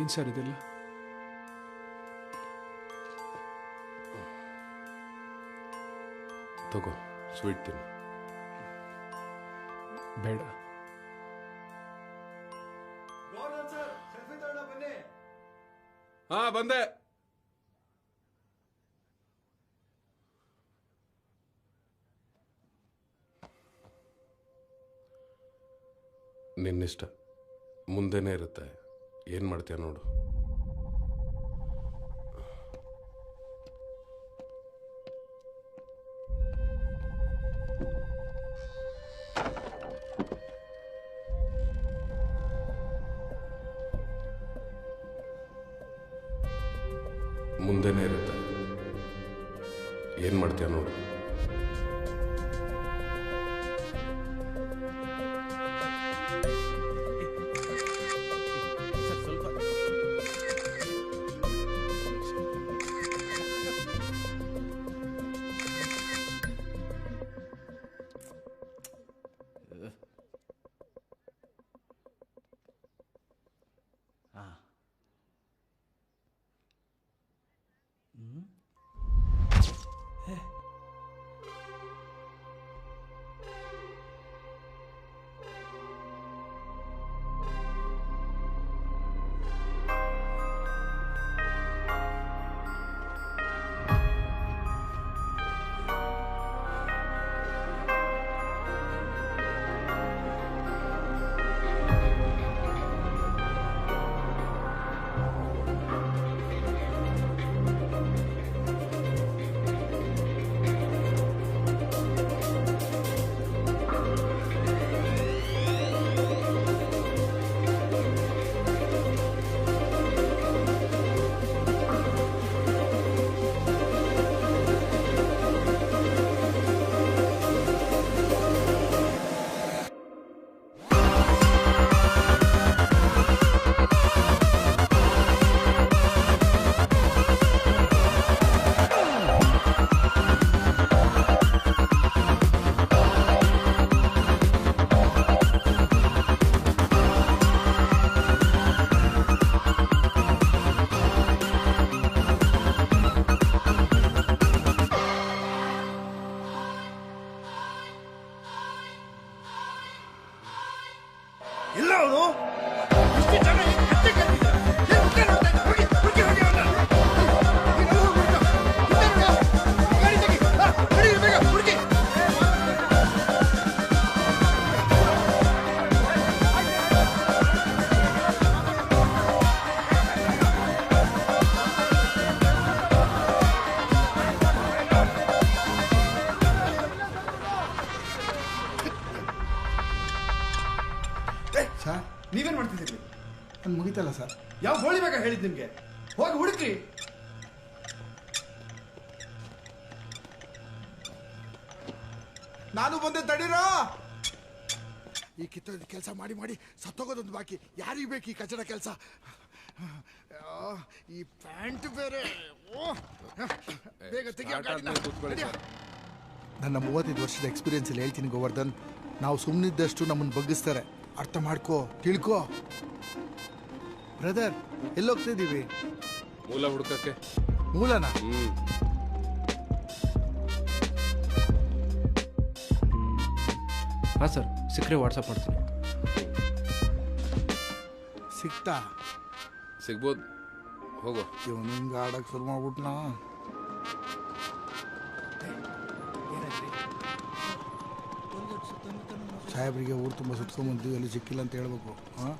ಏನು ಸರ್ ಇದೆಲ್ಲ? ತಗೋ ಸ್ವೀಟ್ ತಿನ್ನು. ಬೇಡ. ಹಾ ಬಂದೆ. ನಿನ್ನಿಷ್ಟ, ಮುಂದೆನೇ ಇರುತ್ತೆ. ಏನು ಮಾಡ್ತೀಯ ನೋಡು. ಮುಂದೆನೇ ಇರುತ್ತೆ. ಏನು ಮಾಡ್ತೀಯ ನೋಡು. ನೀವೇನು ಮಾಡ್ತಿದ್ದೀರಿ? ನಾನು ಮುಗಿತಲ್ಲ ಸರ್. ಯಾವ ಗೋಳಿ ಬೇಕಾ ಹೇಳಿದ್ ನಿಮ್ಗೆ? ಹೋಗಿ ಹುಡುಕ್ರಿ. ನಾನು ಬಂದೆ, ತಡೀರೋ. ಈ ಕಿತ್ತೋದ ಕೆಲಸ ಮಾಡಿ ಮಾಡಿ ಸತ್ತೋಗೋದೊಂದು ಬಾಕಿ. ಯಾರಿಗೆ ಬೇಕು ಈ ಕಚಡ ಕೆಲಸ? ಈ ಪ್ಯಾಂಟ್ ಬೇರೆ. ಬೇಗ ತೆಗಿಯೋ ಗಾಡಿನ. ನನ್ನ 35 ವರ್ಷದ ಎಕ್ಸ್ಪೀರಿಯನ್ಸ್ ಅಲ್ಲಿ ಹೇಳ್ತೀನಿ ಗೋವರ್ಧನ್, ನಾವು ಸುಮ್ಮನಿದ್ದಷ್ಟು ನಮ್ಮನ್ನು ಬಗ್ಗಿಸ್ತಾರೆ. ಅರ್ಥ ಮಾಡ್ಕೋ, ತಿಳ್ಕೋ. ಬ್ರದರ್, ಎಲ್ಲೋಗ್ತಾ ಇದ್ದೀವಿ? ಮೂಲ ಹುಡುಕಕ್ಕೆ. ಮೂಲನ? ಹಾಂ ಸರ್, ಸಿಕ್ಕರೆ ವಾಟ್ಸಪ್ ಮಾಡ್ತೀನಿ. ಸಿಕ್ತಾ? ಸಿಗ್ಬೋದು, ಹೋಗೋ. ಇವನು ಹಿಂಗೆ ಆಡಕ್ಕೆ ಶುರು ಮಾಡ್ಬಿಟ್ನಾ? ಸಾಹೇಬ್ರಿಗೆ ಊರು ತುಂಬ ಸುತ್ಕೊಂಬಂದು ಎಲ್ಲಿ ಸಿಕ್ಕಿಲ್ಲ ಅಂತ ಹೇಳ್ಬೇಕು. ಹಾಂ,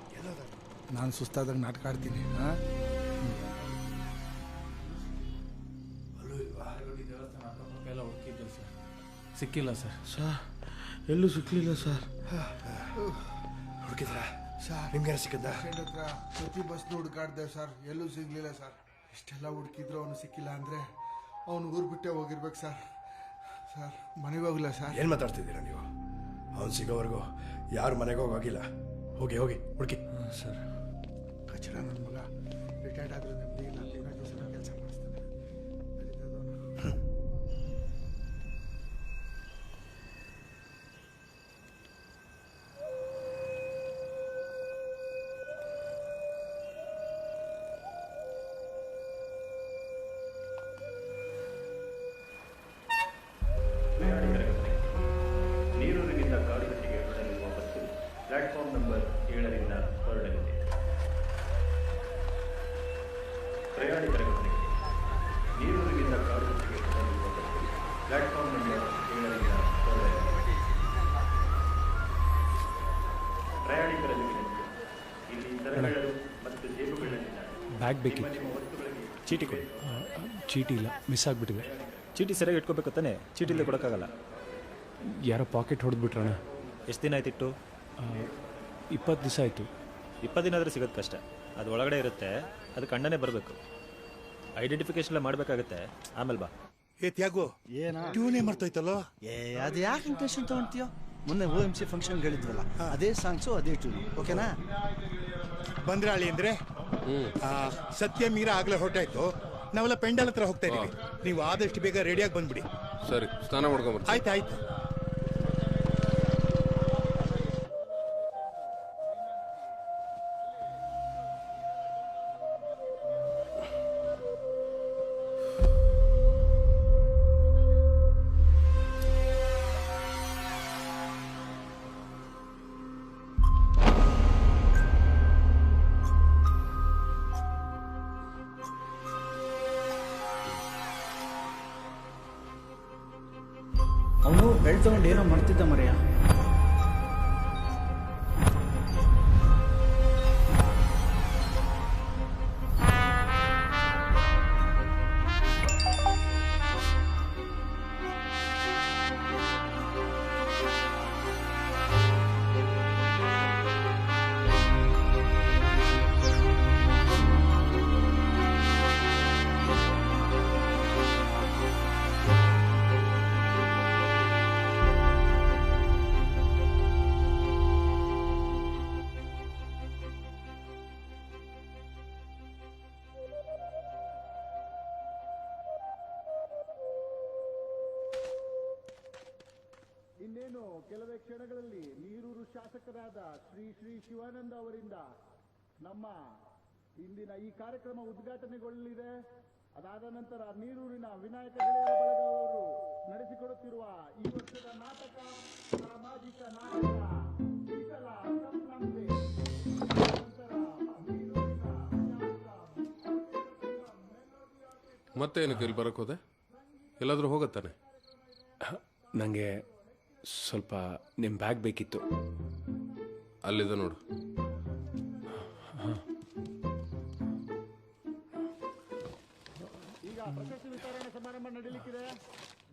ನಾನು ಸುಸ್ತಾದಾಗ ನಾಟಕ ಆಡ್ತೀನಿ. ಹಾಂ, ಎಲ್ಲ ಹುಡುಕಿದ್ದೆ ಸರ್, ಸಿಕ್ಕಿಲ್ಲ ಸರ್. ಎಲ್ಲೂ ಸಿಕ್ಕಲಿಲ್ಲ ಸರ್. ಹುಡುಕಿದ್ರ? ಸರ್ ನಿಮ್ಗೆ ಸಿಕ್ಕದ? ಹತ್ರ ಪ್ರತಿ ಬಸ್ನು ಹುಡುಕಾಡ್ದೆ ಸರ್, ಎಲ್ಲೂ ಸಿಗ್ಲಿಲ್ಲ ಸರ್. ಇಷ್ಟೆಲ್ಲ ಹುಡುಕಿದ್ರು ಅವನು ಸಿಕ್ಕಿಲ್ಲ ಅಂದ್ರೆ ಅವನು ಊರು ಬಿಟ್ಟೆ ಹೋಗಿರ್ಬೇಕು ಸರ್. ಸರ್ ಮನೆಗೆ ಹೋಗಿಲ್ಲ ಸರ್. ಏನು ಮಾತಾಡ್ತಿದ್ದೀರಾ ನೀವು? ಅವ್ನು ಸಿಗೋವರೆಗೂ ಯಾರು ಮನೆಗೆ ಹೋಗಿಲ್ಲ. ಹೋಗಿ ಹೋಗಿ ಹುಡುಕಿ. ಸರ್ ಕಚಡ ನನ್ನ ಮಗ ರಿಟೈರ್ಡ್ ಆದ್ರೆ ನೆಮ್ಮದಿ ಇಲ್ಲ, ದಿವಸ ಕೆಲಸ ಮಾಡಿಸ್ತಾನೆ. ನೀರೂರಿನಿಂದ ಕಾಡುಗಟ್ಟಿಗೆ ಹೊರಡಲಿರುವ ಬಸ್ಸು ಪ್ಲಾಟ್ಫಾರ್ಮ್ ನಂಬರ್ 7ರಿಂದ ಹೊರಡಲಿದೆ. ಪ್ರಯಾಣಿಕರ ಗಮನಕ್ಕೆ, ನೀರೂರಿನಿಂದ ಕಾಡುಗಟ್ಟಿಗೆ ಹೊರಡಲಿರುವ ಬಸ್ಸು ಪ್ಲಾಟ್ಫಾರ್ಮ್ ನಂಬರ್ 7ರಿಂದ ಹೊರಡಲಿದೆ. ಪ್ರಯಾಣಿಕರ ವಿನಂತಿ, ಇಲ್ಲಿ ಸರಗಳು ಮತ್ತು ಜೇಬುಗಳಲ್ಲಿನ ಬ್ಯಾಗ್ ಬೇಕಿತ್ತು. ಚೀಟಿ ಕೊಡಿ. ಚೀಟಿ ಇಲ್ಲ, ಮಿಸ್ ಆಗಿಬಿಟ್ಟಿದೆ. ಚೀಟಿ ಸರಿಯಾಗಿ ಇಟ್ಕೋಬೇಕು ತಾನೆ, ಚೀಟಿಲ್ಲದೆ ಕೊಡೋಕ್ಕಾಗಲ್ಲ. ಯಾರೋ ಪಾಕೆಟ್ ಹೊಡೆದ್ಬಿಟ್ರಣ. ಎಷ್ಟು ದಿನ ಆಯ್ತಿಟ್ಟು? 20 ದಿವಸ ಆಯಿತು. 20 ದಿನ ಆದರೆ ಸಿಗೋದು ಕಷ್ಟ. ಅದು ಒಳಗಡೆ ಇರುತ್ತೆ, ಅದು ಕಂಡನೇ ಬರಬೇಕು. ಐಡೆಂಟಿಫಿಕೇಶನ್ ಎಲ್ಲ ಮಾಡಬೇಕಾಗುತ್ತೆ, ಆಮೇಲೆ ಬಾ. ಏ ತ್ಯಾಗು, ಟ್ಯೂನೇ ಮರ್ತೋಯ್ತಲ್ಲೋ. ಅದು ಯಾಕೆ ಟೆನ್ಷನ್ ತಗೊಂತೀಯೋ? ಮೊನ್ನೆ OMC ಫಂಕ್ಷನ್ ಹೇಳಿದ್ವಲ್ಲ, ಅದೇ ಸಾಂಗ್ಸು ಅದೇ ಟ್ಯೂನ್. ಓಕೆನಾ? ಬಂದ್ರಾಳಿ ಅಂದ್ರೆ ಸತ್ಯ ಮೀರ ಆಗ್ಲೇ ಹೊರಟಾಯ್ತು. ನಾವೆಲ್ಲ ಪೆಂಡಲ್ ಹತ್ರ ಹೋಗ್ತಾ ಇದೀವಿ. ನೀವು ಆದಷ್ಟು ಬೇಗ ರೆಡಿಯಾಗಿ ಬಂದ್ಬಿಡಿ. ಸರಿ, ಸ್ನಾನ ಮಾಡ್ಕೊಂಬರ್ತೀನಿ. ಆಯ್ತು. ಅವನು ಬೆಳ್ ತಗೊಂಡು ಏನೋ ಮಾಡ್ತಿದ್ದ ಮರೆಯ. ಇನ್ನೇನು ಕೆಲವೇ ಕ್ಷಣಗಳಲ್ಲಿ ನೀರೂರು ಶಾಸಕರಾದ ಶ್ರೀ ಶಿವಾನಂದ ಅವರಿಂದ ನಮ್ಮ ಇಂದಿನ ಈ ಕಾರ್ಯಕ್ರಮ ಉದ್ಘಾಟನೆಗೊಳ್ಳಲಿದೆ. ಅದಾದ ನಂತರ ನೀರೂರಿನ ವಿನಾಯಕ ಗೆಳೆಯರ ಬಳಗ ಅವರು ನಡೆಸಿಕೊಡುತ್ತಿರುವ ಈ ವರ್ಷದ ನಾಟಕ, ಸಾಮಾಜಿಕ ನಾಟಕ ವಿಠಲ ಸಂಭ್ರಮೆ. ಮತ್ತೇನಕ್ಕೆ ಇಲ್ಲಿ ಬರೋಕೆ ಹೋದೆ? ಎಲ್ಲಾದರೂ ಹೋಗತ್ತಾನೆ? ನನಗೆ ಸ್ವಲ್ಪ ನಿಮ್ಮ ಬ್ಯಾಗ್ ಬೇಕಿತ್ತು. ಅಲ್ಲಿದೆ ನೋಡು. ಈಗ ಪ್ರಶಸ್ತಿ ವಿತರಣೆ ಸಮಾರಂಭ ನಡೆಯಲಿಕ್ಕಿದೆ.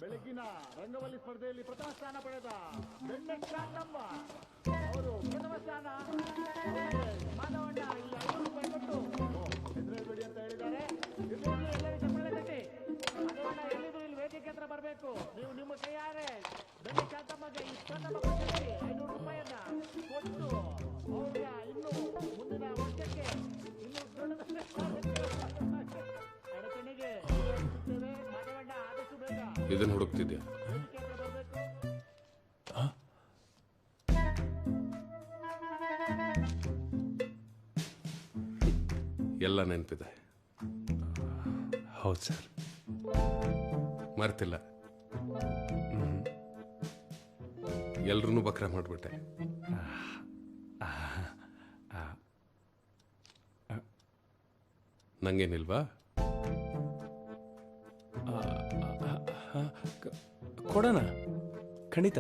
ಬೆಳಗ್ಗಿನ ರಂಗವಲ್ಲಿ ಸ್ಪರ್ಧೆಯಲ್ಲಿ ಪ್ರಥಮ ಸ್ಥಾನ ಪಡೆದ ಬೆಣ್ಣೆಮ್ಮ ಅವರು ಪ್ರಥಮ ಸ್ಥಾನ. ಮಾನವಣ್ಣ ಇಲ್ಲಿ 5 ರೂಪಾಯಿ ಕೊಟ್ಟು ಹೆಸರೇಳ್ಬೇಡಿ ಅಂತ ಹೇಳಿದ್ದಾರೆ. ಎಲ್ಲರೂ ಚಪ್ಪಾಳೆ ತಟ್ಟಿ. ಮಾನವಣ್ಣ ಎಲ್ಲಿದು ಇಲ್ಲಿ ವೇದಿಕೆ ಹತ್ರ ಬರಬೇಕು. ನೀವು ನಿಮ್ಮ ಕೈಯಾರೆ ಬೆಣ್ಣೆ ಶಾಂತಮ್ಮಗೆ ಈ ಪ್ರಥಮ ಪ್ರಶಸ್ತಿ 500 ರೂಪಾಯಿಯನ್ನ ಕೊಟ್ಟು ಅವ್ರ ಇನ್ನು ಮುಂದಿನ ವರ್ಷಕ್ಕೆ ಇನ್ನು ಅಡಚಣೆಗೆ ಮಾನವಣ್ಣ ಆದಷ್ಟು ಬೇಗ ಇದನ್ನು ಹುಡುಕ್ತಿದ್ಯಾ? ಎಲ್ಲ ನೆನಪಿದೆ. ಹೌದು ಸರ್. ಮರ್ತಿಲ್ಲ. ಎಲ್ರೂ ಬಕ್ರ ಮಾಡಿಬಿಟ್ಟೆ. ನಂಗೇನಿಲ್ವಾ? ಕೊಡೋಣ, ಖಂಡಿತ.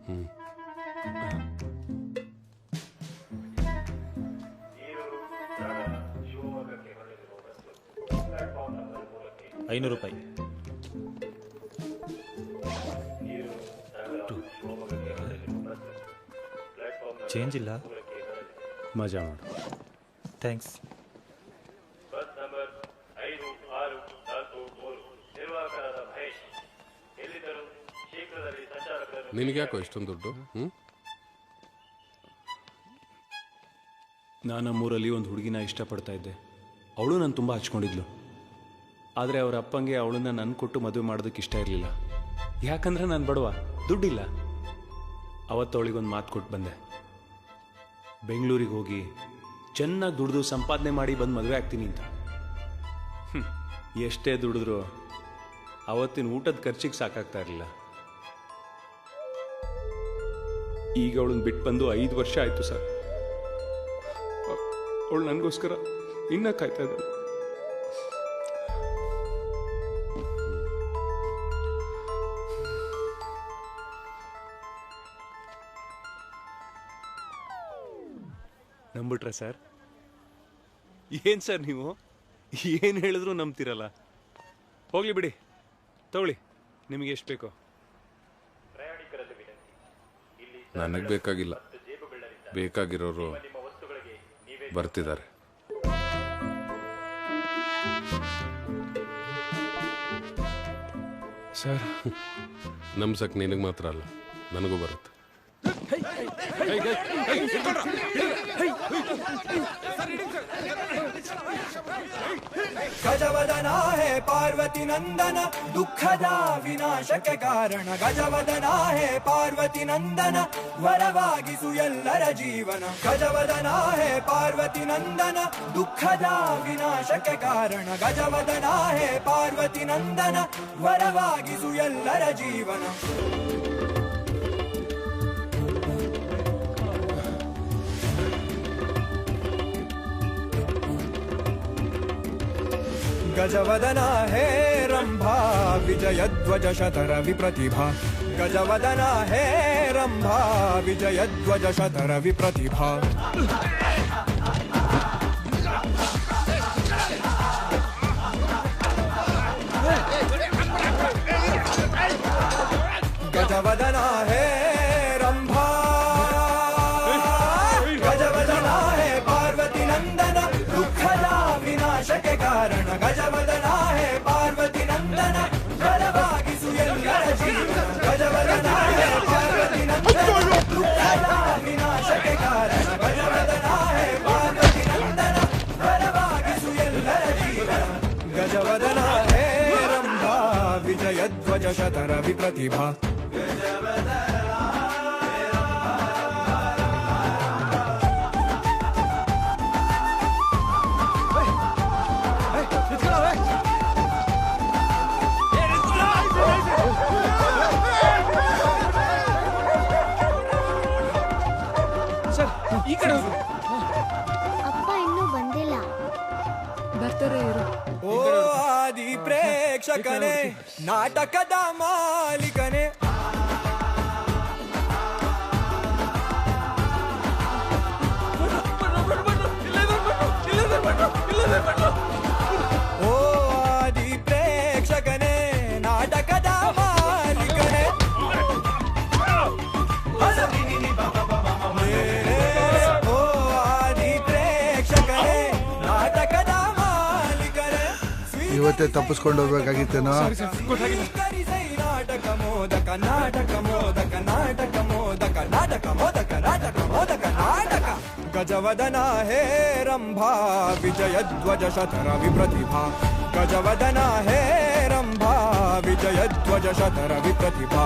ಹ್ಞೂ 500 ರೂಪಾಯಿ. ಚೇಂಜ್ ಇಲ್ಲ, ಮಜಾ ಮಾಡು. ಥ್ಯಾಂಕ್ಸ್. ಬಸ್ ನಂಬರ್ 5643 ನಿರ್ವಾಹಕರಾದ ಮಹೇಶ್ ಎಲ್ಲಿದ್ದರು ಶೀಘ್ರದಲ್ಲಿ ಸಂಚಾರಕರನ್ನು. ನಿನಗ್ಯಾಕೋ ಇಷ್ಟೊಂದು ದುಡ್ಡು? ನಾನು ನಮ್ಮೂರಲ್ಲಿ ಒಂದು ಹುಡುಗಿನ ಇಷ್ಟಪಡ್ತಾ ಇದ್ದೆ. ಅವಳು ನಾನು ತುಂಬ ಹಚ್ಕೊಂಡಿದ್ಲು. ಆದರೆ ಅವ್ರ ಅಪ್ಪಂಗೆ ಅವಳನ್ನ ನನ್ನ ಕೊಟ್ಟು ಮದುವೆ ಮಾಡೋದಕ್ಕೆ ಇಷ್ಟ ಇರಲಿಲ್ಲ. ಯಾಕಂದ್ರೆ ನಾನು ಬಡವ, ದುಡ್ಡಿಲ್ಲ. ಅವತ್ತು ಅವಳಿಗೊಂದು ಮಾತು ಕೊಟ್ಟು ಬಂದೆ, ಬೆಂಗಳೂರಿಗೆ ಹೋಗಿ ಚೆನ್ನಾಗಿ ದುಡಿದು ಸಂಪಾದನೆ ಮಾಡಿ ಬಂದು ಮದುವೆ ಆಗ್ತೀನಿ ಅಂತ. ಎಷ್ಟೇ ದುಡಿದ್ರು ಅವತ್ತಿನ ಊಟದ ಖರ್ಚಿಗೆ ಸಾಕಾಗ್ತಾ ಇರಲಿಲ್ಲ. ಈಗ ಅವಳನ್ನ ಬಿಟ್ಟು ಬಂದು 5 ವರ್ಷ ಆಯಿತು ಸರ್. ಅವಳು ನನಗೋಸ್ಕರ ಇನ್ನೂ ಕಾಯ್ತಾ ಇದ್ದಾಳೆ. ನಂಬಿಟ್ರೆ ಸರ್? ಏನು ಸರ್ ನೀವು ಏನು ಹೇಳಿದ್ರು ನಂಬ್ತಿರಲ್ಲ. ಹೋಗ್ಲಿ ಬಿಡಿ, ತಗೊಳ್ಳಿ, ನಿಮಗೆ ಎಷ್ಟು ಬೇಕೋ. ನನಗೆ ಬೇಕಾಗಿಲ್ಲ, ಬೇಕಾಗಿರೋರು ಬರ್ತಿದ್ದಾರೆ. ಸರ್, ನಮ್ಸಕ್ ನಿನಗೆ ಮಾತ್ರ ಅಲ್ಲ, ನನಗೂ ಬರುತ್ತೆ. ಗಜವದನ ಹೇ ಪಾರ್ವತಿ ನಂದನ ದುಃಖದ ವಿನಾಶಕ ಕಾರಣ. ಗಜವದನ ಹೇ ಪಾರ್ವತಿ ನಂದನ ವರವಾಗಿಸು ಎಲ್ಲರ ಜೀವನ. ಗಜವದನ ಹೇ ಪಾರ್ವತಿ ನಂದನ ದುಃಖದ ವಿನಾಶಕ ಕಾರಣ. ಗಜವದನ ಹೇ ಪಾರ್ವತಿ ನಂದನ ವರವಾಗಿಸು ಎಲ್ಲರ ಜೀವನ. गजवदन हे रंभा विजयध्वज शतर विप्रतिभा. गजवदन हे रंभा विजयध्वज शतर विप्रतिभा. गजवदन हे रंभा गजवदन हे पार्वती नंदन दुःखदा विनाशक कारण. गजवदन हे पार्वती नंदन वरವಾಗಿಸು ಎಲ್ಲರ ಜೀವನ. गजवदन हे पार्वती नंदन दुःखदा विनाशक कारण. गजवदन हे पार्वती नंदन वरವಾಗಿಸು ಎಲ್ಲರ ಜೀವನ. गजवदन हे रंभा विजयध्वज शतर विप्रतिभा. ಅಪ್ಪ ಇನ್ನೂ ಬಂದಿಲ್ಲ. ಬರ್ತಾರೆ ಇರು. ಓ ಆದಿ ಪ್ರೇಕ್ಷಕನೇ, ನಾಟಕದ ಮಾಲೀಕನೇ, ಓ ಆದಿ ಪ್ರೇಕ್ಷಕನೇ, ನಾಟಕದ ಮಾಲೀಕನೇ, ಓ ಆದಿ ಪ್ರೇಕ್ಷಕನೇ, ನಾಟಕದ ಮಾಲೀಕನೇ. ಇವತ್ತೇ ತಪ್ಪಿಸ್ಕೊಂಡು ಹೋಗ್ಬೇಕಾಗಿತ್ತೇನೋ. ನಾಟಕ ಮೋದಕ ನಾಟಕ ಮೋದಕ ನಾಟಕ ಮೋದಕ ನಾಟಕ ಮೋದಕ ನಾಟಕ ಮೋದಕ ನಾಟಕ. ಗಜವದನ ಹೇ ರಂಭಾ ವಿಜಯಧ್ವಜ ಶತರ ವಿಪ್ರತಿಭಾ. ಗಜವದನ ಹೇ ರಂಭಾ ವಿಜಯಧ್ವಜ ಶತರ ವಿಪ್ರತಿಭಾ.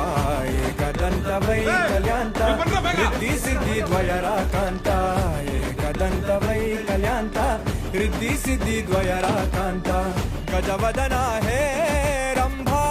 ಏಕದಂತ ವೈಕಲ್ಯಾಂತ ರಿದ್ಧಿ ಸಿದ್ಧಿ ದ್ವಯರ ಕಾಂತ. ಏಕದಂತ ವೈಕಲ್ಯಾಂತ ರಿದ್ಧಿ ಸಿದ್ಧಿ ದ್ವಯರ ಕಾಂತ. ಗಜವದನ ಹೇ ರಂಭಾ.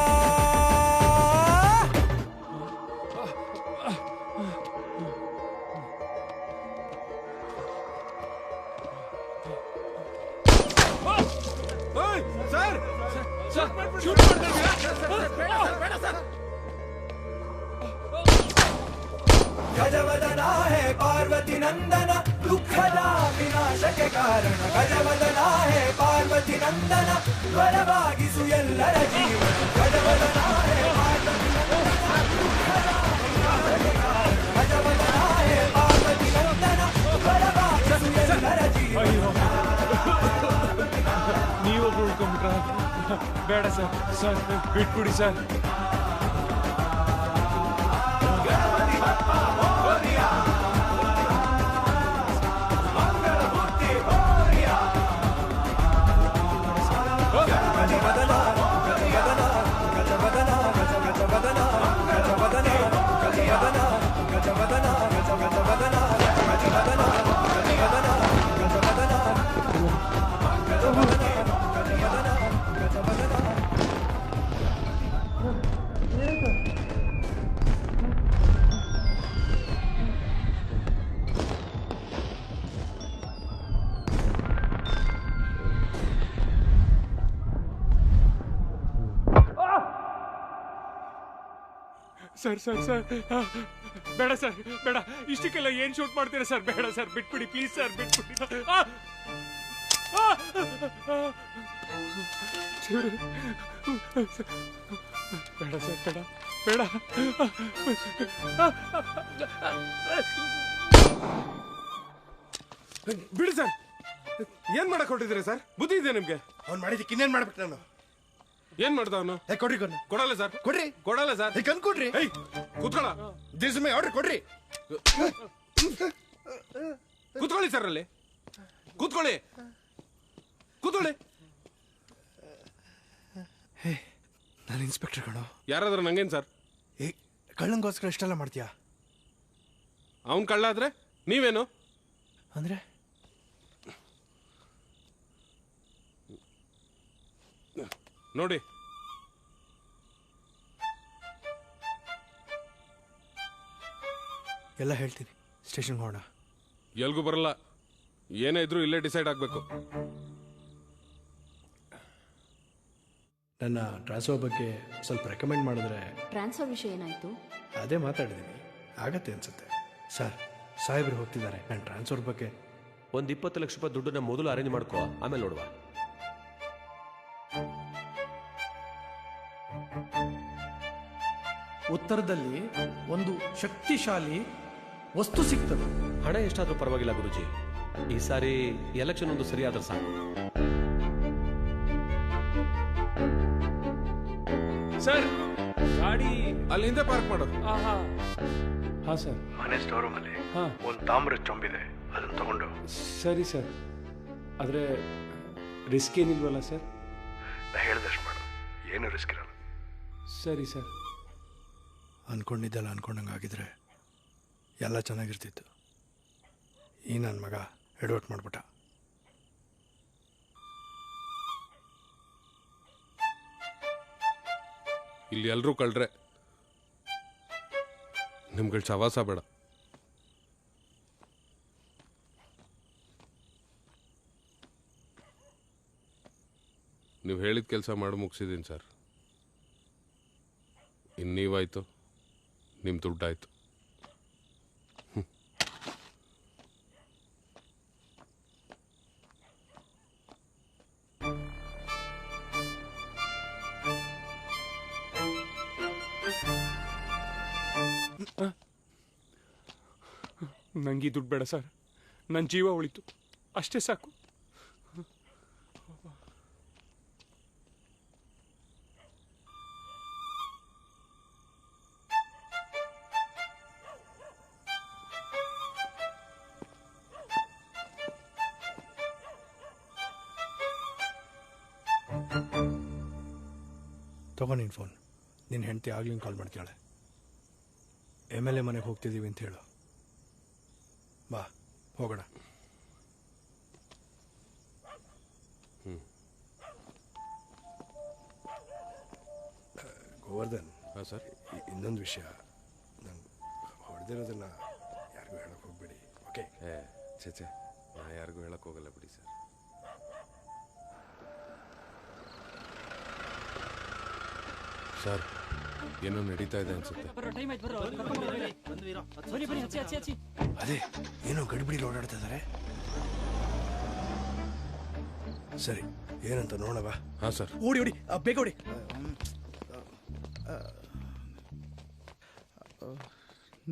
गजवदन है पार्वती नंदन दुःखद विनाशक कारण. गजवदन है पार्वती नंदन वरವಾಗಿಸು ಎಲ್ಲರ ಜೀವನ. गजवदन है पार्वती नंदन दुःखद विनाशक कारण. गजवदन है पार्वती नंदन ಹಿಡ್ಕೊಂಡ್ಬಿಟ್ರ ಬೇಡ ಸರ್ ಸರ್ ಬಿಟ್ಬಿಡಿ ಸರ್ ಸರ್ ಸರ್ ಸರ್ ಬೇಡ ಸರ್ ಬೇಡ ಇಷ್ಟಕ್ಕೆಲ್ಲ ಏನ್ ಶೂಟ್ ಮಾಡ್ತೀರಾ ಸರ್ ಬೇಡ ಸರ್ ಬಿಟ್ಬಿಡಿ ಪ್ಲೀಸ್ ಸರ್ ಬಿಟ್ಬಿಡಿ ಬೇಡ ಸರ್ ಬೇಡ ಬೇಡ ಬಿಡಿ ಸರ್ ಏನ್ ಮಾಡಕ್ ಹೊರಟಿದ್ದೀರಾ ಸರ್ ಬುದ್ಧಿ ಇದೆ ನಿಮ್ಗೆ ಅವ್ನು ಮಾಡಿದ್ದಕ್ಕೆ ಇನ್ನೇನ್ ಮಾಡ್ಬಿಟ್ಟು ನಾನು ಏನ್ ಮಾಡ್ದ ಅವನು ಕೊಡ್ರಿ ಕೊಡಲ್ಲ ಸರ್ ಕೊಡ್ರಿ ಕೊಡಲ್ಲ ಸರ್ ಕಣ್ ಕೊಡ್ರಿ ಕೂತ್ಕೊಳ್ಳ ದಿಸ್ ಮೈ ಆರ್ಡರ್ ಕೊಡ್ರಿ ಕೂತ್ಕೊಳ್ಳಿ ಸರ್ ಅಲ್ಲಿ ಕೂತ್ಕೊಳ್ಳಿ ಕೂತ್ಕೊಳ್ಳಿ ನಾನು ಇನ್ಸ್ಪೆಕ್ಟರ್ ಕಣೋ ಯಾರಾದ್ರೂ ನಂಗೇನ್ ಸರ್ ಏ ಕಳ್ಳಂಗೋಸ್ಕರ ಇಷ್ಟೆಲ್ಲ ಮಾಡ್ತೀಯಾ ಅವ್ನ್ ಕಳ್ಳ ಆದ್ರೆ ನೀವೇನು ಅಂದ್ರೆ ನೋಡಿ ಎಲ್ಲ ಹೇಳ್ತೀನಿ ಸ್ಟೇಷನ್ಗೆ ಹೋಗೋಣ ಎಲ್ಗೂ ಬರಲ್ಲ ಏನೇ ಇದ್ರೂ ಇಲ್ಲೇ ಡಿಸೈಡ್ ಆಗ್ಬೇಕು ನನ್ನ ಟ್ರಾನ್ಸ್ಫರ್ ಬಗ್ಗೆ ಸ್ವಲ್ಪ ರೆಕಮೆಂಡ್ ಮಾಡಿದ್ರೆ ಟ್ರಾನ್ಸ್ಫರ್ ವಿಷಯ ಏನಾಯ್ತು? ಅದೇ ಮಾತಾಡಿದ್ದೀನಿ ಆಗತ್ತೆ ಅನ್ಸುತ್ತೆ ಸರ್ ಸಾಹೇಬ್ರು ಹೋಗ್ತಿದ್ದಾರೆ ನನ್ನ ಟ್ರಾನ್ಸ್ಫರ್ ಬಗ್ಗೆ ಒಂದು 20 ಲಕ್ಷ ರೂಪಾಯಿ ದುಡ್ಡನ್ನ ಮೊದಲು ಅರೇಂಜ್ ಮಾಡ್ಕೋ ಆಮೇಲೆ ನೋಡುವ ಉತ್ತರದಲ್ಲಿ ಒಂದು ಶಕ್ತಿಶಾಲಿ ವಸ್ತು ಸಿಗ್ತದೆ. ಹಣ ಎಷ್ಟಾದ್ರೂ ಪರವಾಗಿಲ್ಲ ಗುರುಜಿ, ಈ ಸಾರಿ ಎಲೆಕ್ಷನ್ ಒಂದು ಸರಿಯಾದ್ರೆ ಸಾಕು. ಸರ್ ಗಾಡಿ ಅಲ್ಲಿ ಹಿಂದೆ ಪಾರ್ಕ್ ಮಾಡು. ಹಾ ಸರ್. ಮನೆ ಸ್ಟೋರ್ ರೂಮಲ್ಲಿ ಒಂದು ತಾಮ್ರದ ಚೊಂಬಿದೆ, ಅದನ್ನ ತಗೊಂಡು. ಸರಿ ಸರ್, ಆದರೆ ರಿಸ್ಕ್ ಏನಿಲ್ವಲ್ಲ ಸರ್? ನಾ ಹೇಳ್ದಷ್ಟು ಮಾಡು, ಏನು ರಿಸ್ಕ್ ಇರಲ್ಲ. ಸರಿ ಸರ್. ಅನ್ಕೊಂಡಿದ್ದೆಲ್ಲ ಅನ್ಕೊಂಡಂಗೆ ಆಗಿದ್ರೆ ಎಲ್ಲ ಚೆನ್ನಾಗಿರ್ತಿತ್ತು. ಈ ನನ್ನ ಮಗ ಎಡವಟ್ ಮಾಡ್ಬಿಟ್ಟ. ಇಲ್ಲಿ ಎಲ್ರೂ ಕಳ್ರೆ, ನಿಮ್ಗಳ ಸವಾಸ ಬೇಡ. ನೀವು ಹೇಳಿದ ಕೆಲಸ ಮಾಡಿ ಮುಗಿಸಿದ್ದೀನಿ ಸರ್. ಇನ್ನು ನೀವಾಯ್ತು, ನಿಮ್ಮ ದುಡ್ಡಾಯ್ತು. ನಂಗೆ ದುಡ್ಡು ಬೇಡ ಸರ್, ನನ್ನ ಜೀವ ಉಳಿತು ಅಷ್ಟೇ ಸಾಕು. ತಗೋ ನಿನ್ನ ಫೋನ್. ನಿನ್ನ ಹೆಂಡತಿ ಆಗ್ಲಿಂಗ್ ಕಾಲ್ ಮಾಡ್ತಾಳೆ. MLA ಮನೆಗೆ ಹೋಗ್ತಿದ್ದೀವಿ ಅಂತ ಹೇಳು. ಬಾ ಹೋಗೋಣ. ಗೋವರ್ಧನ್. ಹಾಂ ಸರ್. ಇನ್ನೊಂದು ವಿಷಯ, ನಾನು ಹೊಡೆದಿರೋದನ್ನ ಯಾರಿಗೂ ಹೇಳಕ್ಕೆ ಹೋಗ್ಬೇಡಿ, ಓಕೆ? ಚೇಚೆ, ನಾ ಯಾರಿಗೂ ಹೇಳಕ್ಕೆ ಹೋಗಲ್ಲ ಬಿಡಿ ಸರ್. ಸರ್, ಏನೋ ನಡೀತಾ ಇದೆ ಅನ್ಸುತ್ತೆ. ಅದೇ ಏನೋ ಗಡಿಬಿಡಿ ಓಡಾಡ್ತಾ ಇದ್ದಾರೆ. ಸರಿ, ಏನಂತ ನೋಡವಾ? ಹಾಂ ಸರ್. ಓಡಿ ಓಡಿ, ಬೇಗ ಓಡಿ.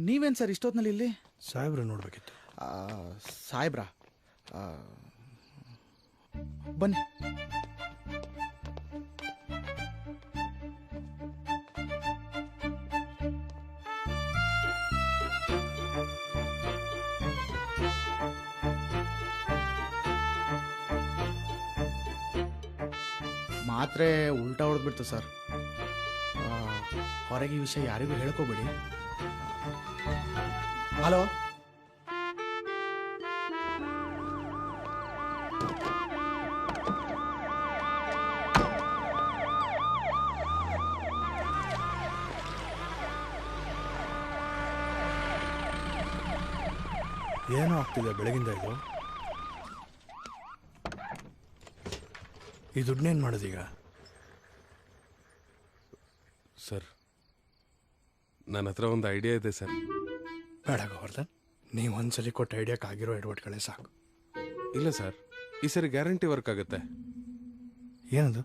ನೀವೇನು ಸರ್ ಇಷ್ಟೊತ್ತಿನಲ್ಲಿ ಇಲ್ಲಿ? ಸಾಹೇಬ್ರು ನೋಡ್ಬೇಕಿತ್ತು. ಸಾಹೇಬ್ರಾ? ಬನ್ನಿ. ಮಾತ್ರೆ ಉಲ್ಟಾ ಹೊಡೆದ್ಬಿಡ್ತು ಸರ್. ಹೊರಗೆ ಈ ವಿಷಯ ಯಾರಿಗೂ ಹೇಳ್ಕೋಬೇಡಿ. ಹಲೋ, ಏನೋ ಆಗ್ತಿದೆ ಬೆಳಗಿಂದ ಇದು. ಈ ದುಡ್ಡನ್ನೇನು ಮಾಡೋದೀಗ? ಸರ್, ನನ್ನ ಹತ್ರ ಒಂದು ಐಡಿಯಾ ಇದೆ ಸರ್. ಬೇಡ ಗೋವರ್ಧನ್, ನೀವು ಒಂದ್ಸಲಿ ಕೊಟ್ಟ ಐಡಿಯಾಕ್ಕಾಗಿರೋ ಎಡವಟ್ಗಳೇ ಸಾಕು. ಇಲ್ಲ ಸರ್, ಈ ಸರಿ ಗ್ಯಾರಂಟಿ ವರ್ಕ್ ಆಗುತ್ತೆ. ಏನದು?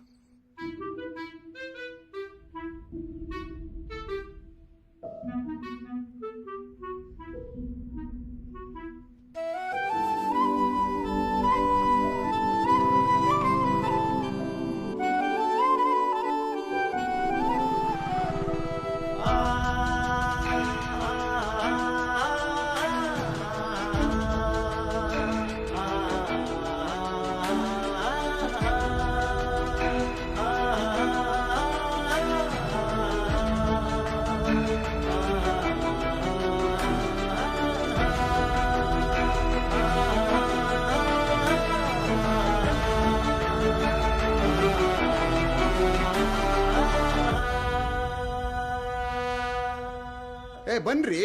ಬನ್ರಿ,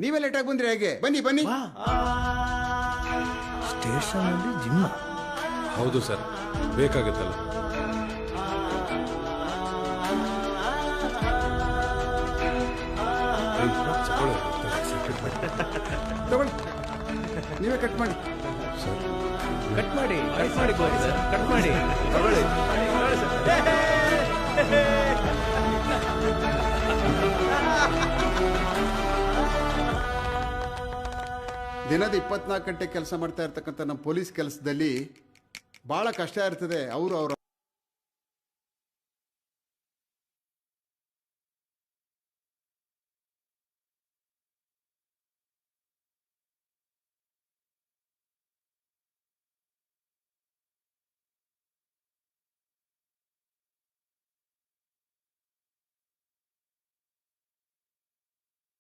ನೀವೇ ಲೇಟಾಗಿ ಬಂದ್ರಿ ಹೇಗೆ? ಬನ್ನಿ ಬನ್ನಿ. ಸ್ಟೇಷನಲ್ಲಿ ಜಿಮ್ಮ? ಹೌದು ಸರ್, ಬೇಕಾಗುತ್ತಲ್ಲ. ತಗೊಳ್ಳಿ, ನೀವೇ ಕಟ್ ಮಾಡಿ. ಕಟ್ ಮಾಡಿ ಕಟ್ ಮಾಡಿ ತಗೊಳ್ಳಿ. ದಿನದ 24 ಗಂಟೆ ಕೆಲಸ ಮಾಡ್ತಾ ಇರ್ತಕ್ಕಂಥ ನಮ್ಮ ಪೊಲೀಸ್ ಕೆಲಸದಲ್ಲಿ ಭಾಳ ಕಷ್ಟ ಇರ್ತದೆ. ಅವರು